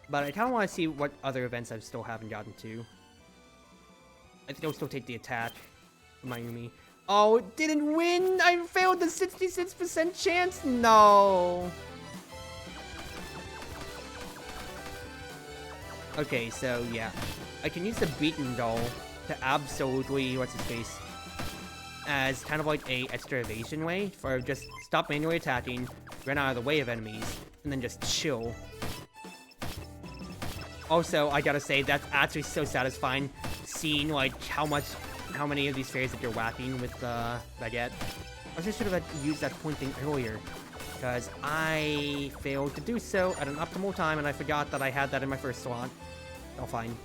S1: But I kind of want to see what other events I still haven't gotten to. I think I'll still take the attack. Mayumi. Oh, it didn't win! I failed the 66% chance? No! Okay, so yeah. I can use the beaten doll to absolutely, what's his face, as kind of like a extra evasion way for just stop manually attacking, run out of the way of enemies, and then just chill. Also, I gotta say, that's actually so satisfying, seeing like how many of these fairies that you're whacking with the baguette. I just should have used that point thing earlier, because I failed to do so at an optimal time, and I forgot that I had that in my first slot. Oh, fine.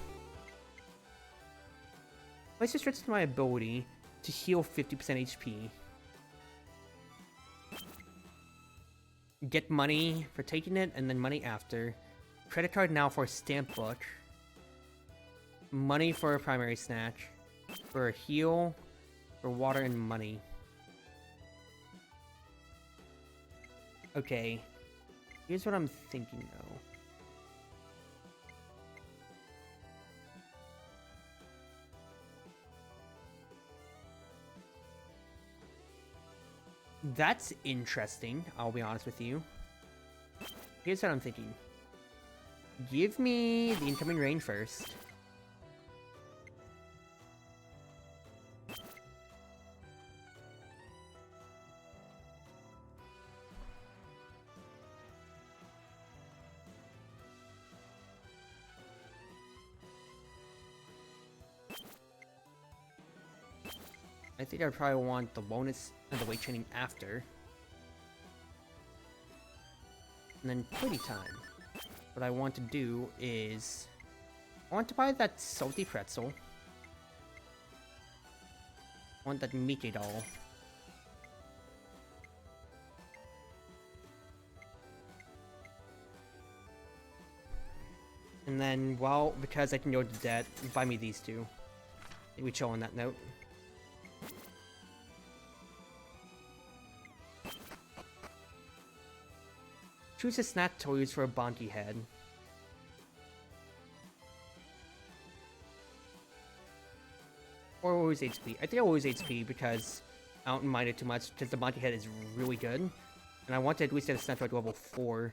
S1: Let's just switch to my ability to heal 50% HP. Get money for taking it, and then money after. Credit card now for a stamp book. Money for a primary snatch. For a heal. For water and money. Okay. Here's what I'm thinking though. That's interesting, I'll be honest with you. Here's what I'm thinking. Give me the incoming rain first. I think I probably want the bonus and the weight training after. And then pretty time. What I want to do is... I want to buy that salty pretzel. I want that Mickey doll. And then, well, because I can go to debt, buy me these two. I think we chill on that note. Choose a snack toys for a Bonky head. Or always HP. I think I'll always HP because I don't mind it too much because the Bonky head is really good. And I want to at least get a snack toy to level 4.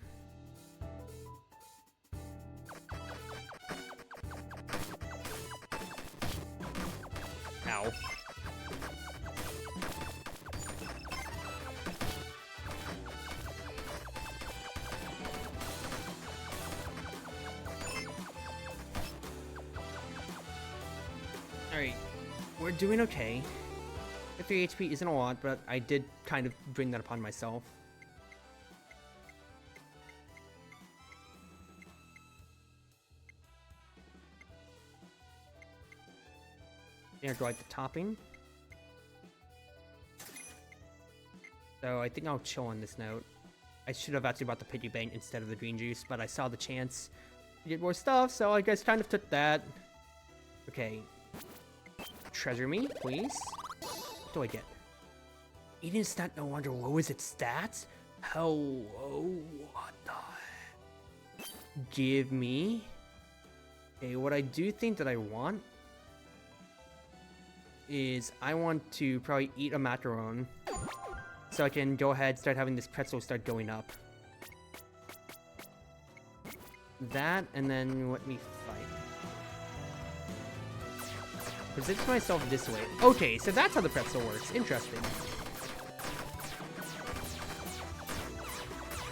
S1: Ow. Alright, we're doing okay. 53 HP isn't a lot, but I did kind of bring that upon myself. Here, go like the topping. So I think I'll chill on this note. I should have actually bought the piggy bank instead of the green juice, but I saw the chance to get more stuff, so I guess kind of took that. Okay. Treasure me, please. What do I get? Eating stat no longer lowers its stats? Hello, what the? Give me. Okay, what I do think that I want is I want to probably eat a macaron so I can go ahead and start having this pretzel start going up. That, and then let me fight. Position myself this way. Okay, so that's how the pretzel works. Interesting.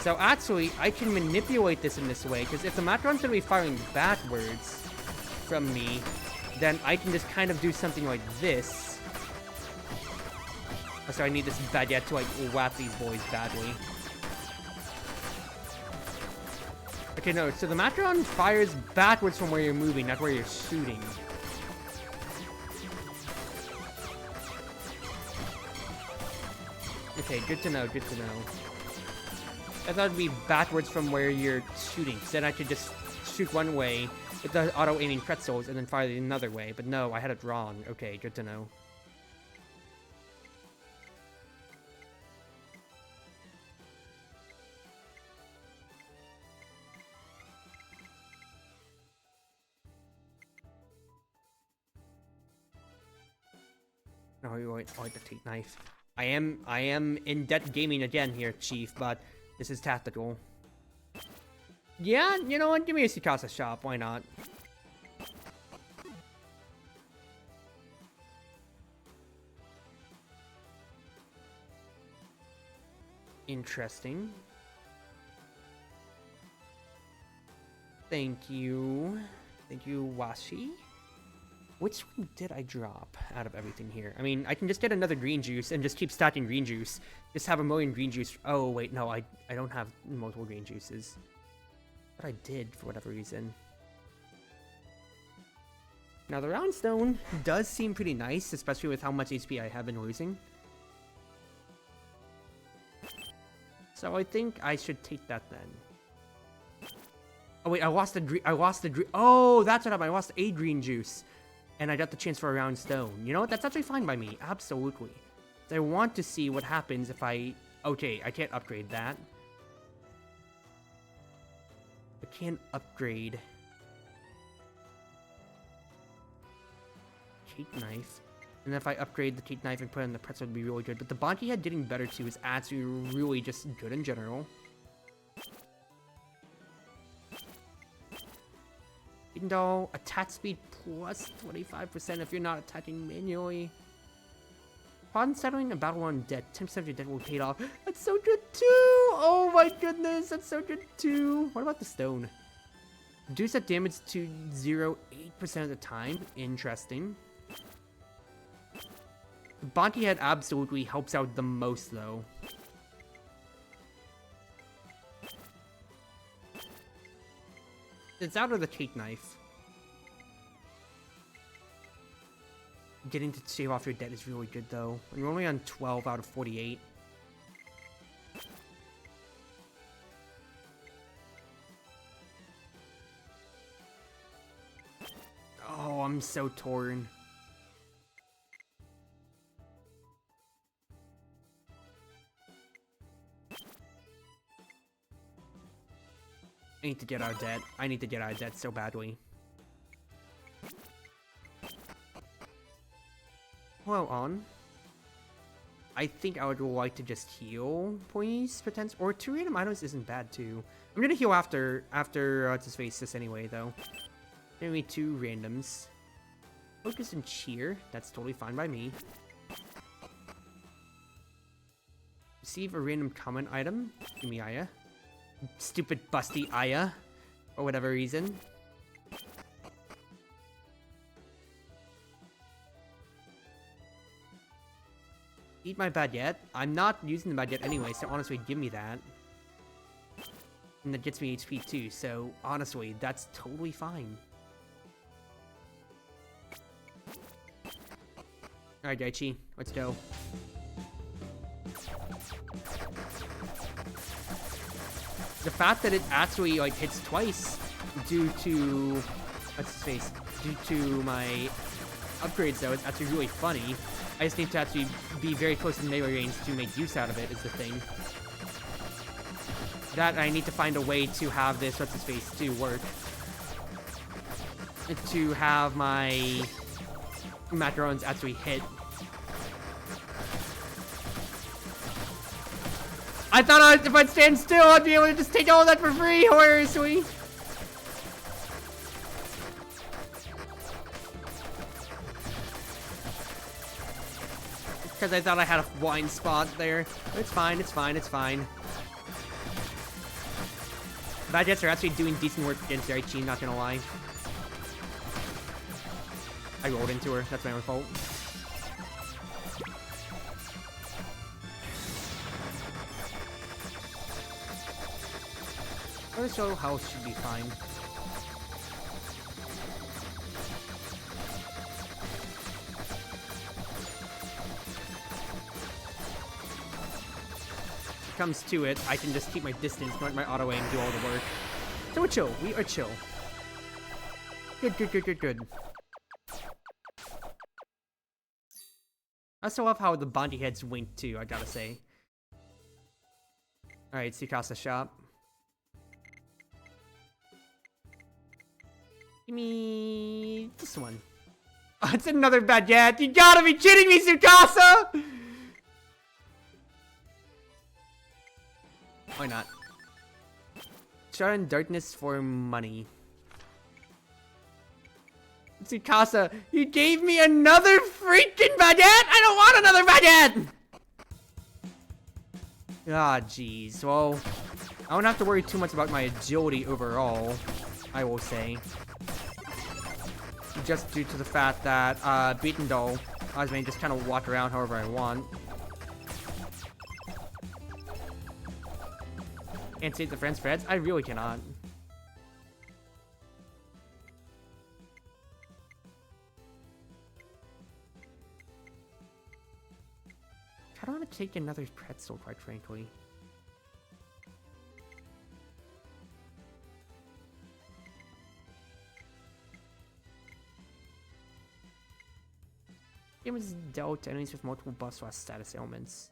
S1: So actually, I can manipulate this in this way, because if the macaron's gonna be firing backwards from me, then I can just kind of do something like this. Oh, so I need this baguette to like whap these boys badly. Okay, no, so the Matron fires backwards from where you're moving, not where you're shooting. Okay, good to know, good to know. I thought it'd be backwards from where you're shooting, so then I could just shoot one way with the auto-aiming pretzels and then fire the another way, but no, I had it wrong. Okay, good to know. No, you wait, oh, the teeth knife. I am in debt gaming again here, Chief, but this is tactical. Yeah, you know what? Give me a Sikasa shop. Why not? Interesting. Thank you. Thank you, Washi. Which one did I drop out of everything here? I mean, I can just get another green juice and just keep stacking green juice. Just have a million green juice. Oh, wait, no, I don't have multiple green juices. But I did, for whatever reason. Now, the Roundstone does seem pretty nice, especially with how much HP I have been losing. So I think I should take that then. Oh, wait, I lost the green. Oh, that's what happened. I lost a green juice. And I got the chance for a round stone. You know what? That's actually fine by me. Absolutely. So I want to see what happens if I... Okay, I can't upgrade that. I can't upgrade... Cake knife. And if I upgrade the cake knife and put it in the pretzel, it would be really good. But the Bonky head getting better too is actually really just good in general. Doll, attack speed plus 25% if you're not attacking manually. Upon settling a battle on debt, 10% of your debt will be paid off. That's so good too! Oh my goodness, that's so good too! What about the stone? Reduce that damage to 0.8% of the time. Interesting. The Bonky head absolutely helps out the most though. It's out of the cake knife. Getting to shave off your debt is really good though. And we're only on 12 out of 48. Oh, I'm so torn. I need to get out of debt. I need to get out of debt so badly. Well, on. I think I would like to just heal, please, potential. Or 2 random items isn't bad too. I'm gonna heal after what's his face this anyway though. Maybe 2 randoms. Focus and cheer. That's totally fine by me. Receive a random common item. Give me Aya. Stupid busty Aya. For whatever reason. Eat my baguette. I'm not using the baguette anyway, so honestly, give me that. And that gets me HP too, so honestly, that's totally fine. Alright, Daichi, let's go. The fact that it actually like hits twice due to what's his face? Due to my upgrades though, it's actually really funny. I just need to actually be very close to melee range to make use out of it is the thing. That I need to find a way to have this what's his face to work. To have my macarons actually hit. I thought if I'd stand still, I'd be able to just take all that for free, horrorously. Because I thought I had a blind spot there. But it's fine, it's fine, it's fine. Bad Jets are actually doing decent work against Daichi, not gonna lie. I rolled into her, that's my own fault. So health should be fine. Comes to it, I can just keep my distance, let my auto aim do all the work. So we're chill. We are chill. Good. I also love how the Bounty heads wink too, I gotta say. Alright, Tsukasa shop. Give me this one. Oh, it's another baguette. You gotta be kidding me, Tsukasa! Why not? Shard in darkness for money. Tsukasa, you gave me another freaking baguette! I don't want another baguette! Ah, jeez. Well, I don't have to worry too much about my agility overall, I will say. Just due to the fact that, Beaten Doll allows me to just kind of walk around however I want. Can't save the friends' friends? I really cannot. I don't want to take another pretzel, quite frankly. Game is dealt to enemies with multiple buffs or status ailments.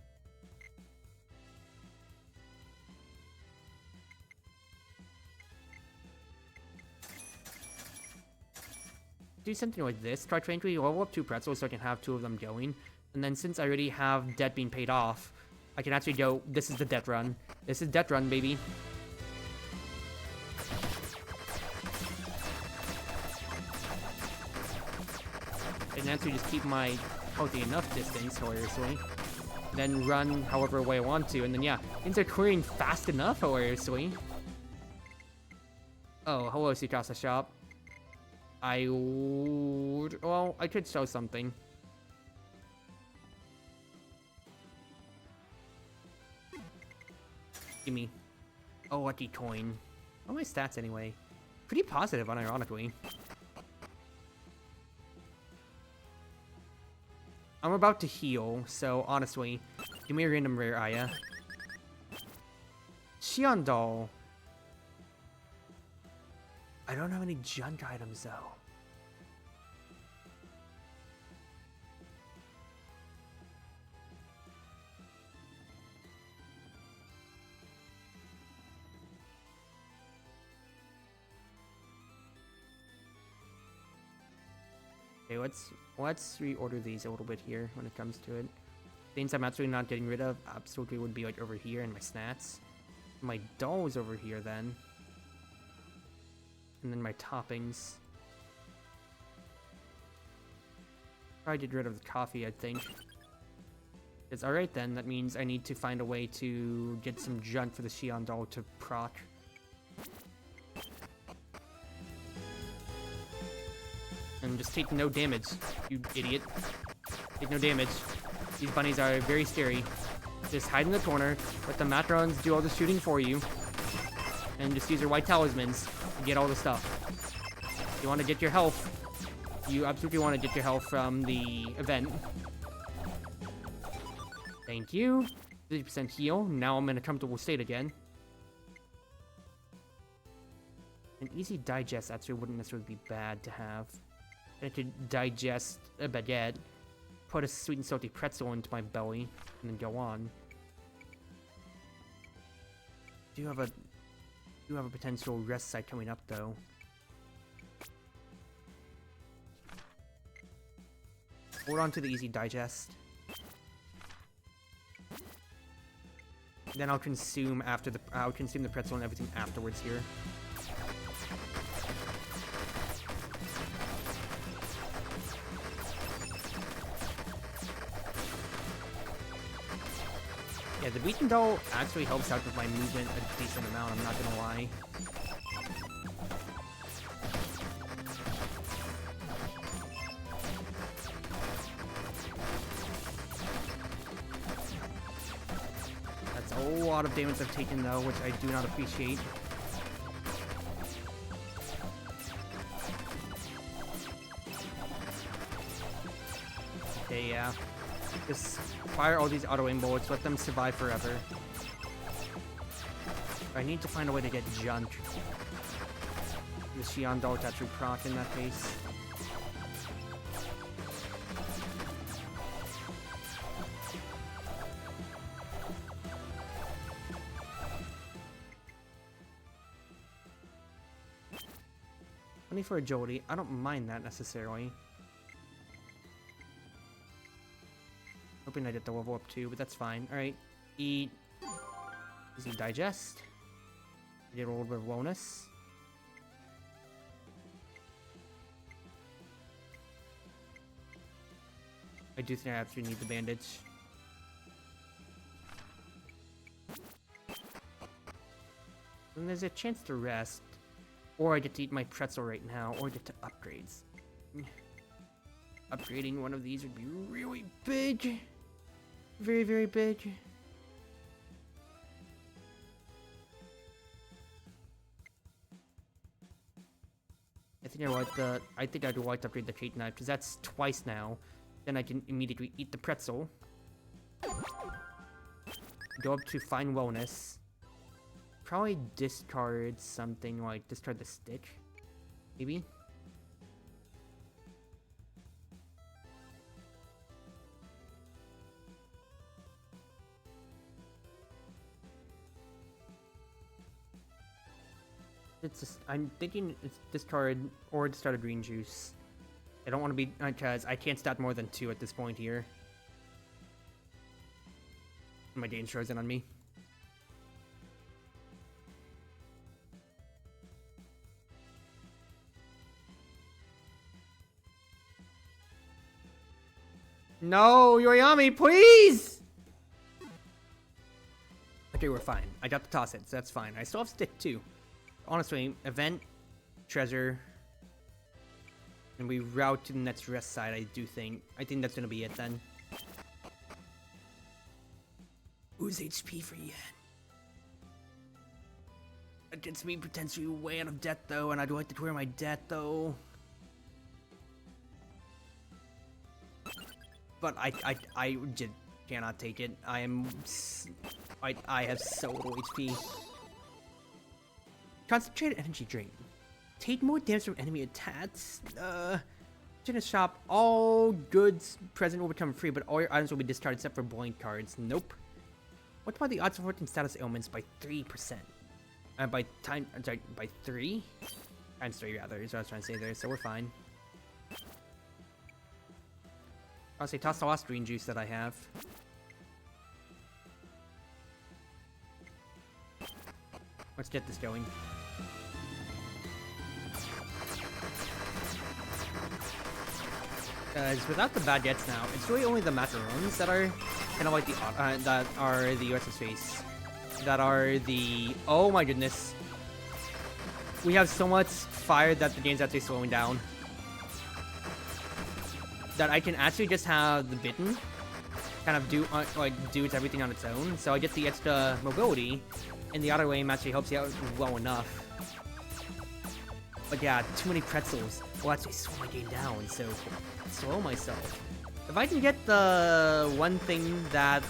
S1: Do something like this. Quite frankly, level up 2 pretzels so I can have 2 of them going. And then since I already have debt being paid off, I can actually go, this is the debt run. This is debt run, baby. I can actually just keep my healthy enough distance, hilariously. Then run however way I want to, and then yeah, things are clearing fast enough, hilariously. Oh, hello, Tsukasa shop. Well, I could show something. Gimme. Oh, lucky coin. What are my stats anyway? Pretty positive, unironically. I'm about to heal, so honestly, give me a random rare Aya. Xion Doll. I don't have any junk items though. Okay, let's reorder these a little bit here when it comes to it. Things I'm absolutely not getting rid of absolutely would be like over here in my snacks. My doll is over here then. And then my toppings. Probably get rid of the coffee, I think. It's alright then, that means I need to find a way to get some junk for the Xion doll to proc. And just take no damage, you idiot. Take no damage. These bunnies are very scary. Just hide in the corner, let the Matrons do all the shooting for you. And just use your white talismans to get all the stuff. You want to get your health. You absolutely want to get your health from the event. Thank you. 50% heal. Now I'm in a comfortable state again. An easy digest actually wouldn't necessarily be bad to have. I could digest a baguette, put a sweet and salty pretzel into my belly, and then go on. Do have a potential rest site coming up though. Hold on to the easy digest. Then I'll consume the pretzel and everything afterwards here. Yeah, the beaten doll actually helps out with my movement a decent amount, I'm not gonna lie. That's a lot of damage I've taken though, which I do not appreciate. Okay, yeah. Just fire all these auto-aim bullets, let them survive forever. I need to find a way to get Junt. The Xian Dog Tattoo proc in that case. For agility, I don't mind that necessarily. Hoping I get the level up too, but that's fine. Alright, eat. Easy digest. Get a little bit of wellness. I do think I absolutely need the bandage. And there's a chance to rest. Or I get to eat my pretzel right now, or get to upgrades. Upgrading one of these would be really big. Very, very big. I think I'd like to upgrade the Kate Knife, because that's twice now. Then I can immediately eat the pretzel. Go up to Fine Wellness. Probably discard something like discard the stick, maybe. It's just, I'm thinking it's discard or discard a green juice. I don't want to be, because I can't stat more than 2 at this point here. My Dane's frozen on me. No, Yoiyami, please! Okay, we're fine. I got the toss it, so that's fine. I still have stick too. Honestly, event, treasure, and we route to the next rest side, I think that's gonna be it then. Who's HP for Yen? That gets me potentially way out of debt though, and I'd like to clear my debt though. But I just cannot take it. I have so little HP. Concentrated energy drain. Take more damage from enemy attacks. In a shop, all goods present will become free, but all your items will be discarded except for blank cards. Nope. What about the odds of avoiding status ailments by 3%? By 3? Times 3 rather, is what I was trying to say there, so we're fine. I'll say toss the last green juice that I have. Let's get this going. Because without the baguettes now, it's really only the macarons that are kind of like the that are the USS face. That are the, oh my goodness. We have so much fire that the game's actually slowing down. That I can actually just have the bitten kind of do its everything on its own. So I get the extra mobility, and the auto aim actually helps you out well enough. But yeah, too many pretzels will actually slow my game down, so slow myself. If I can get the one thing that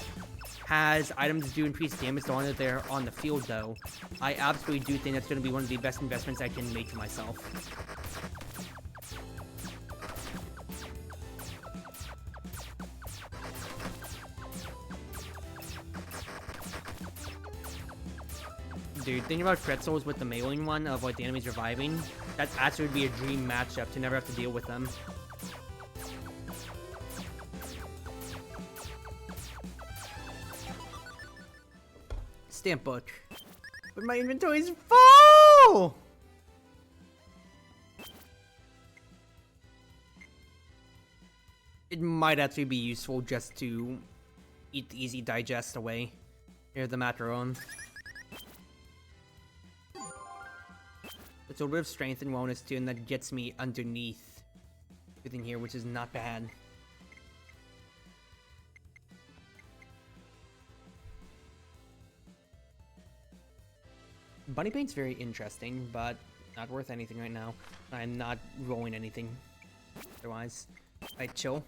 S1: has items do increased damage the longer they're on the field though, I absolutely do think that's going to be one of the best investments I can make for myself. Dude, thinking about pretzels with the mailing one of like the enemies reviving, that actually would be a dream matchup to never have to deal with them. Stamp book. But my inventory's full! It might actually be useful just to eat the easy digest away. Here's the macaron. It's a bit of strength and wellness too, and that gets me underneath everything here, which is not bad. Bunny Paint's very interesting, but not worth anything right now. I'm not rolling anything otherwise. Alright, chill.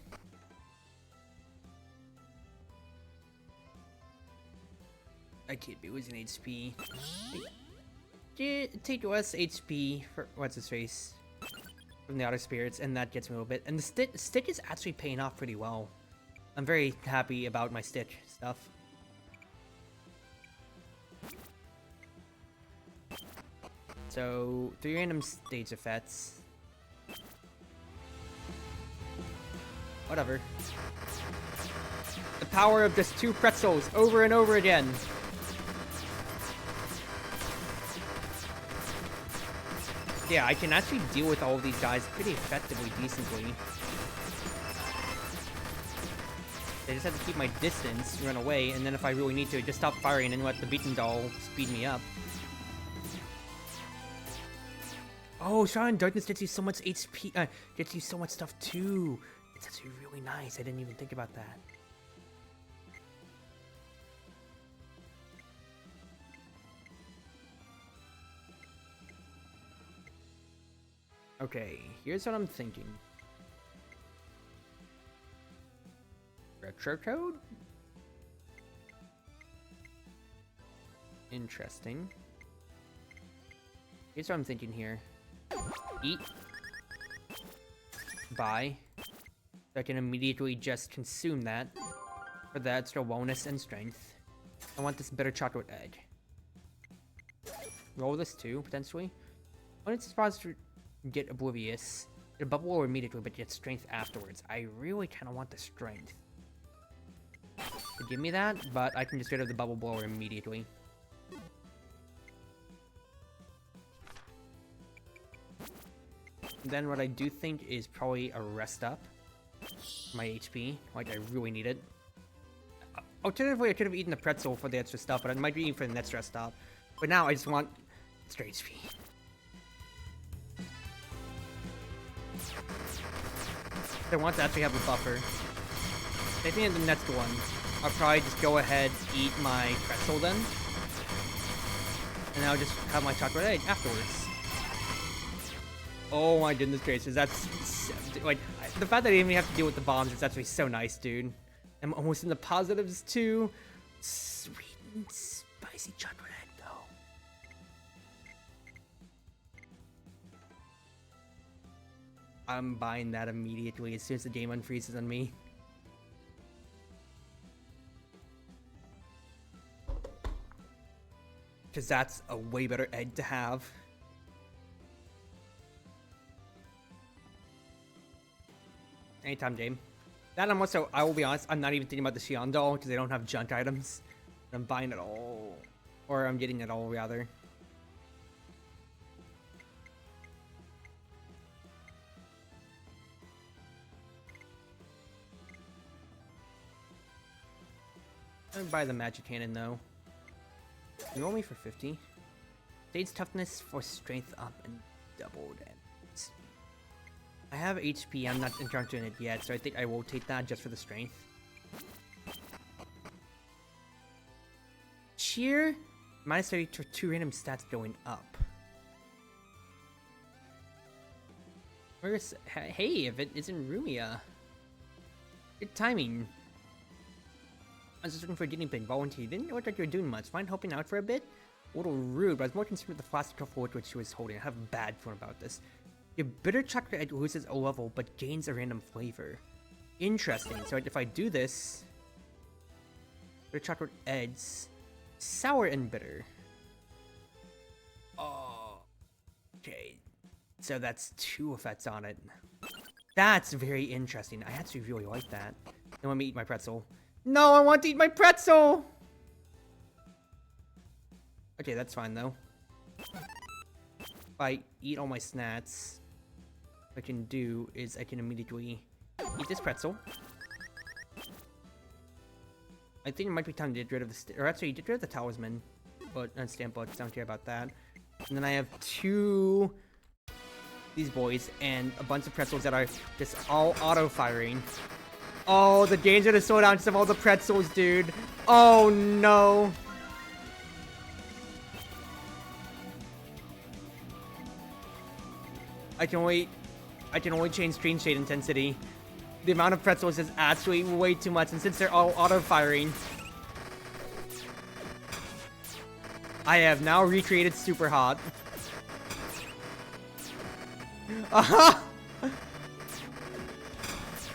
S1: I can't be losing HP. Take less HP for what's his face from the outer spirits, and that gets me a little bit. And the Stitch is actually paying off pretty well. I'm very happy about my Stitch stuff. So 3 random stage effects. Whatever. The power of just 2 pretzels over and over again. Yeah, I can actually deal with all of these guys pretty effectively, decently. I just have to keep my distance, run away, and then if I really need to, just stop firing and let the beaten doll speed me up. Oh, Shine Darkness gets you so much HP, gets you so much stuff too. It's actually really nice. I didn't even think about that. Okay, here's what I'm thinking. Retro code? Interesting. Here's what I'm thinking here. Eat. Buy. So I can immediately just consume that for the extra wellness and strength. I want this bitter chocolate egg. Roll this too, potentially. When it's supposed to get oblivious, get a bubble or immediately, but get strength afterwards. I really kind of want the strength. To give me that, but I can just get rid of the bubble blower immediately. Then what I do think is probably a rest up my HP, like I really need it. Alternatively, I could have eaten the pretzel for the extra stuff, but I might be eating for the next rest stop. But now I just want extra HP. I want to actually have a buffer. I think in the next one, I'll probably just go ahead, eat my pretzel then. And I'll just have my chocolate egg afterwards. Oh my goodness gracious, that's... like, the fact that I didn't even have to deal with the bombs is actually so nice, dude. I'm almost in the positives too. Sweet and spicy chocolate egg, though. I'm buying that immediately as soon as the game unfreezes on me. Because that's a way better egg to have. Anytime, game. That I'm also, I will be honest, I'm not even thinking about the Xion doll because they don't have junk items. I'm buying it all. Or I'm getting it all, rather. I'm gonna buy the magic cannon though. You roll me for 50. State's toughness for strength up and doubled. I have HP, I'm not encountering it yet, so I think I will take that just for the strength. Cheer, minus 30 to 2 random stats going up. Where's, hey, if it isn't Rumia. Good timing. I was just looking for a guinea pig volunteer. Didn't look like you were doing much. Mind helping out for a bit? A little rude, but I was more concerned with the plastic truffle which she was holding. I have a bad feeling about this. Your bitter chocolate egg loses a level, but gains a random flavor. Interesting. So if I do this, bitter chocolate eggs, sour and bitter. Oh, okay. So that's 2 effects on it. That's very interesting. I actually really like that. Then let me eat my pretzel. No, I want to eat my pretzel! Okay, that's fine though. If I eat all my snacks, what I can do is I can immediately eat this pretzel. I think it might be time to get rid of the... or actually, get rid of the talisman. But, stamp books, don't care about that. And then I have 2... these boys, and a bunch of pretzels that are just all auto-firing. Oh, the game's gonna slow down because of all the pretzels, dude. Oh, no. I can only change screen shade intensity. The amount of pretzels is actually way too much, and since they're all auto-firing... I have now recreated Super Hot.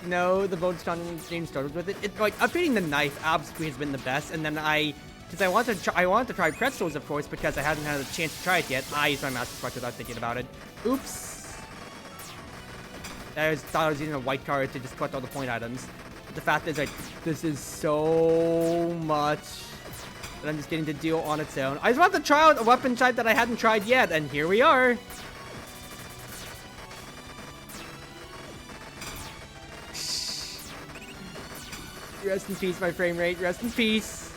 S1: No, the bonus game started with it. Like, upgrading the knife absolutely has been the best, and then because I wanted to try pretzels, of course, because I hadn't had a chance to try it yet. I used my Master Spark without thinking about it. Oops. I thought I was using a white card to just collect all the point items. But the fact is, like, this is so much that I'm just getting to deal on its own. I just want to try out a weapon type that I hadn't tried yet, and here we are. Rest in peace, my frame rate. Rest in peace.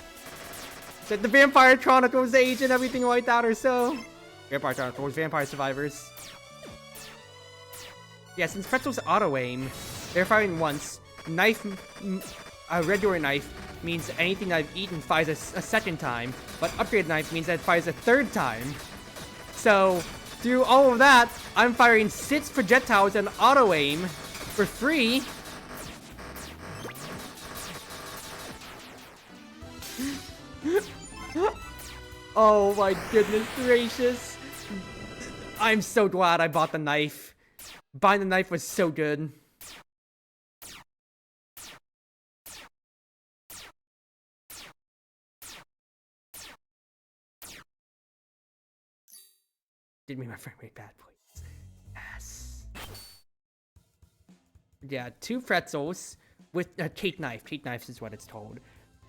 S1: Said the Vampire Chronicles age and everything like that or so. Vampire Chronicles, Vampire Survivors. Yeah, since Pretzel's auto-aim, they're firing once. Knife, a regular knife, means anything I've eaten fires a second time. But upgrade knife means that it fires a third time. So, through all of that, I'm firing 6 projectiles and auto-aim for free. Oh my goodness gracious. I'm so glad I bought the knife. Buying the knife was so good. Did me my frame rate bad, please. Yes. Yeah, 2 pretzels with a cake knife. Cake knives is what it's told.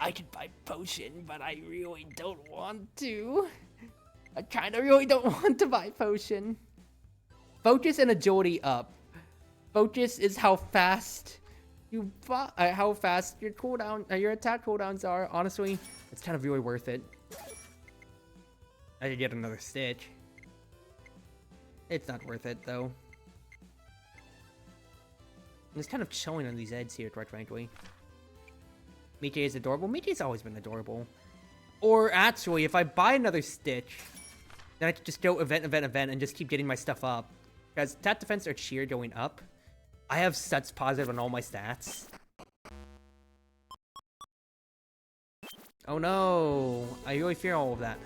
S1: I could buy potion, but I really don't want to. I kind of really don't want to buy potion. Focus and agility up. Focus is how fast you how fast your your attack cooldowns are. Honestly, it's kind of really worth it. I could get another stitch. It's not worth it though. And it's kind of chilling on these eds here, quite frankly. Miche is adorable. Miche's always been adorable. Or actually, if I buy another Stitch, then I can just go event, and just keep getting my stuff up. Because attack, defense, or cheer going up. I have such positive on all my stats. Oh no! I really fear all of that.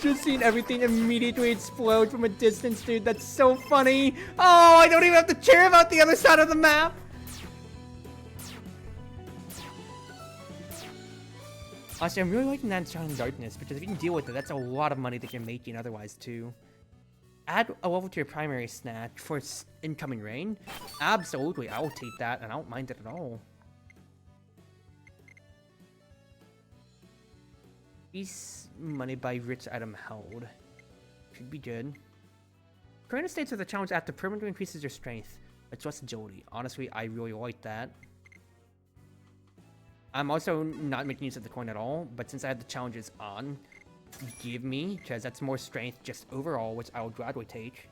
S1: Just seeing everything immediately explode from a distance, dude. That's so funny. Oh, I don't even have to care about the other side of the map. Honestly, I'm really liking that Shining Darkness, because if you can deal with it, that's a lot of money that you're making otherwise, too. Add a level to your primary snack for incoming rain? Absolutely, I will take that, and I don't mind it at all. Increase money by rich item held. Should be good. Current states with a challenge after permanently increases your strength. It's less agility. Honestly, I really like that. I'm also not making use of the coin at all, but since I have the challenges on, give me, because that's more strength just overall, which I will gladly take.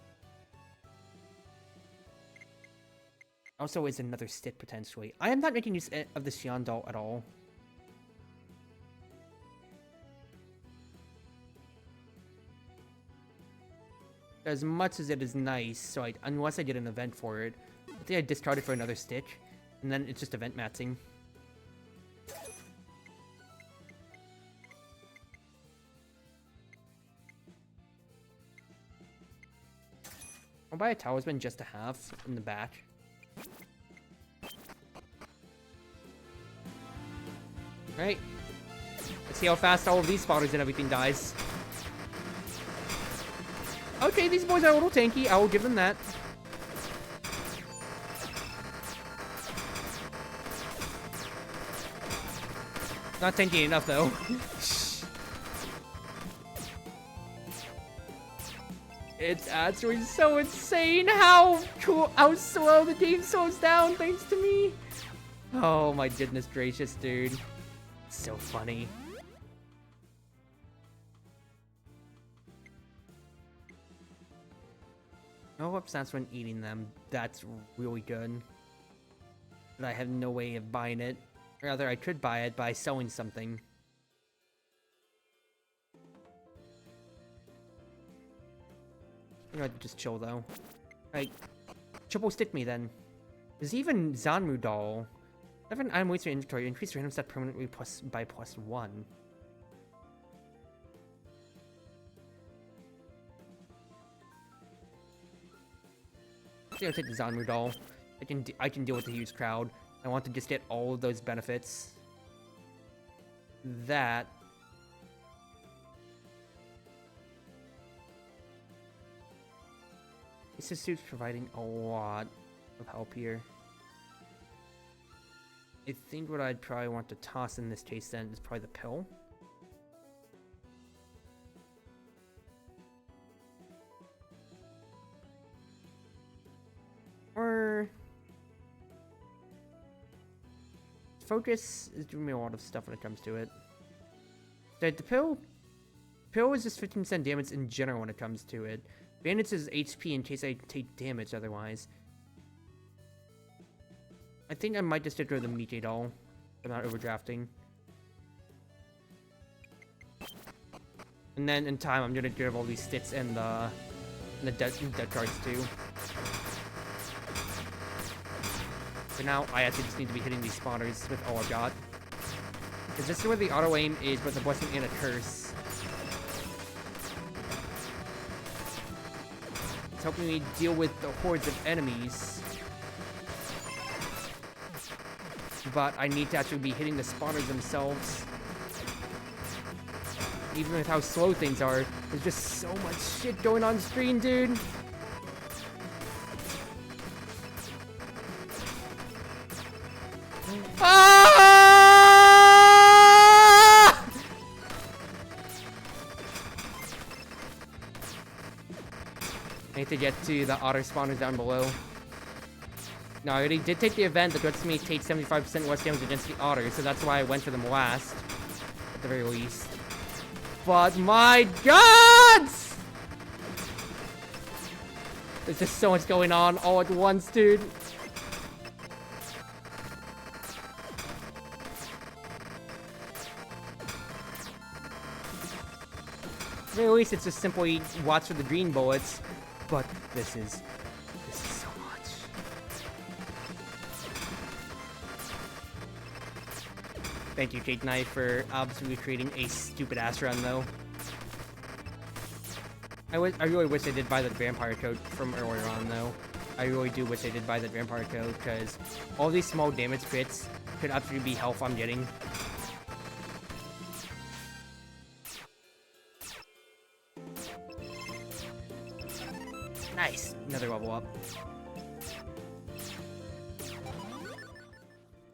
S1: Also is another stick potentially. I am not making use of the Xian doll at all. As much as it is nice, so unless I get an event for it, I think I discard it for another Stitch, and then it's just event matching. I'll buy a talisman just to have in the back. Right. Let's see how fast all of these spotters and everything dies. Okay, these boys are a little tanky. I will give them that. Not tanky enough, though. It's actually so insane how slow the game slows down thanks to me. Oh my goodness gracious, dude. It's so funny. No upsets when eating them. That's really good. But I have no way of buying it. Rather, I could buy it by selling something. You know, I'd just chill though. Right. Triple stick me then. There's even Zanmu doll. 7 item waste in inventory. Increase random stat permanently by +1. I think I'll take the Zanru doll. I can deal with the huge crowd. I want to just get all of those benefits. That. This suit's providing a lot of help here. I think what I'd probably want to toss in this case then is probably the pill. Or focus is doing me a lot of stuff when it comes to it. The pill is just 15% damage in general when it comes to it. Bandage is HP in case I take damage otherwise. I think I might just get rid of the Mickey doll. I'm not overdrafting. And then in time, I'm gonna get rid of all these stats and the dead cards too. For now, I actually just need to be hitting these spawners with all I've got. Because this is where the auto aim is both a blessing and a curse. It's helping me deal with the hordes of enemies. But I need to actually be hitting the spawners themselves. Even with how slow things are, there's just so much shit going on screen, dude. Ah! I need to get to the otter spawners down below. No, I already did take the event that lets me take 75% less damage against the otters, so that's why I went for them last, at the very least. But my god! There's just so much going on all at once, dude. At the very least, it's just simply watch for the green bullets. But this is so much. Thank you, Kate Knight, for absolutely creating a stupid ass run, though. I really wish I did buy the vampire coat from earlier on, though. I really do wish I did buy the vampire coat, because all these small damage crits could absolutely be health I'm getting. Nice! Another level up.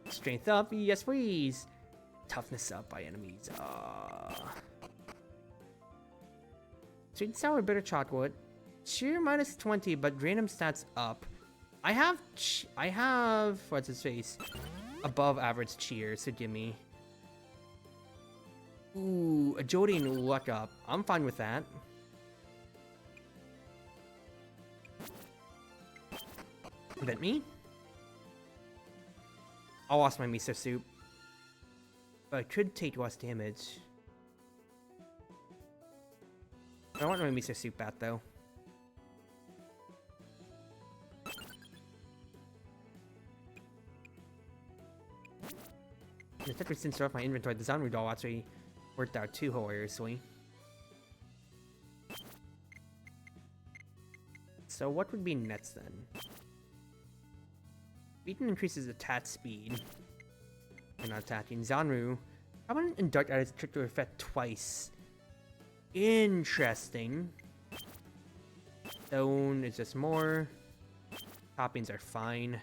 S1: Strength up, yes please! Toughness up by enemies. Sweet and sour bitter chocolate. Cheer minus 20, but random stats up. I have what's his face? Above average cheer, so gimme. Ooh, agility and luck up. I'm fine with that. Prevent me? I lost my miso soup. But I could take less damage. I want my miso soup back though. The Tetris didn't start off my inventory. The Zanru doll actually worked out too hilariously. So what would be next then? Beaten increases attack speed. And not attacking. Zanru. Common and Dark added trick to effect twice. Interesting. Stone is just more. Toppings are fine.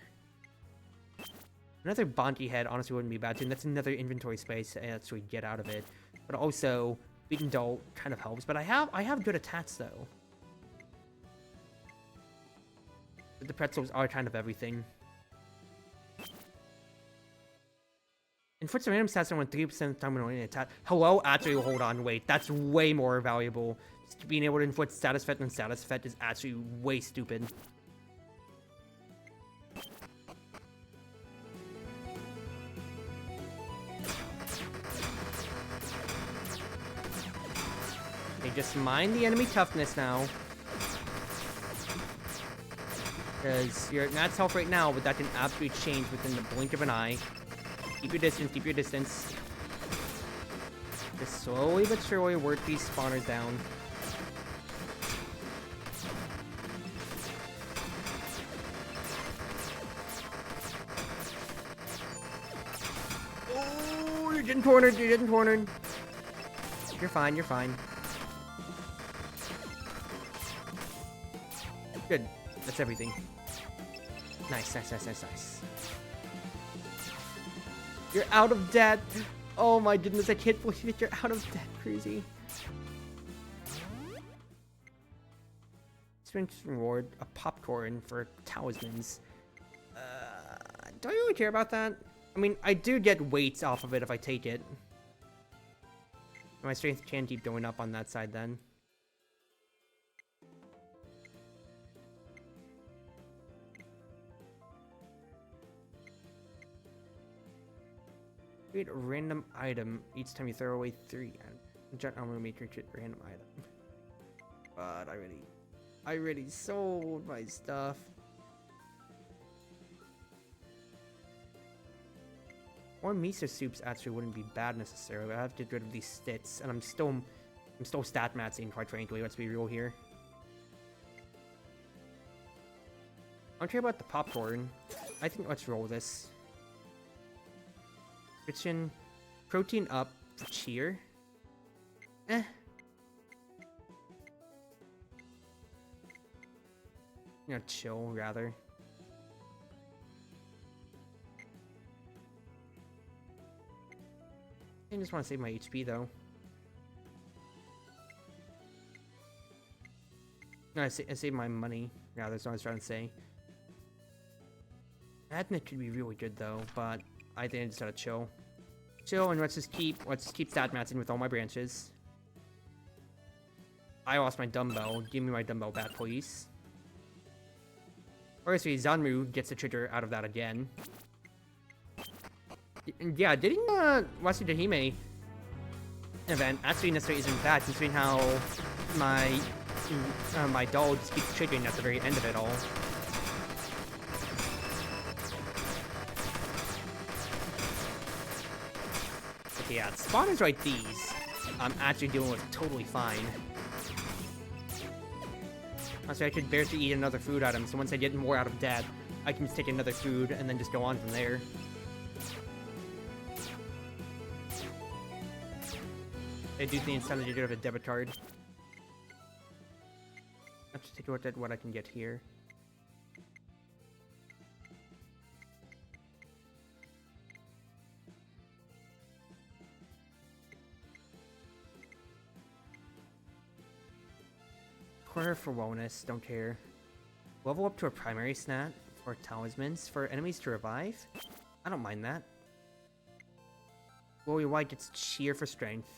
S1: Another Bonky head honestly wouldn't be bad too. And that's another inventory space to actually get out of it. But also, Beaten Doll kind of helps. But I have good attacks though. But the pretzels are kind of everything. Inflicts a random stats on 3% of the time when an attack. Hello? Actually, hold on, wait. That's way more valuable. Just being able to inflict status effect and status effect is actually way stupid. Okay, just mind the enemy toughness now. Because you're at max health right now, but that can absolutely change within the blink of an eye. Keep your distance, keep your distance. Just slowly but surely work these spawners down. Oh, you're getting cornered, you're getting cornered. You're fine, you're fine. Good. That's everything. Nice, nice, nice, nice, nice. You're out of debt. Oh my goodness, I can't believe that you're out of debt, Cruzy. Experience reward, a popcorn for talismans. Don't you really care about that? I mean, I do get weights off of it if I take it. My strength can keep going up on that side then. Create a random item each time you throw away 3. I'm gonna make your random item. But I already sold my stuff. Or miso soups actually wouldn't be bad necessarily. I have to get rid of these stats, and I'm still stat maxing, quite frankly. Let's be real here. I don't care about the popcorn. I think let's roll this. Kitchen, protein up for cheer. Chill rather. I just want to save my HP though. No, I save my money. Yeah, that's what I was trying to say. Admit could be really good though, but I think I just gotta chill. Chill, and let's just keep stat maxing with all my branches. I lost my dumbbell. Give me my dumbbell back, please. Or actually, Zanru gets the trigger out of that again. Yeah, didn't Wasu Hime event actually necessarily isn't bad, considering how my doll just keeps triggering at the very end of it all. Okay, yeah, spawners like these, I'm actually dealing with totally fine. Also, I could barely eat another food item, so once I get more out of debt, I can just take another food and then just go on from there. I do think it's time to get rid of a debit card. Let's take a look at what I can get here. Quarter for wellness, don't care. Level up to a primary stat for talismans for enemies to revive. I don't mind that. Glowy White gets cheer for strength.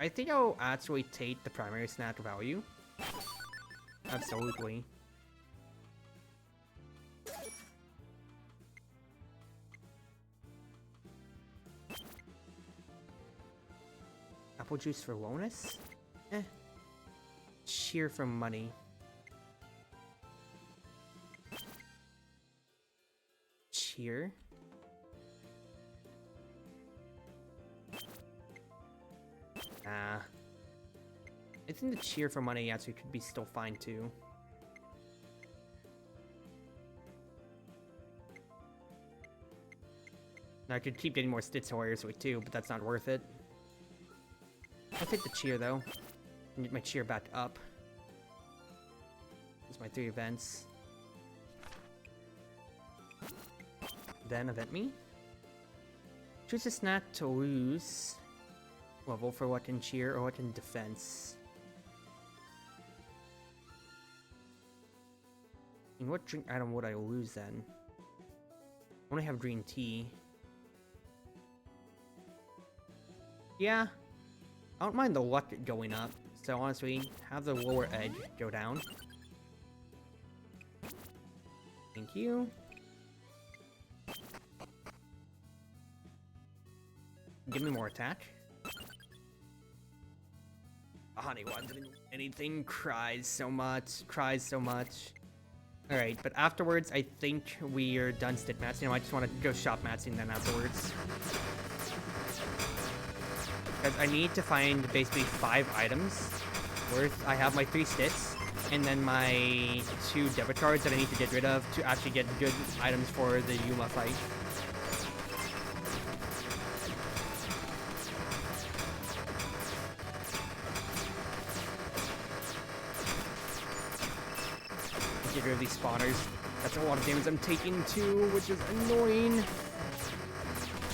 S1: I think I'll actually take the primary snack value. Absolutely. Apple juice for wellness? Cheer for money. Cheer? I think the cheer for money actually could be still fine too. Now I could keep getting more Stitz Warriors with too, but that's not worth it. I'll take the cheer though. And get my cheer back up. There's my 3 events. Then event me. Choose a snack to lose. Level for what in cheer or what in defense. And what drink item would I lose then? I only have green tea. Yeah, I don't mind the luck going up. So honestly, have the lower edge go down. Thank you. Give me more attack. Honey one didn't win anything. Cries so much. Alright, but afterwards, I think we are done stit matching. I just want to go shop matching then afterwards. Because I need to find basically 5 items worth. I have my 3 stits, and then my 2 debit cards that I need to get rid of to actually get good items for the Yuma fight. Get rid of these spawners. That's a lot of damage I'm taking too, which is annoying.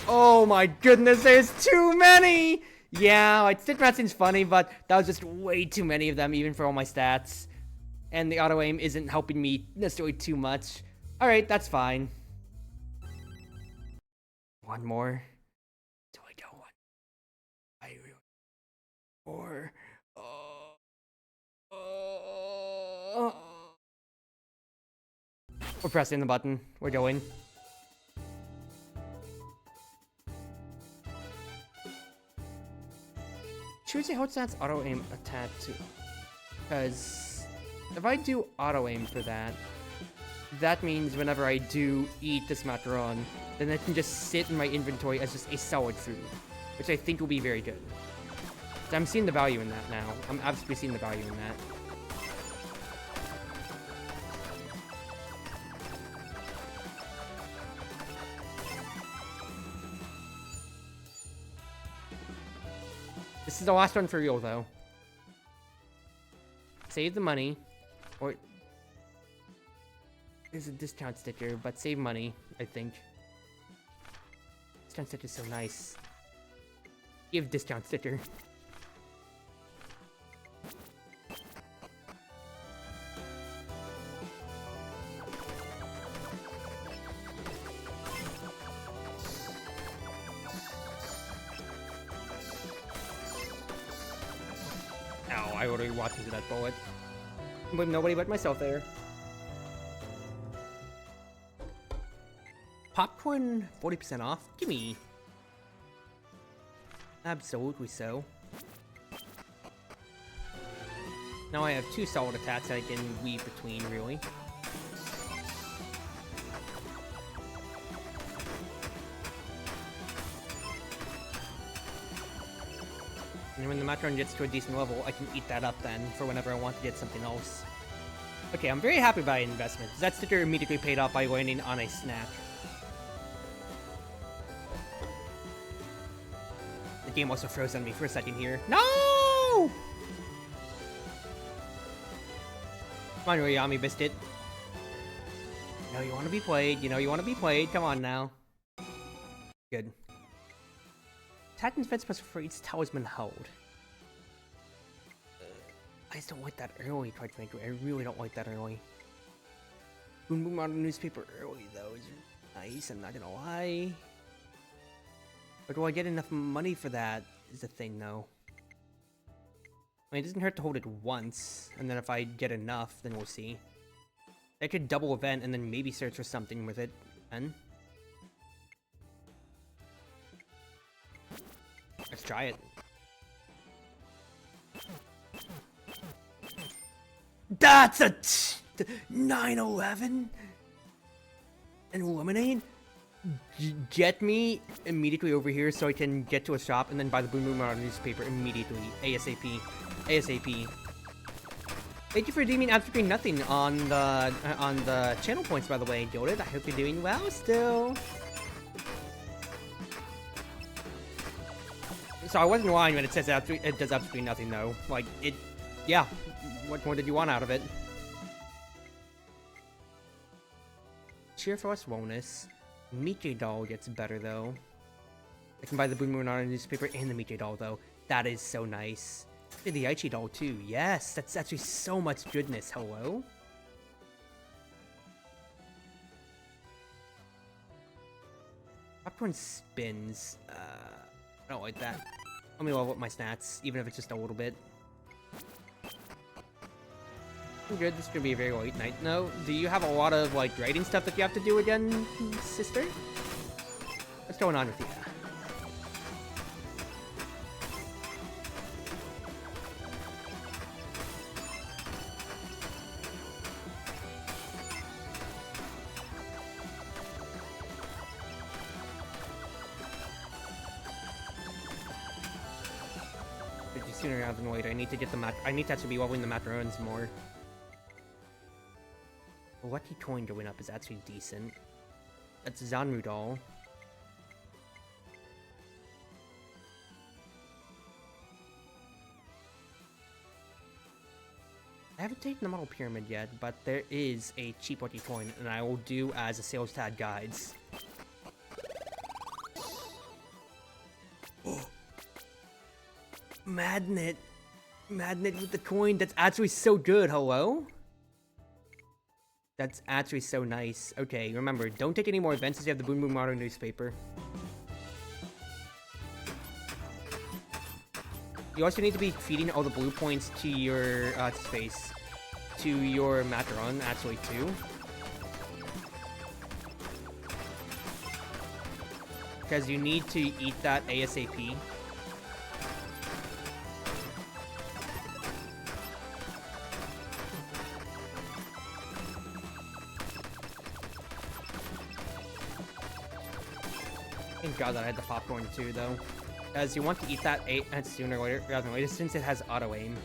S1: Oh my goodness, there's too many! Yeah, like, stit matching's funny, but that was just way too many of them, even for all my stats. And the auto-aim isn't helping me necessarily too much. Alright, that's fine. One more. Do I go one? I really... Or... We're pressing the button. We're going. Choose a hold stats auto aim attack to, because if I do auto aim for that, that means whenever I do eat this macaron, then it can just sit in my inventory as just a solid food, which I think will be very good. So I'm seeing the value in that now. I'm absolutely seeing the value in that. This is the last one for real, though. Save the money. Or... There's a discount sticker, but save money, I think. Discount sticker is so nice. Give discount sticker. I already walked into that bullet. With nobody but myself there. Popcorn 40% off? Gimme. Absolutely so. Now I have 2 solid attacks that I can weave between, really. And when the Matron gets to a decent level, I can eat that up then, for whenever I want to get something else. Okay, I'm very happy about investment. That sticker immediately paid off by landing on a snack. The game also froze on me for a second here. No! Come on, Yoiyami Biscuit. You know you want to be played. You know you want to be played. Come on now. Good. Attack and defense plus for each talisman held. I just don't like that early, quite frankly. I really don't like that early. Boom Boom on the newspaper early, though, is nice, I'm not gonna lie. But do I get enough money for that, is the thing, though. I mean, it doesn't hurt to hold it once, and then if I get enough, then we'll see. I could double event and then maybe search for something with it, then. Let's try it. That's a 9/11 and eliminate. Get me immediately over here so I can get to a shop and then buy the Boom Boom on newspaper immediately. ASAP. ASAP. Thank you for redeeming absolutely nothing on the channel points, by the way, Gilded. I hope you're doing well still. So I wasn't lying when it says it does absolutely nothing, though. Like, it... Yeah. What more did you want out of it? Cheer for us bonus. Mickey doll gets better, though. I can buy the Boom Boom on a newspaper and the Mickey doll, though. That is so nice. And the Aichi doll, too. Yes, that's actually so much goodness. Hello? Popcorn spins. I don't like that. Let me level up my stats, even if it's just a little bit. I'm good, this is gonna be a very late night. No, do you have a lot of, like, writing stuff that you have to do again, sister? What's going on with you? sooner rather than later. I need to get the I need to actually be leveling the macarons more. Lucky coin going up is actually decent. That's Zanrudal. I haven't taken the model pyramid yet, but there is a cheap lucky coin, and I will do as a sales tag guides. Magnet! Magnet with the coin, that's actually so good, hello? That's actually so nice. Okay, remember, don't take any more events as you have the Boom Boom Modern newspaper. You also need to be feeding all the blue points to your, to your Macaron, actually, too. Because you need to eat that ASAP. Thank God that I had the popcorn too, though. As you want to eat that sooner or later, rather than later, since it has auto-aim.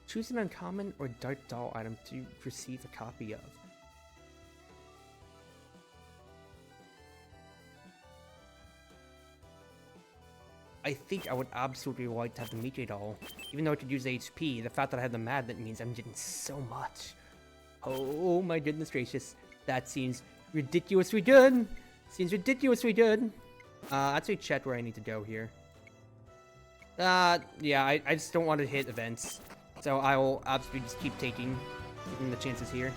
S1: Choose an uncommon or dark doll item to receive a copy of. I think I would absolutely like to have the Mickey doll. Even though I could use HP, the fact that I have the Magnet means I'm getting so much. Oh my goodness gracious. That seems ridiculously good. Seems ridiculously good. Actually check where I need to go here. Yeah, I just don't want to hit events. So I will absolutely just keep taking the chances here.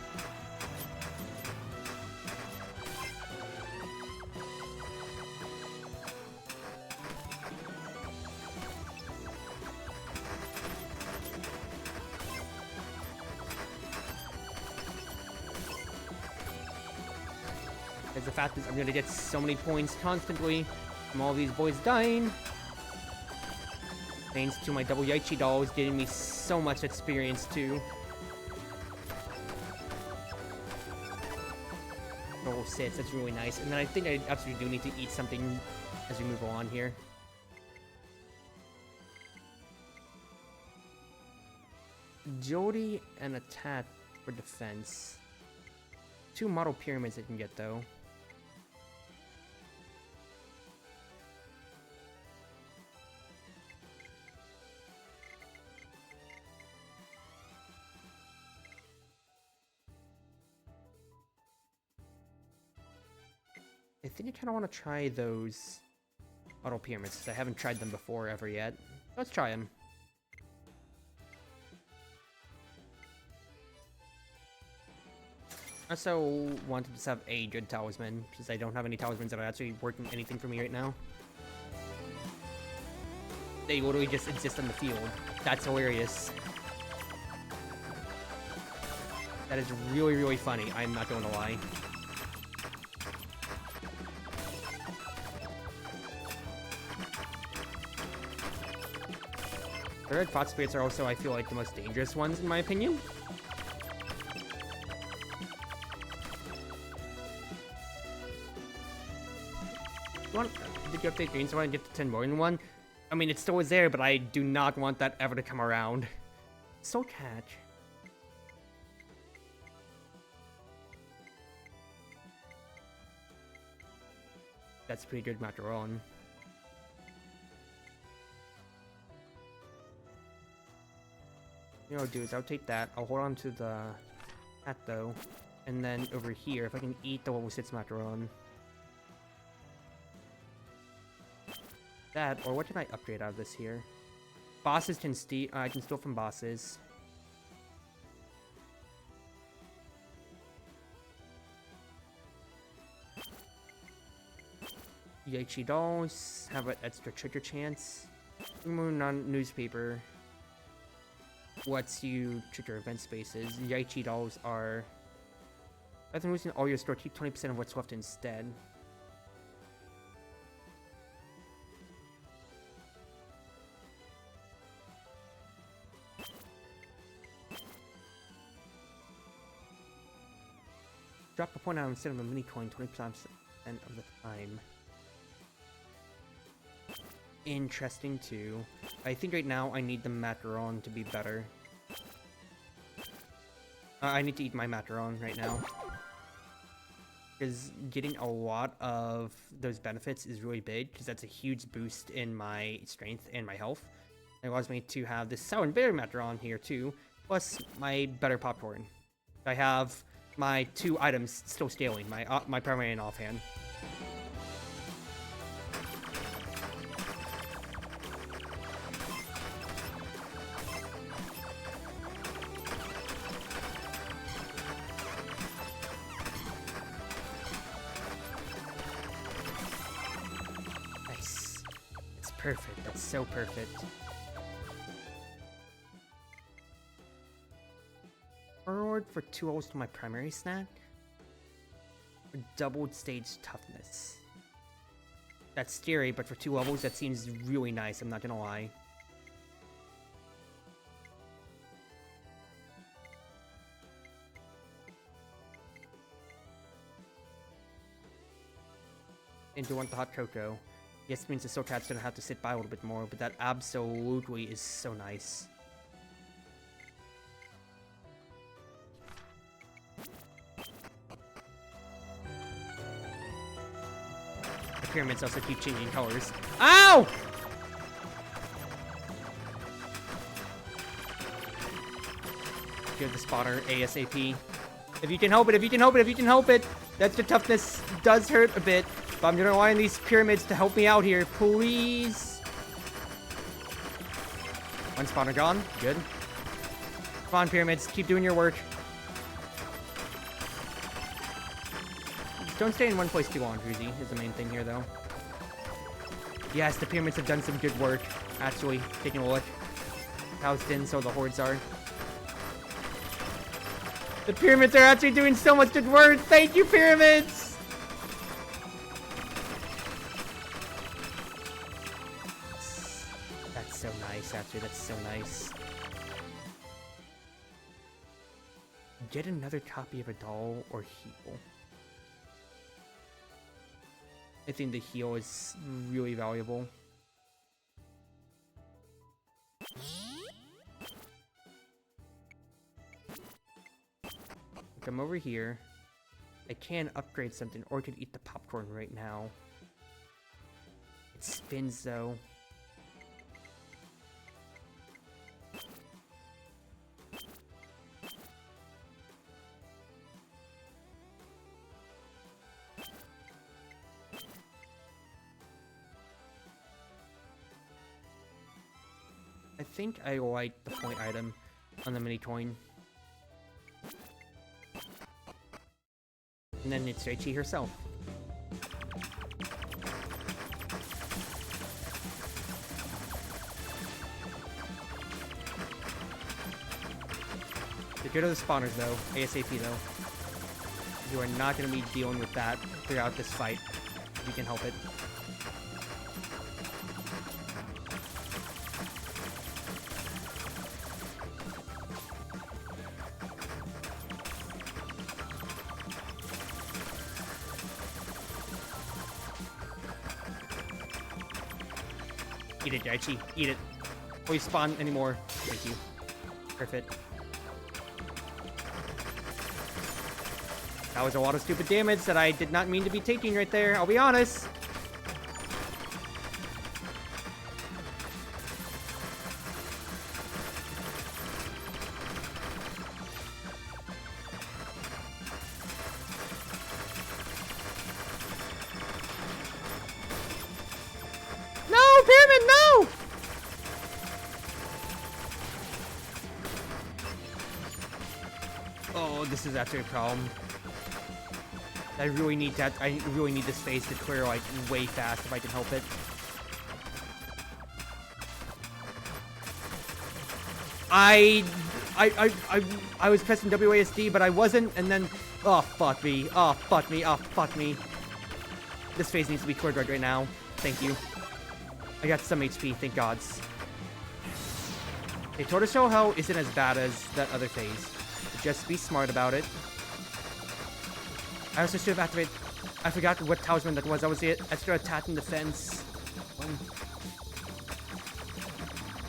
S1: Because the fact is I'm gonna get so many points constantly from all these boys dying. Thanks to my double Yaichi dolls getting me so much experience too. Roll 6, that's really nice. And then I think I absolutely do need to eat something as we move on here. Jody and attack for defense. 2 model pyramids I can get though. I think I kind of want to try those auto pyramids, because I haven't tried them before ever yet. Let's try them. I also want to just have a good talisman, since I don't have any talismans that are actually working anything for me right now. They literally just exist on the field. That's hilarious. That is really, really funny. I'm not going to lie. The red thought spirits are also, I feel like, the most dangerous ones, in my opinion. Did you update Green so I can get the 10 million one? I mean, it still is there, but I do not want that ever to come around. Soul Catch. That's pretty good macaron. You know what I'll do is I'll take that, I'll hold on to the hat though, and then over here, if I can eat the level 6 macaron. That, or what can I upgrade out of this here? Bosses can steal, I can steal from bosses. Yaichi dolls have an extra trigger chance. Moon on newspaper lets you trigger event spaces. Yaichi dolls are... Rather than losing all your store, keep 20% of what's left instead. Drop a point out instead of a mini coin 20% of the time. interesting too. I think right now I need the macaron to be better. I need to eat my macaron right now. Because getting a lot of those benefits is really big, because that's a huge boost in my strength and my health. It allows me to have this sour and berry macaron here too, plus my better popcorn. I have my 2 items still scaling, my primary and offhand. Nice. It's perfect. That's so perfect. Forward for 2 levels to my primary snack. Or doubled stage toughness. That's scary, but for 2 levels, that seems really nice, I'm not gonna lie. And do you want the hot cocoa? Yes, it means the Soul Cat's gonna have to sit by a little bit more, but that absolutely is so nice. Pyramids also keep changing colors. Ow! Give the spotter ASAP. If you can help it, if you can help it, if you can help it. That's the toughness does hurt a bit, but I'm gonna rely on these pyramids to help me out here, please. 1 spotter gone. Good. Come on, pyramids, keep doing your work. Don't stay in one place too long, Druzy, is the main thing here, though. Yes, the pyramids have done some good work. Actually, taking a look. Housed in, so the hordes are. The pyramids are actually doing so much good work! Thank you, pyramids! That's so nice, actually. That's so nice. Get another copy of a doll or heal. I think the heal is really valuable. Come over here. I can upgrade something, or I could eat the popcorn right now. It spins though. I think I like the point item on the mini coin. And then it's Reichi herself. Get rid of the spawners though, ASAP though. You are not going to be dealing with that throughout this fight, if you can help it. Eat it, Daichi. Eat it. Please spawn anymore. Thank you. Perfect. That was a lot of stupid damage that I did not mean to be taking right there, I'll be honest. This is actually a problem. I really need that. I really need this phase to clear like way fast if I can help it. I was pressing WASD, but I wasn't, and then oh fuck me, oh fuck me, oh fuck me. This phase needs to be cleared right now. Thank you. I got some HP, thank gods. Okay, Tortoiseshell Hell isn't as bad as that other phase. Just be smart about it. I also should have activated... I forgot what talisman that was. I was the extra attack and defense.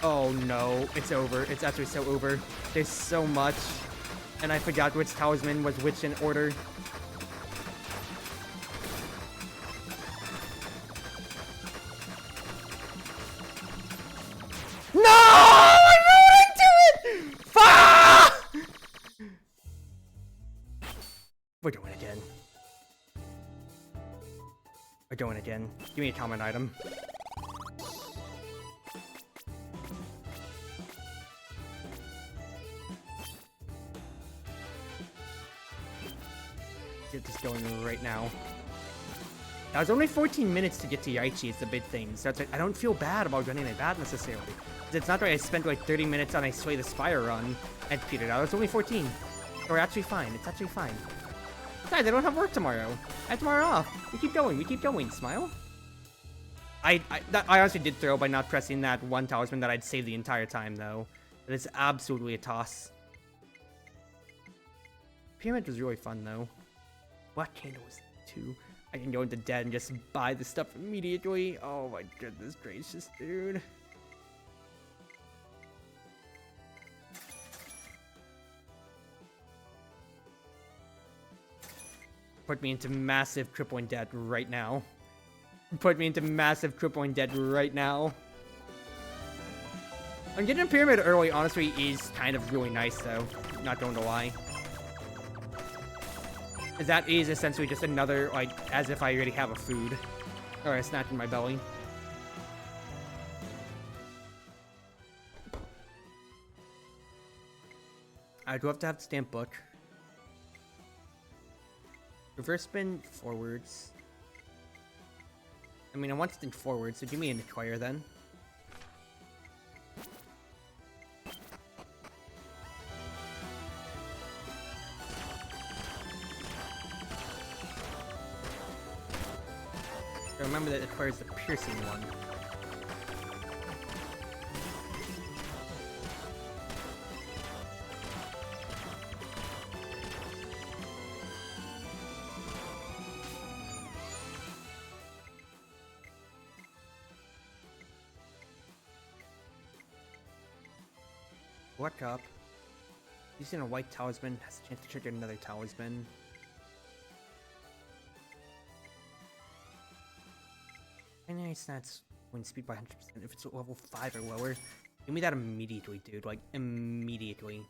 S1: Oh no, it's over. It's actually so over. There's so much. And I forgot which talisman was which in order. No! I ran into it! Ah! We're doing it again. We're doing it again. Give me a common item. Get this going right now. That was only 14 minutes to get to Yaichi, it's the big thing. So it's like, I don't feel bad about running it bad necessarily. It's not like I spent like 30 minutes on a Slay the Spire run and petered out. It's only 14. So we're actually fine. It's actually fine. Guys, I don't have work tomorrow. I have tomorrow off. We keep going. We keep going. Smile. I honestly did throw by not pressing that one talisman that I'd saved the entire time, though. That is absolutely a toss. Pyramid was really fun, though. Black Candle was too. I can go into debt and just buy the stuff immediately. Oh my goodness gracious, dude. Put me into massive crippling debt right now. Put me into massive crippling debt right now. I'm getting a pyramid early, honestly, is kind of really nice, though. Not going to lie. Because that is essentially just another, like, as if I already have a food. Or a snack in my belly. I do have to have the stamp book. Reverse spin forwards. I mean, I want to think forwards, so give me an acquire then. So remember that it acquires the piercing one. Black up. Using a white talisman has a chance to trigger another talisman. And nice, that's when speed by 100% if it's level 5 or lower. Give me that immediately, dude. Like, immediately.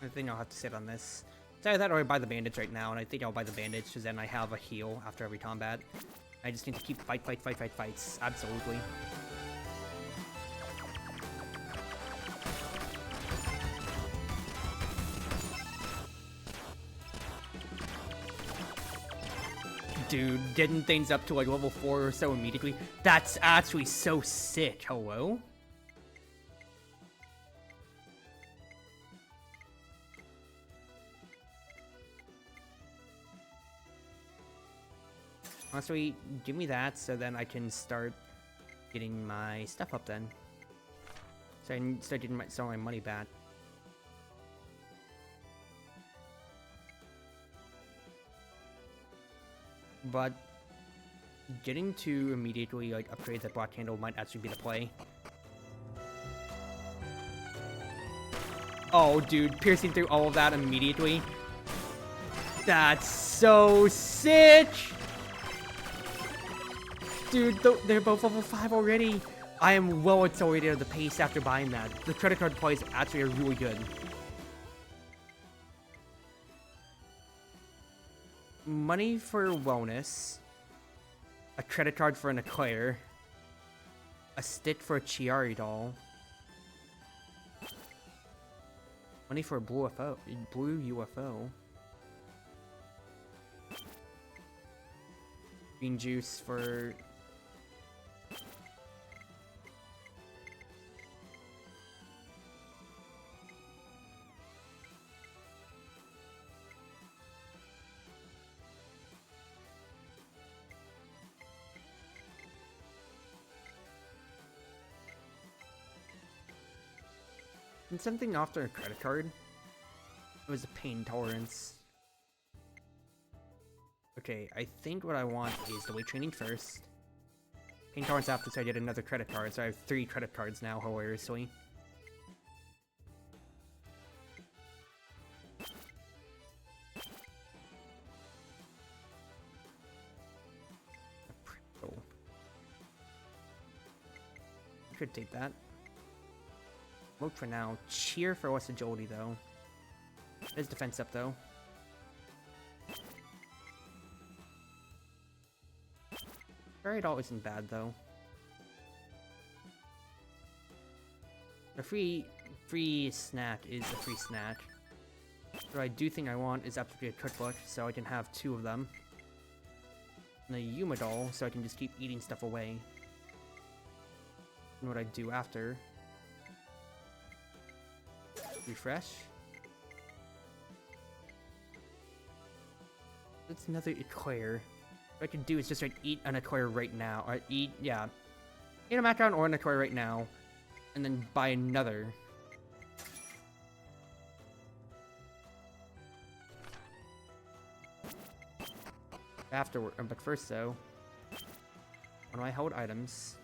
S1: I think I'll have to sit on this. It's either that or I buy the bandage right now, and I think I'll buy the bandage because then I have a heal after every combat. I just need to keep fights. Absolutely. Dude, getting things up to like level 4 or so immediately. That's actually so sick. Hello? Honestly, give me that so then I can start getting my stuff up then. So I can start getting some of my money back. But getting to immediately like upgrade the block handle might actually be the play. Oh, dude, piercing through all of that immediately. That's so sick! Dude, they're both level 5 already. I am well accelerated at the pace after buying that. The credit card plays actually are really good. Money for wellness. A credit card for an acquire. A stick for a Chiari doll. Money for a blue UFO. Green juice for... And something after a credit card. It was a pain tolerance. Okay, I think what I want is the weight training first. Pain tolerance after, so I get another credit card. So I have 3 credit cards now, hilariously. Could take that. Look for now. Cheer for less agility, though. There's defense up, though. Fairy Doll isn't bad, though. The free snack is a free snack. What I do think I want is absolutely a cookbook, so I can have 2 of them. And a Yuma doll, so I can just keep eating stuff away. And what I do after. Refresh. That's another eclair. What I can do is just like eat an eclair right now. Or eat a macaron or an eclair right now. And then buy another. Afterward, but first though. One of my held items.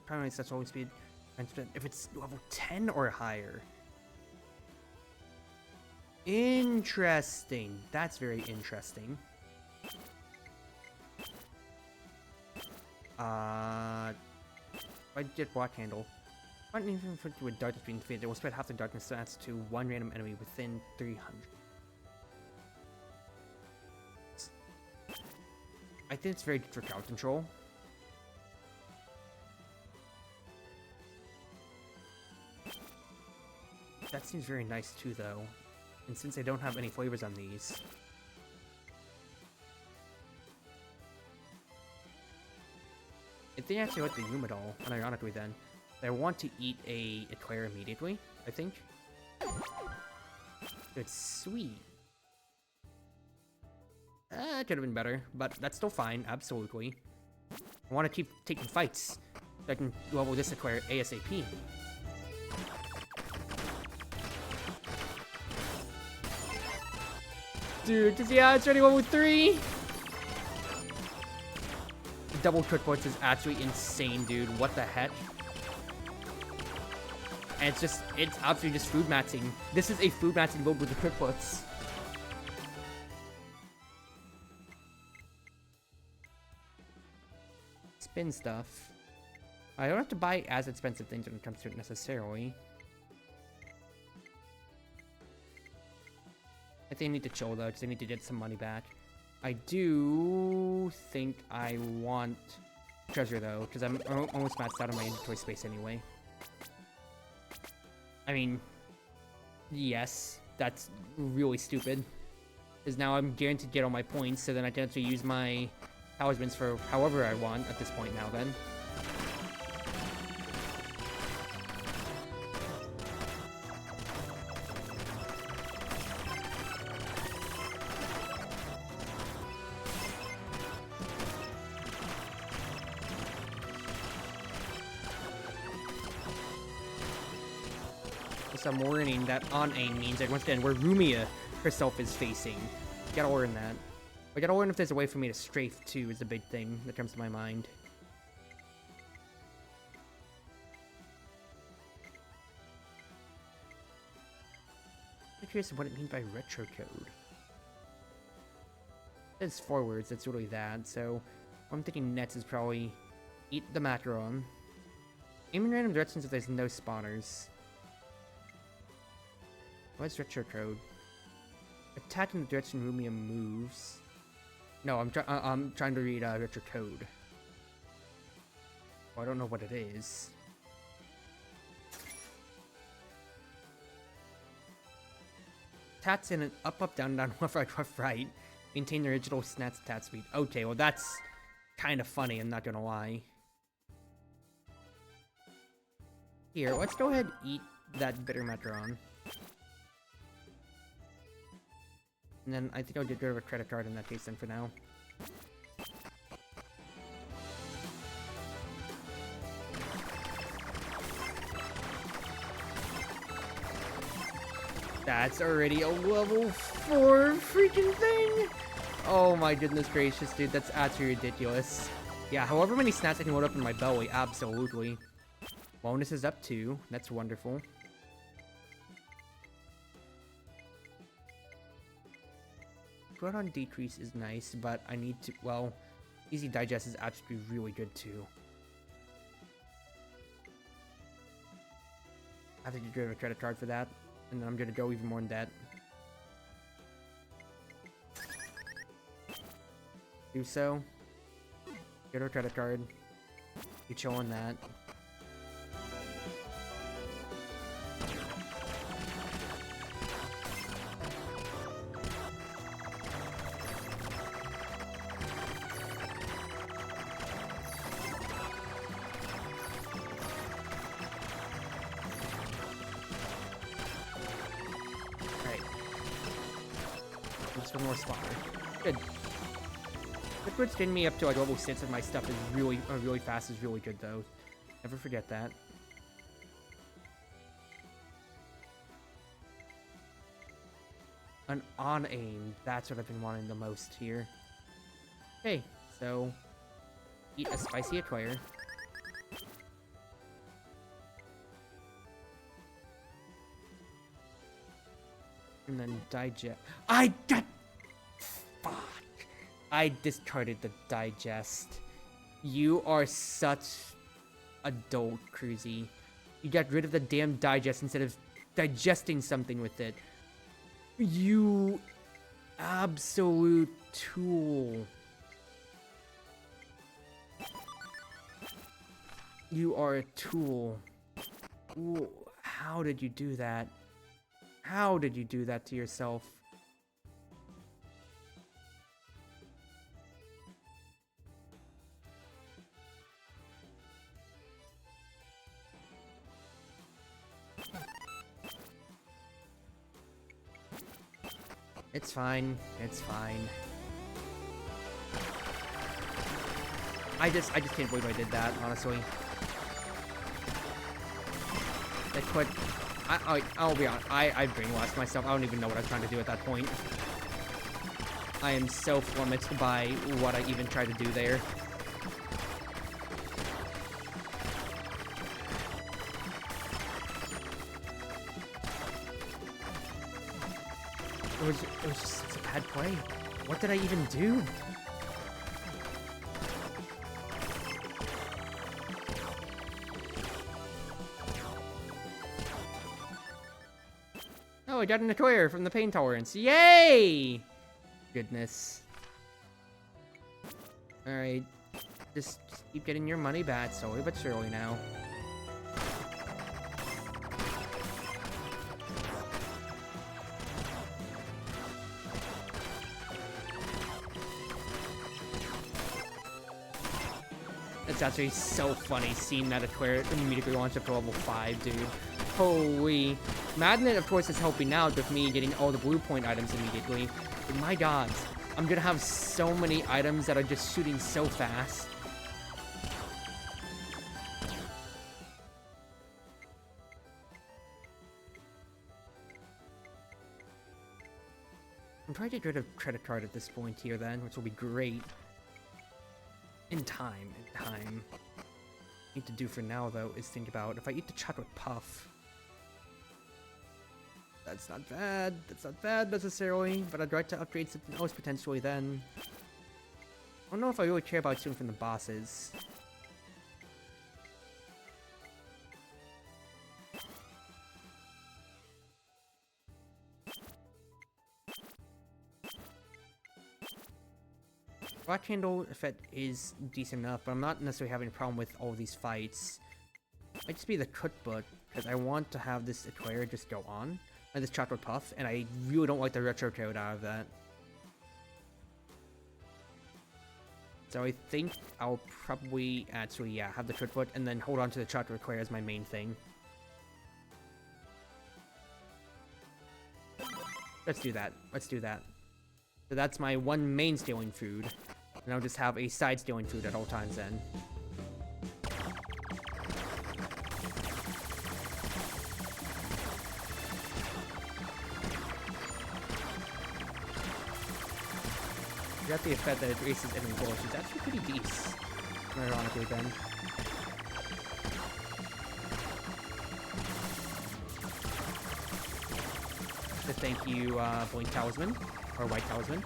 S1: Primary sets always speed if it's level 10 or higher. Interesting. That's very interesting. I did Black Handle. I don't even put with darkness being defeated. It will spread half the darkness stats to 1 random enemy within 300. I think it's very good for crowd control. That seems very nice too, though. And since I don't have any flavors on these... I think I actually like the Yuma doll, unironically then. I want to eat a eclair immediately, I think. It's sweet. It could have been better, but that's still fine, absolutely. I want to keep taking fights, so I can level this eclair ASAP. Dude, yeah, it's already level 3! The double cookbooks is absolutely insane, dude. What the heck? And it's absolutely just food matching. This is a food matching build with the cookbooks. Spin stuff. I don't have to buy as expensive things when it comes to it necessarily. I think I need to chill though, because I need to get some money back. I do think I want treasure though, because I'm almost maxed out of my inventory space anyway. I mean, yes, that's really stupid. Because now I'm guaranteed to get all my points, so then I can actually use my talismans for however I want at this point now then. I'm learning that on aim means that once again where Rumia herself is facing. Gotta learn that. I gotta learn if there's a way for me to strafe too is the big thing that comes to my mind. I'm curious what it means by retro code. It says forwards, it's really that, so I'm thinking next is probably eat the macaron. Aim in random directions if there's no spawners. What's retro code? Attack in the direction Rumia moves. No, I'm trying to read retro code. Oh, I don't know what it is. Tats in an up, down, left, right. Maintain the original snatch tat speed. Okay, well that's kind of funny, I'm not gonna lie. Here, let's go ahead and eat that bitter macaron. And then I think I'll get rid of a credit card in that case then for now. That's already a level 4 freaking thing. Oh my goodness gracious, dude. That's absolutely ridiculous. Yeah, however many snacks I can load up in my belly, absolutely. Bonus is up 2. That's wonderful. On decrease is nice, but I need to, well, easy digest is actually really good too. I have to get rid of a credit card for that, and then I'm gonna go even more in debt. Do so. Get a credit card. You chill on that. One more spot. Good. Liquid's getting me up to like level 6 and my stuff is really fast is really good though. Never forget that. An on aim. That's what I've been wanting the most here. Okay, so eat a spicy eclair. And then digest. Fuck. I discarded the digest. You are such a dolt, Cruzy. You got rid of the damn digest instead of digesting something with it. You absolute tool. You are a tool. Ooh, how did you do that? How did you do that to yourself? It's fine. It's fine. I just can't believe I did that, honestly. They put... I'll be honest, I brainwashed myself. I don't even know what I was trying to do at that point. I am so flummoxed by what I even tried to do there. It was just such a bad play. What did I even do? Oh, I got an eclair from the pain tolerance. Yay! Goodness. Alright. Just keep getting your money back slowly but surely now. It's actually so funny seeing that eclair immediately launch up to level 5, dude. Holy. Magnet, of course, is helping out with me getting all the blue point items immediately. But my god, I'm gonna have so many items that are just shooting so fast. I'm trying to get rid of credit card at this point here then, which will be great. In time. What I need to do for now, though, is think about if I eat the chocolate puff. That's not bad. That's not bad necessarily, but I'd like to upgrade something else potentially then. I don't know if I really care about stealing from the bosses. Black Candle effect is decent enough, but I'm not necessarily having a problem with all these fights. Might just be the cookbook, because I want to have this eclair just go on, and this chocolate puff, and I really don't like the retro code out of that. So I think I'll probably actually, yeah, have the cookbook, and then hold on to the chocolate eclair as my main thing. Let's do that. Let's do that. So that's my one main stealing food. And I'll just have a side stealing food at all times then. You got the effect that it erases enemy bullets, which is actually pretty decent. Ironically, then. So thank you, Blink Talisman, or White Talisman.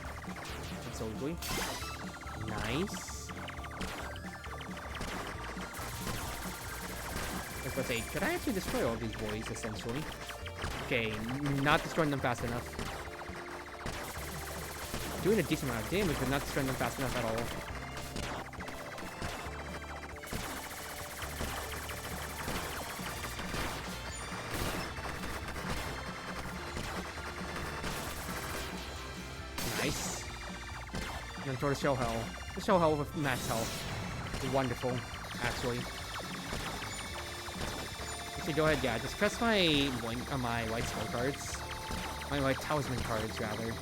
S1: Absolutely. Nice. I was about to say, could I actually destroy all these boys, essentially? Okay, not destroying them fast enough. Doing a decent amount of damage, but not destroying them fast enough at all. Nice. And then throw the Shell Hell. The Shell Hell with max health. Wonderful, actually. So go ahead, yeah, just press my my white spell cards. My white talisman cards, rather.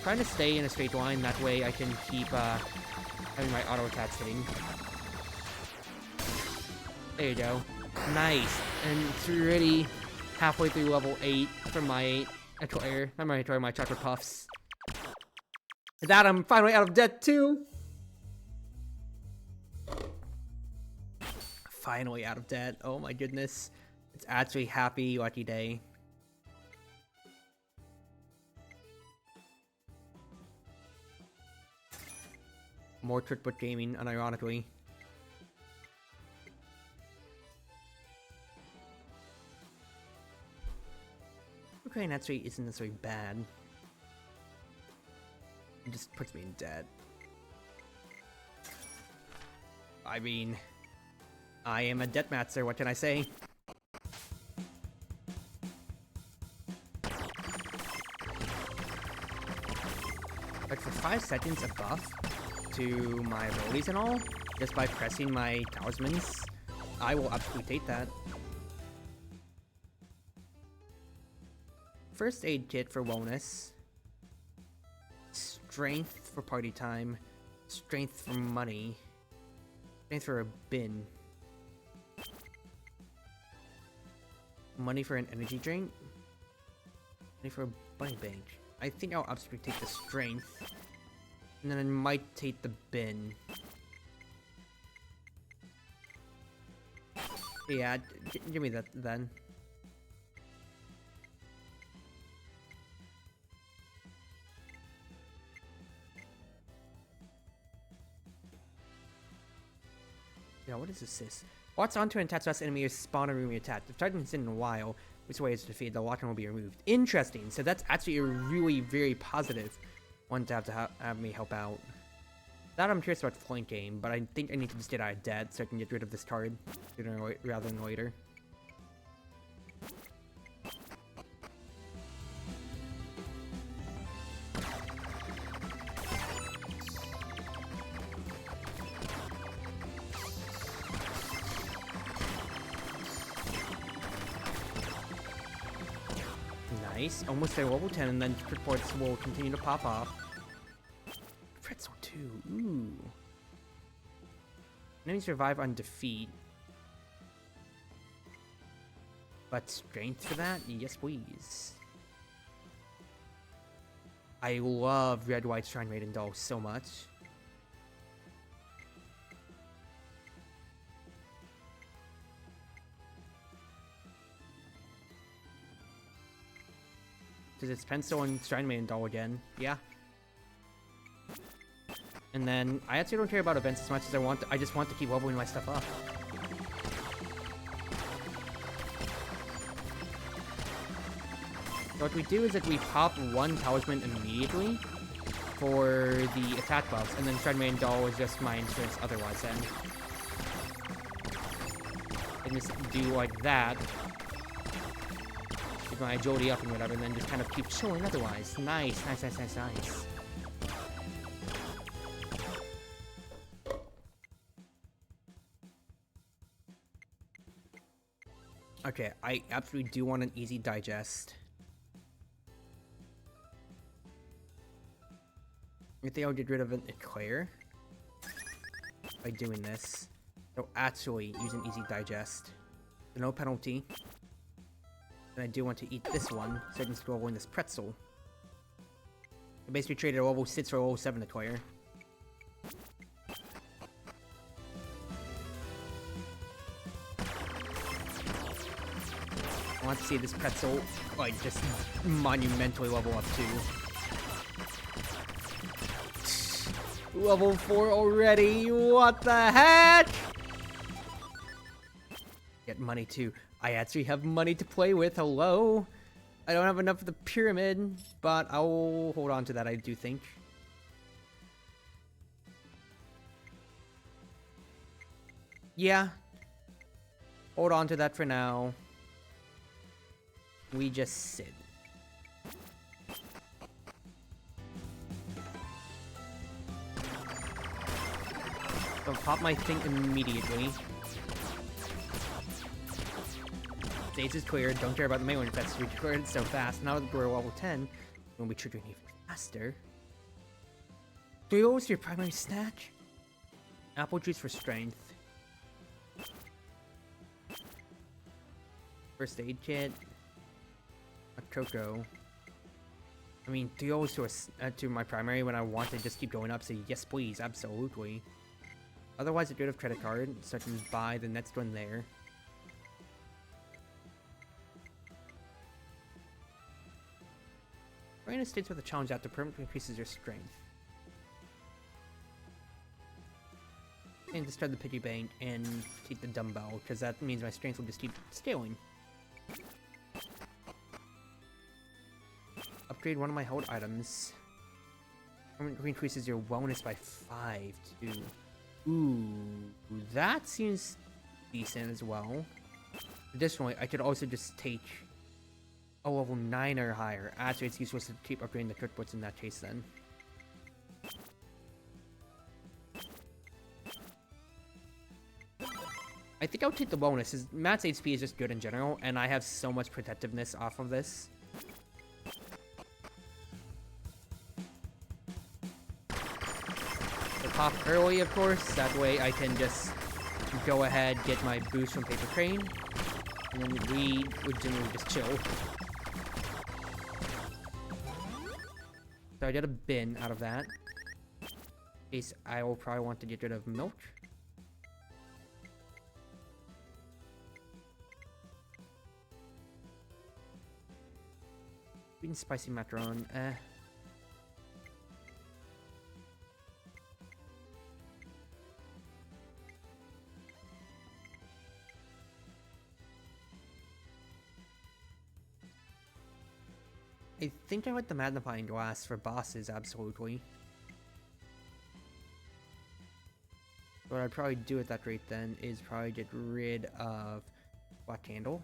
S1: Trying to stay in a straight line, that way I can keep having my auto attacks hitting. There you go. Nice. And it's already halfway through level 8 for my Etoile. I'm going to try my chocolate puffs. With that, I'm finally out of debt too. Finally out of debt. Oh my goodness. It's actually happy, lucky day. More Trickbook Gaming, unironically. Okay, actually isn't necessarily bad. It just puts me in debt. I mean, I am a debt master, what can I say? Like for 5 seconds a buff to my abilities and all, just by pressing my talismans, I will absolutely take that. First aid kit for wellness. Strength for party time. Strength for money. Strength for a bin. Money for an energy drink. Money for a bunny bank. I think I'll absolutely take the strength. And then I might take the bin. Yeah, give me that then. Yeah, what is this? Walks onto an attached us enemy is spawn a room attack. If Titan is in a while, which way is defeated, the lock-on will be removed. Interesting. So that's actually a really very positive one to have me help out. That I'm curious about flank game, but I think I need to just get out of debt so I can get rid of this card sooner rather than later. Nice, almost there, level 10, and then reports will continue to pop off. Pretzel 2, ooh. Enemies survive on defeat. But strength for that? Yes, please. I love Red White Shrine Maiden Doll so much. Because it's Pencil and Shrine Maiden Doll again. Yeah. And then I actually don't care about events as much as I just want to keep leveling my stuff up. So what we do is that we pop one talisman immediately for the attack buffs, and then Shrine Maiden Doll is just my insurance otherwise then. And just do like that. Keep my agility up and whatever, and then just kind of keep chilling otherwise. Nice, nice, nice, nice, nice. Okay, I absolutely do want an easy digest. I think I'll get rid of an Eclair by doing this. So actually use an easy digest. So no penalty. And I do want to eat this one, so I can still win this pretzel. Basically traded a level 6 for a level 7 acquire. I want to see this pretzel, like, just monumentally level up too. Level 4 already, what the heck? Get money too. I actually have money to play with, hello? I don't have enough for the pyramid, but I'll hold on to that, I do think. Yeah. Hold on to that for now. We just sit. So pop my thing immediately. Stage is cleared, don't care about the main one, that's we cleared so fast. Now that we're level 10, we'll be triggering even faster. Do you always your primary snack? Apple juice for strength. First aid kit. A cocoa. I mean, do you always to my primary when I want to just keep going up? Say yes, please, absolutely. Otherwise, I do have credit card, so I can buy the next one there. Arena states with a challenge after permanently increases your strength. And discard the piggy bank and take the dumbbell, because that means my strength will just keep scaling. Upgrade one of my hold items. Permanently increases your wellness by 5 too. Ooh, that seems decent as well. Additionally, I could also just take a level 9 or higher. Actually, it's useless to keep upgrading the cookbooks in that case then. I think I'll take the bonus. Matt's HP is just good in general, and I have so much protectiveness off of this. So pop early, of course. That way I can just go ahead, get my boost from Paper Crane, and then we would generally just chill. So I get a bin out of that. In case I will probably want to get rid of milk. Sweet and spicy macaron, I think I want the magnifying glass for bosses, absolutely. What I'd probably do at that rate then is probably get rid of Black Candle.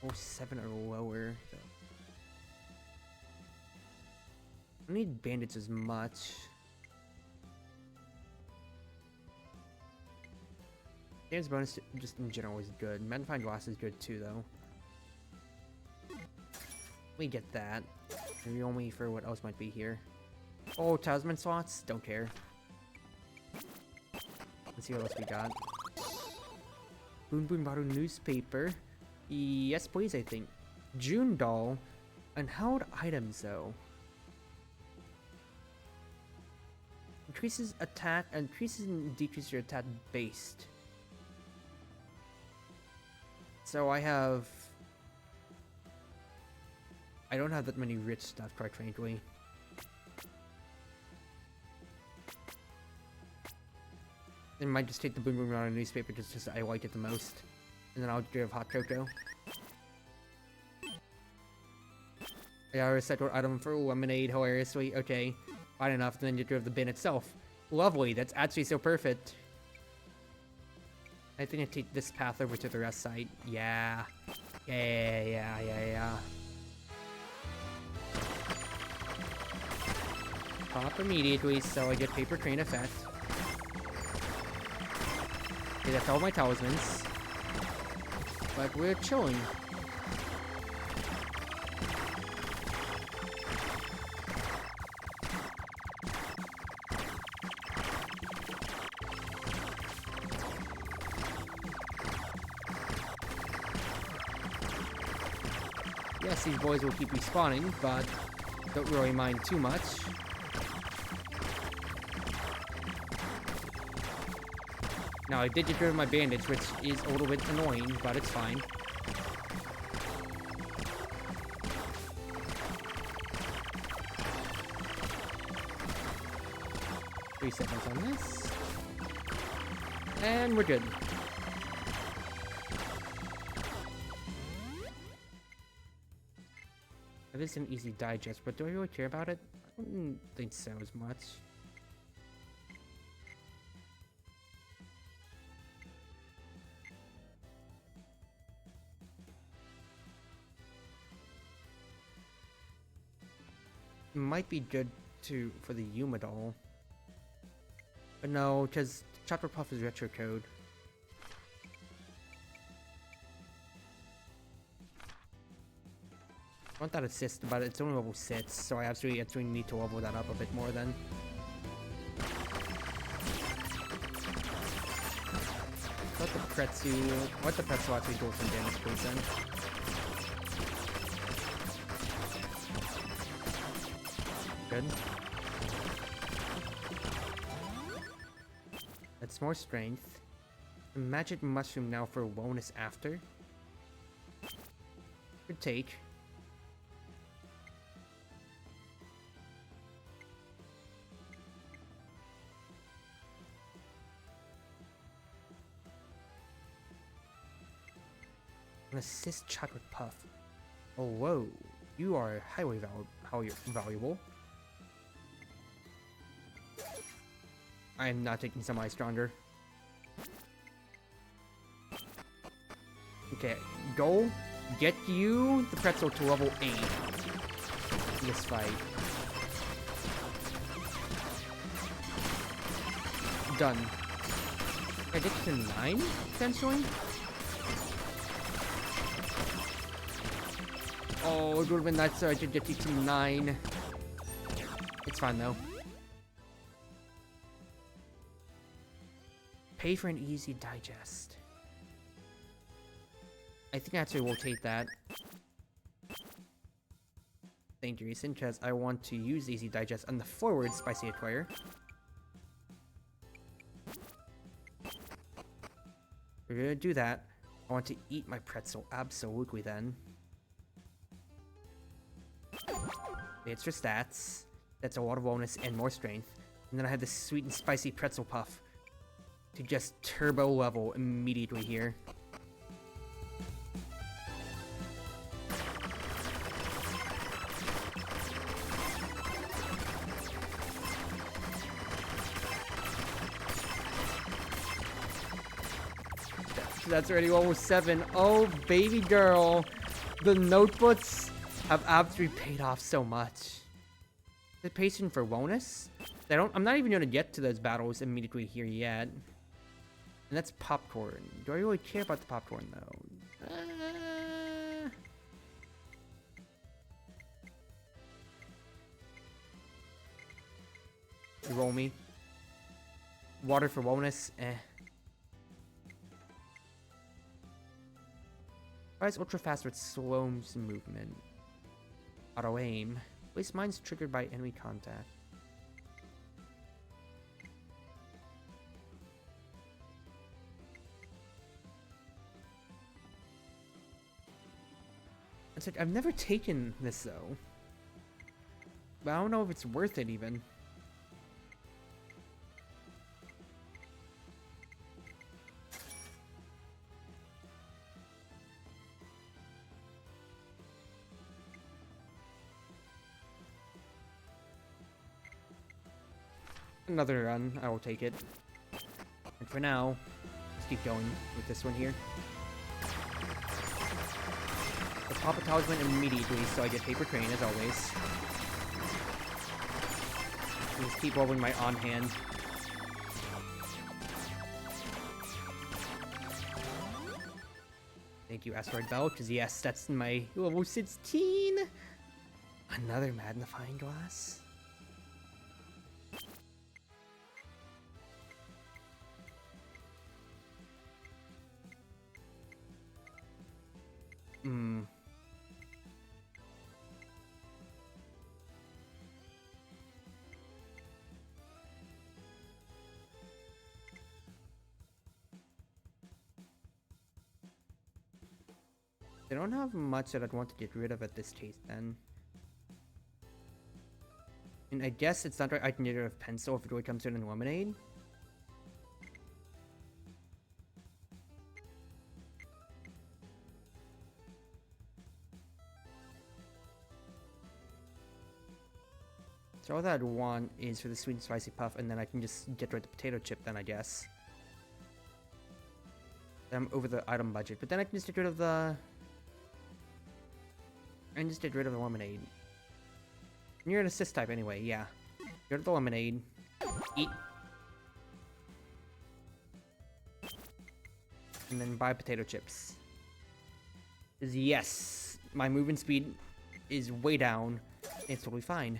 S1: Oh, 7 or lower. So. I don't need bandits as much. Damage bonus just in general is good. Magnifying glass is good too, though. We get that. Maybe only for what else might be here. Oh, talisman slots? Don't care. Let's see what else we got. Boon Boon Baru newspaper. Yes, please, I think. June doll. Unheld items, though. Increases attack, increases and decreases your attack based. So I don't have that many rich stuff, quite frankly. I might just take the Boom Boom on a newspaper just I like it the most. And then I'll get rid of hot cocoa. I got a recycled item for lemonade, hilariously. Okay, fine enough, and then get rid of the bin itself. Lovely, that's actually so perfect. I think I take this path over to the rest side. Yeah. Yeah. Pop immediately so I get Paper Crane effect. Okay, that's all my talismans. But we're chilling. Yes, these boys will keep respawning, but don't really mind too much. Now, I did get rid of my bandage, which is a little bit annoying, but it's fine. Three seconds on this. And we're good. It is an easy digest, but do I really care about it? I don't think so as much. It might be good for the Yuma doll. But no, because Chopper Puff is retro code. I want that assist, but it's only level 6, so I absolutely need to level that up a bit more then. Let the pretzel actually do some damage, please then. Good. That's more strength. A magic mushroom now for wellness after. Good take. An assist chocolate puff. Oh whoa, you are highly valuable. I am not taking semi stronger. Okay, goal, get you the pretzel to level 8 in this fight. Done. Can I get to 9 potentially? Oh, it would have been nice so I could get you to 9. It's fine though. Pay for an easy digest. I think I actually will take that. Thank you, Reason, because I want to use easy digest on the forward spicy acquire. We're gonna do that. I want to eat my pretzel absolutely then. It's for stats. That's a lot of wellness and more strength. And then I have this sweet and spicy pretzel puff to just turbo level immediately here. That's already level 7. Oh, baby girl. The notebooks have absolutely paid off so much. The patient for wellness? I'm not even going to get to those battles immediately here yet. And that's popcorn. Do I really care about the popcorn though? You roll me. Water for wellness? Eh. Fires ultra fast with slow movement. Auto aim. Waste mines triggered by enemy contact. It's like, I've never taken this though. But I don't know if it's worth it even. Another run, I will take it. And for now, let's keep going with this one here. Let's pop a talisman immediately so I get paper train as always. Just keep rolling my on hand. Thank you, Asteroid Bell, because yes, that's my level 16. Another magnifying glass. They don't have much that I'd want to get rid of at this taste then. And I guess it's not right I can get rid of pencil if it really comes to it in lemonade. So all that I'd want is for the sweet and spicy puff, and then I can just get rid of the potato chip then, I guess. I'm over the item budget, but then I can just get rid of the... And just get rid of the lemonade. And you're an assist type anyway, yeah. Get rid of the lemonade. Eat. And then buy potato chips. Yes, my movement speed is way down. It's totally fine.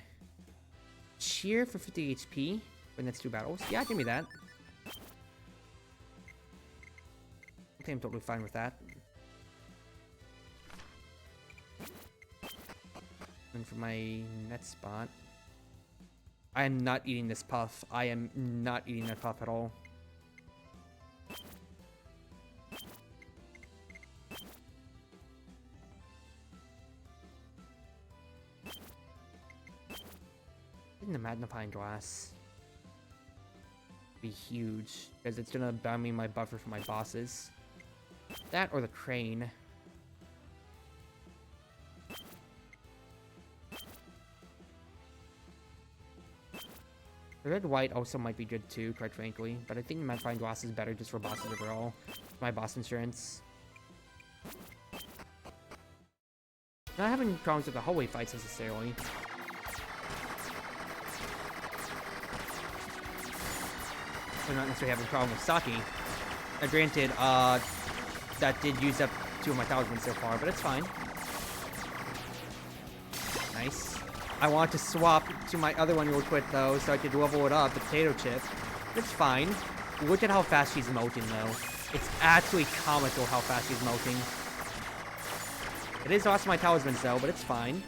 S1: Cheer for 50 HP for the next 2 battles. Yeah, give me that. I think I'm totally fine with that. And for my net spot, I am not eating this puff. I am not eating that puff at all. The magnifying glass be huge because it's gonna buy me my buffer for my bosses. That or the crane. The red white also might be good too, quite frankly, but I think the magnifying glass is better just for bosses overall. My boss insurance. Not having problems with the hallway fights necessarily. I'm not necessarily having a problem with Saki. Granted, that did use up 2 of my talismans so far, but it's fine. Nice. I want to swap to my other one real quick, though, so I could level it up, the potato chip. It's fine. Look at how fast she's melting, though. It's actually comical how fast she's melting. It is lost my talismans, though, but it's fine.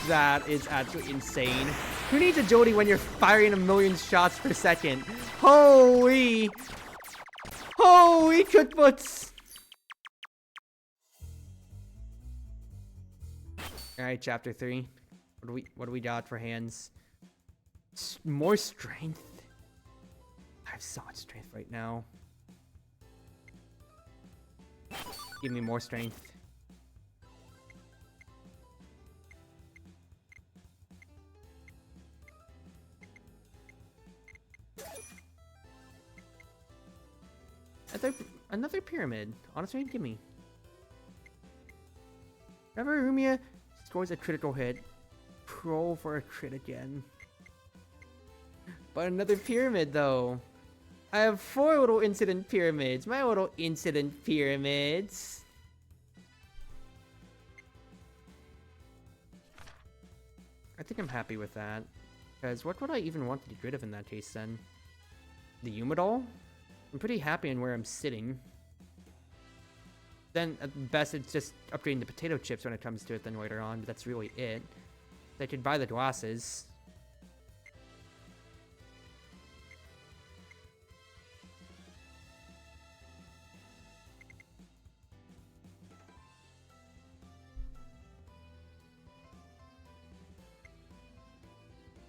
S1: That is absolutely insane. Who needs agility when you're firing 1,000,000 shots per second? Holy! Holy cookbooks! Alright, chapter 3. What do we got for hands? More strength? I have so much strength right now. Give me more strength. Another pyramid. Honestly, give me. Whenever Rumia scores a critical hit, roll for a crit again. But another pyramid, though. I have 4 little incident pyramids. My little incident pyramids. I think I'm happy with that. Because what would I even want to get rid of in that case, then? The Yumadol? I'm pretty happy in where I'm sitting. Then, at best, it's just upgrading the potato chips when it comes to it then later on, but that's really it. I could buy the glasses.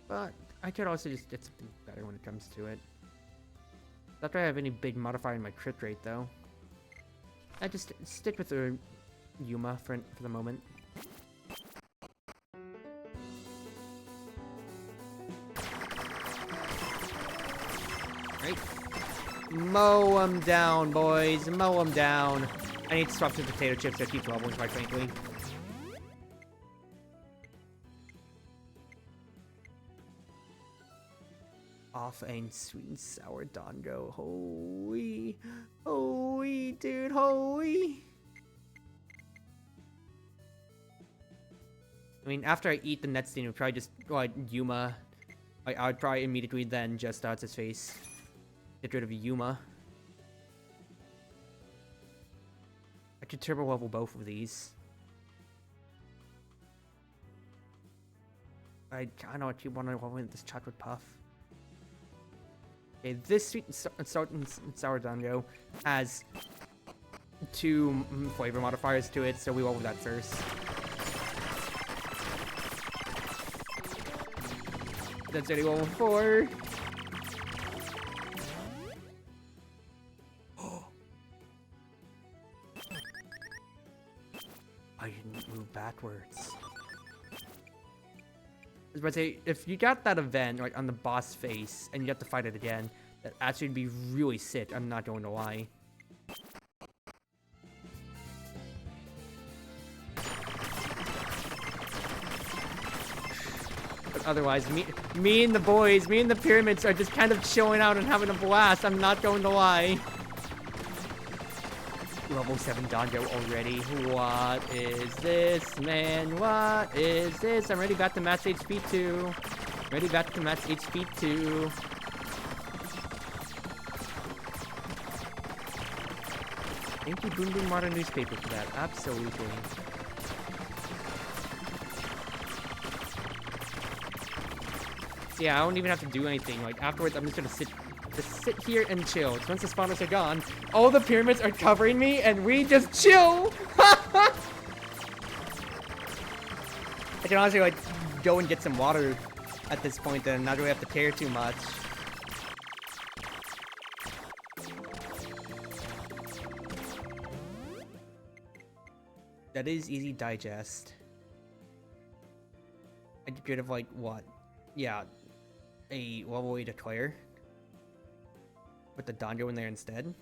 S1: But I could also just get something better when it comes to it. Not that I have any big modifier in my crit rate, though. I just stick with the Yuma for the moment. Right. Mow them down, boys. Mow them down. I need to swap to potato chips that keep leveling, quite frankly. Off and sweet and sour Dongo. Holy. Holy, dude. Holy. I mean, after I eat the Netstein, it would probably just, like, Yuma. I would probably immediately then just, what's his face? Get rid of Yuma. could turbo level both of these. I kind of actually want to level in this chocolate puff. Okay, this sweet and sour dango has 2 flavor modifiers to it, so we level that first. That's already level 4. I didn't move backwards. I was about to say, if you got that event like on the boss face and you have to fight it again, that actually would be really sick. I'm not going to lie. But otherwise, me and the boys, me and the pyramids are just kind of chilling out and having a blast. I'm not going to lie. Level 7 Dango already. What is this, man? What is this? I'm ready back to max HP 2. Ready back to max HP 2. Thank you, Boom Boom Modern Newspaper, for that. Absolutely. Yeah, I don't even have to do anything. Like, afterwards, I'm just gonna sit here and chill. So once the spawners are gone, all the pyramids are covering me, and we just chill! I can honestly, like, go and get some water at this point, then not really have to care too much. That is easy digest. I get rid of, like, what? Yeah, a level 8 Declare. Put the Dango in there instead.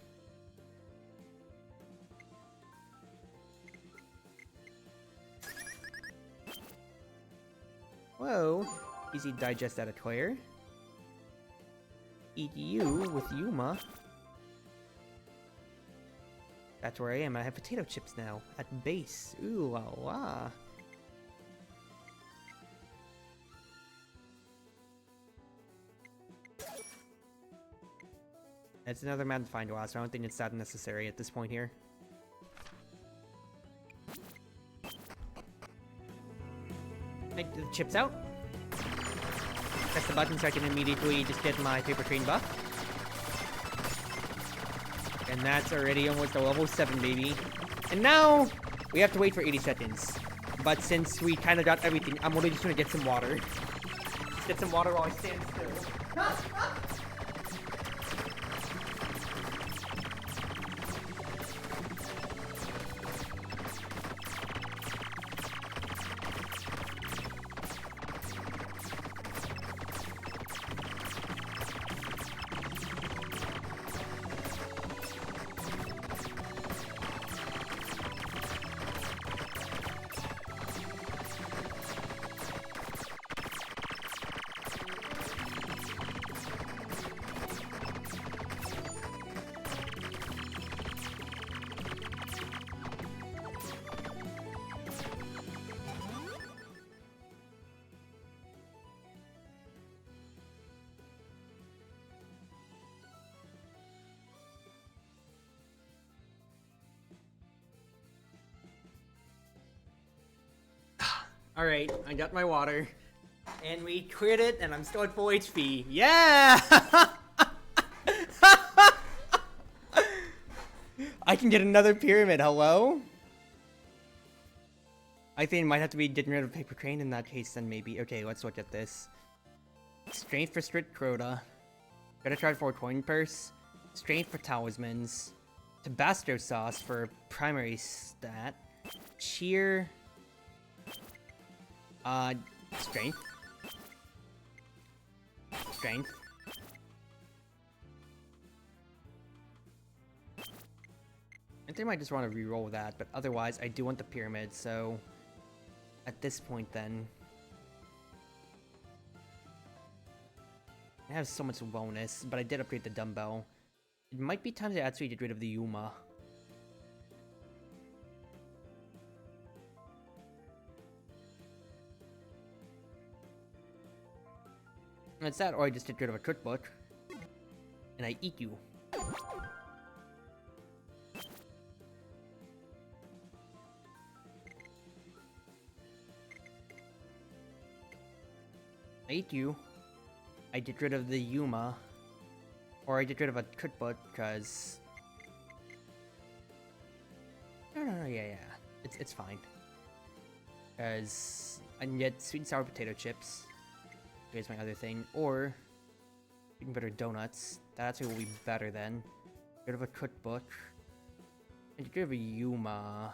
S1: Whoa. Easy digest that Declare. Eat you with Yuma. That's where I am. I have potato chips now. At base. Ooh la la. It's another map to find glass. I don't think it's that necessary at this point here. Take the chips out. Press the button so I can immediately just get my paper train buff. And that's already almost a level 7, baby. And now, we have to wait for 80 seconds. But since we kind of got everything, I'm only just gonna get some water. Just get some water while I stand still. Alright, I got my water. And we cleared it, and I'm still at full HP. Yeah! I can get another pyramid, hello? I think it might have to be getting rid of Paper Crane in that case, then maybe. Okay, let's look at this. Strength for Strict Crota. Gotta try for a coin purse. Strength for talismans. Tabasco sauce for primary stat. Cheer. Strength. Strength. I think I might just want to re-roll that, but otherwise I do want the pyramid, so at this point then I have so much bonus, but I did upgrade the dumbbell. It might be time to actually get rid of the Yuma. It's that, or I just get rid of a cookbook. And I eat you. Thank you. I did rid of the Yuma. Or I did rid of a cookbook, because... No, yeah. It's fine. Because I can get sweet and sour potato chips. Here's my other thing. Or, even better donuts. That actually will be better then. Get rid of a cookbook. And get rid of a Yuma.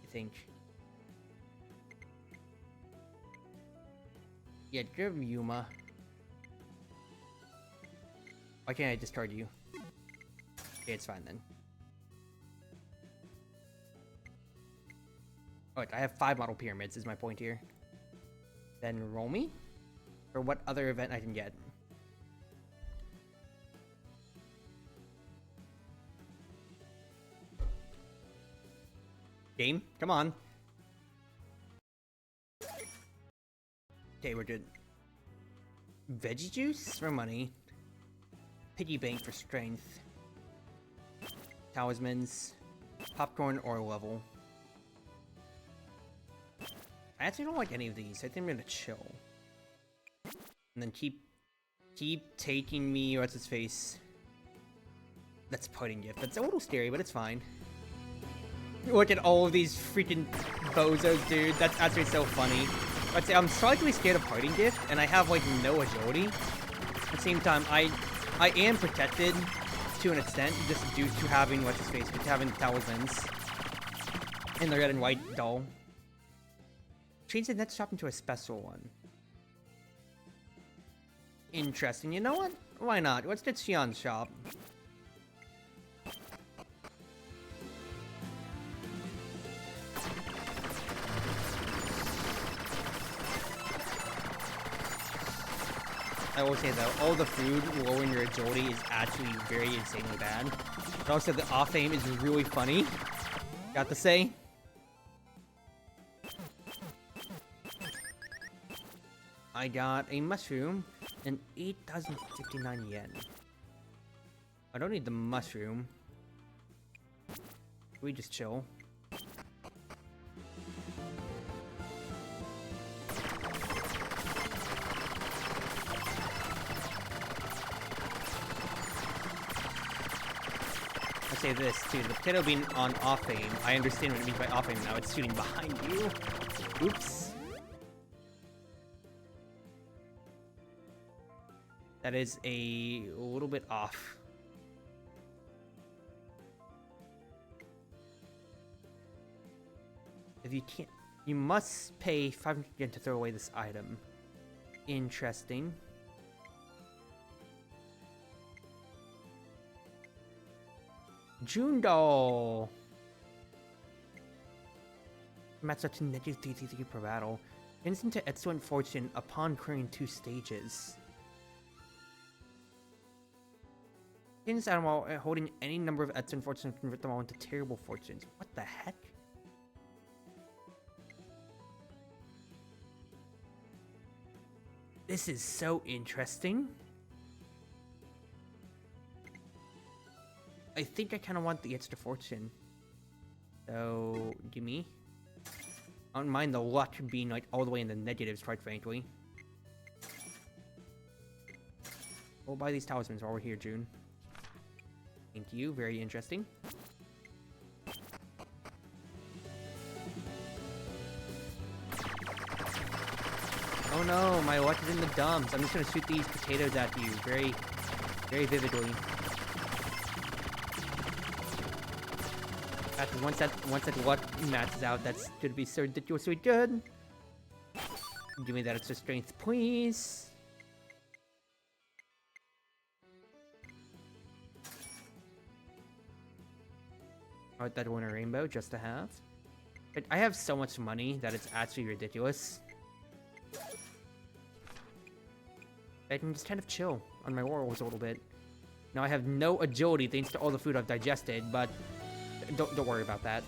S1: I think. Yeah, get rid of Yuma. Why can't I discard you? Okay, it's fine then. Alright, I have 5 model pyramids is my point here. Then roll me? For what other event I can get. Game, come on. Okay, we're good. Veggie juice for money. Piggy bank for strength. Talismans. Popcorn or level. I actually don't like any of these. I think I'm gonna chill. And then keep taking me, what's his face? That's parting gift. That's a little scary, but it's fine. Look at all of these freaking bozos, dude. That's actually so funny. I'd say I'm slightly scared of parting gift, and I have like no agility. At the same time, I am protected to an extent, just due to having what's his face, to having talismans in the red and white doll. Change the next shop into a special one. Interesting. You know what? Why not? Let's get Xian's shop. I will say though, all the food lowering your agility is actually very insanely bad. But also the off aim is really funny. Got to say. I got a mushroom and 8,059 yen. I don't need the mushroom. We just chill. I say this too, the potato being on off aim, I understand what it means by off aim now, it's shooting behind you. Oops. That is a little bit off. If you can't, you must pay 500 yen to throw away this item. Interesting. Jundo! Match up to negative 333 per battle. Instant to excellent fortune upon clearing 2 stages. Gains out while holding any number of excellent fortunes and convert them all into terrible fortunes. What the heck? This is so interesting. I think I kind of want the extra fortune. So, give me. I don't mind the luck being like all the way in the negatives, quite frankly. We'll buy these talismans while we're here, June. Thank you, very interesting. Oh no, my luck is in the dumps. I'm just gonna shoot these potatoes at you very, very vividly. After once that luck matches out, that's gonna be so ridiculously good. Give me that extra strength, please. I'll that one a rainbow just to have. But I have so much money that it's actually ridiculous. I can just kind of chill on my laurels a little bit. Now I have no agility thanks to all the food I've digested, but don't worry about that.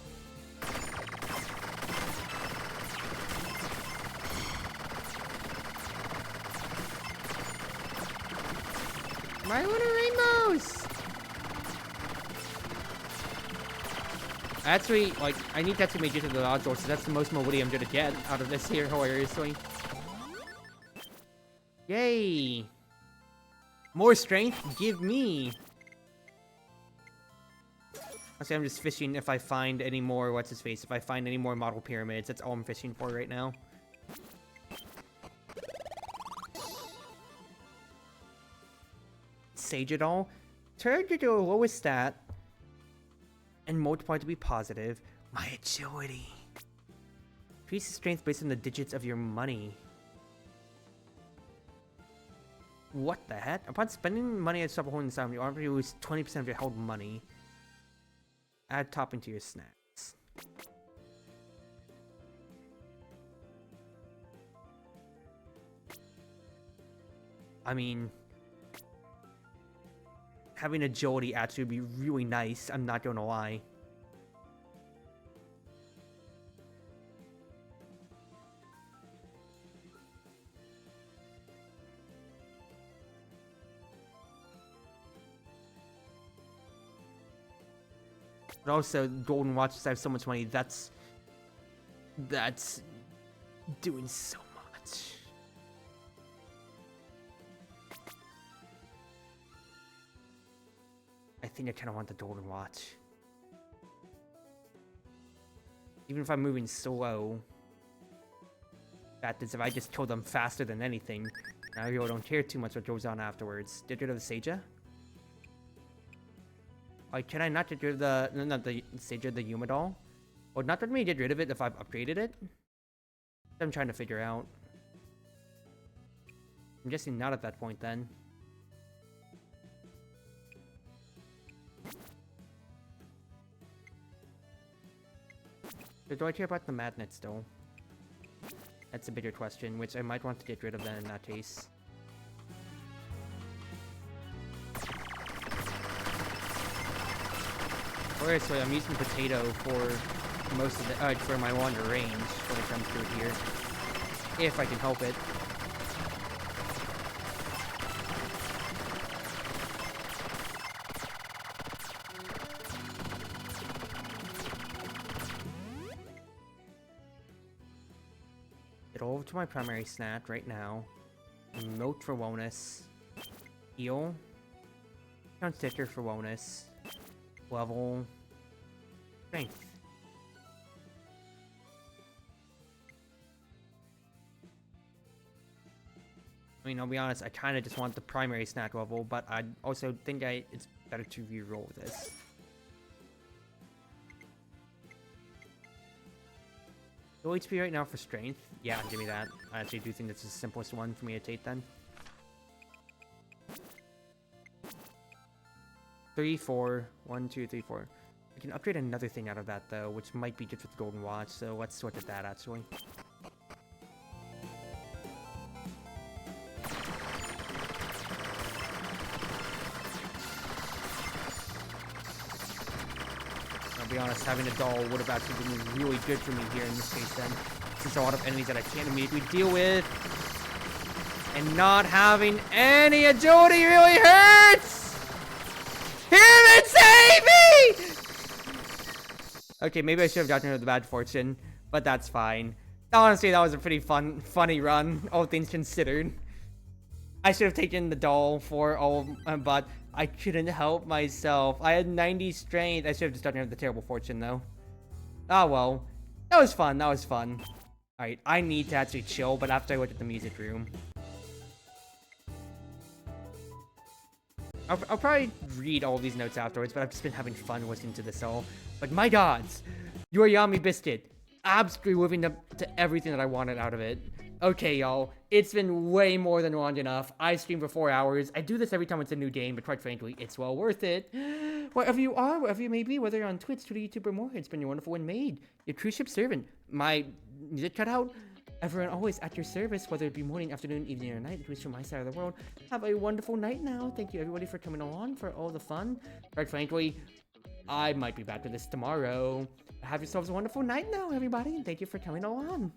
S1: My little rainbows! Actually, like, I need that to make it to the lodge door, so that's the most mobility I'm gonna get out of this here, hilariously. Yay! More strength, give me! Honestly, I'm just fishing if I find any more, what's-his-face, if I find any more model pyramids. That's all I'm fishing for right now. Sage it all. Turn to the lowest stat and multiply to be positive. My agility. Increase the strength based on the digits of your money. What the heck? Upon spending money at stop holding the sound, you already lose 20% of your held money. Add topping to your snacks. I mean, having agility actually would be really nice, I'm not gonna lie. But also, Golden Watches have so much money, that's doing so much. I think I kind of want the Golden Watch. Even if I'm moving slow. That is, if I just kill them faster than anything, I really don't care too much what goes on afterwards. Get rid of the Saja? Can I not get rid of the... No, not the Saja, the Yuma doll? Or not let me get rid of it if I've upgraded it? I'm trying to figure out. I'm guessing not at that point then. Do I care about the Madnet still? That's a bigger question, which I might want to get rid of then in that case. Alright, so I'm using potato for most of the for my longer range when it comes through here. If I can help it. Get over to my primary snack right now. Note for wellness. Heal. Count sticker for wellness. Level. Strength. I mean, I'll be honest, I kind of just want the primary snack level, but I also think it's better to re-roll this. Low HP right now for strength. Yeah, give me that. I actually do think that's the simplest one for me to take then. 3, 4. 1, 2, 3, 4. I can upgrade another thing out of that though, which might be good for the Golden Watch, so let's sort at that actually. I'll be honest, having a doll would have actually been really good for me here in this case then, since a lot of enemies that I can't immediately deal with. And not having any agility really hurts! Hear and save me! Okay, maybe I should have gotten rid of the bad fortune, but that's fine. Honestly, that was a pretty funny run, all things considered. I should have taken the doll for all, but I couldn't help myself. I had 90 strength. I should have just gotten rid of the terrible fortune, though. Oh well. That was fun, that was fun. Alright, I need to actually chill, but after I look at the music room. I'll probably read all these notes afterwards, but I've just been having fun listening to this all. But my gods! Yoiyami Biscuit. Absolutely living up to everything that I wanted out of it. Okay, y'all. It's been way more than long enough. I stream for 4 hours. I do this every time it's a new game, but quite frankly, it's well worth it. Wherever you are, wherever you may be, whether you're on Twitch, Twitter, YouTube, or more, it's been your Wonderful Wind Mage, your Cruise Ship servant, my music cutout, everyone always at your service, whether it be morning, afternoon, evening, or night, Twitch from my side of the world. Have a wonderful night now. Thank you everybody for coming along for all the fun. Quite frankly, I might be back to this tomorrow. Have yourselves a wonderful night now, everybody, and thank you for coming along.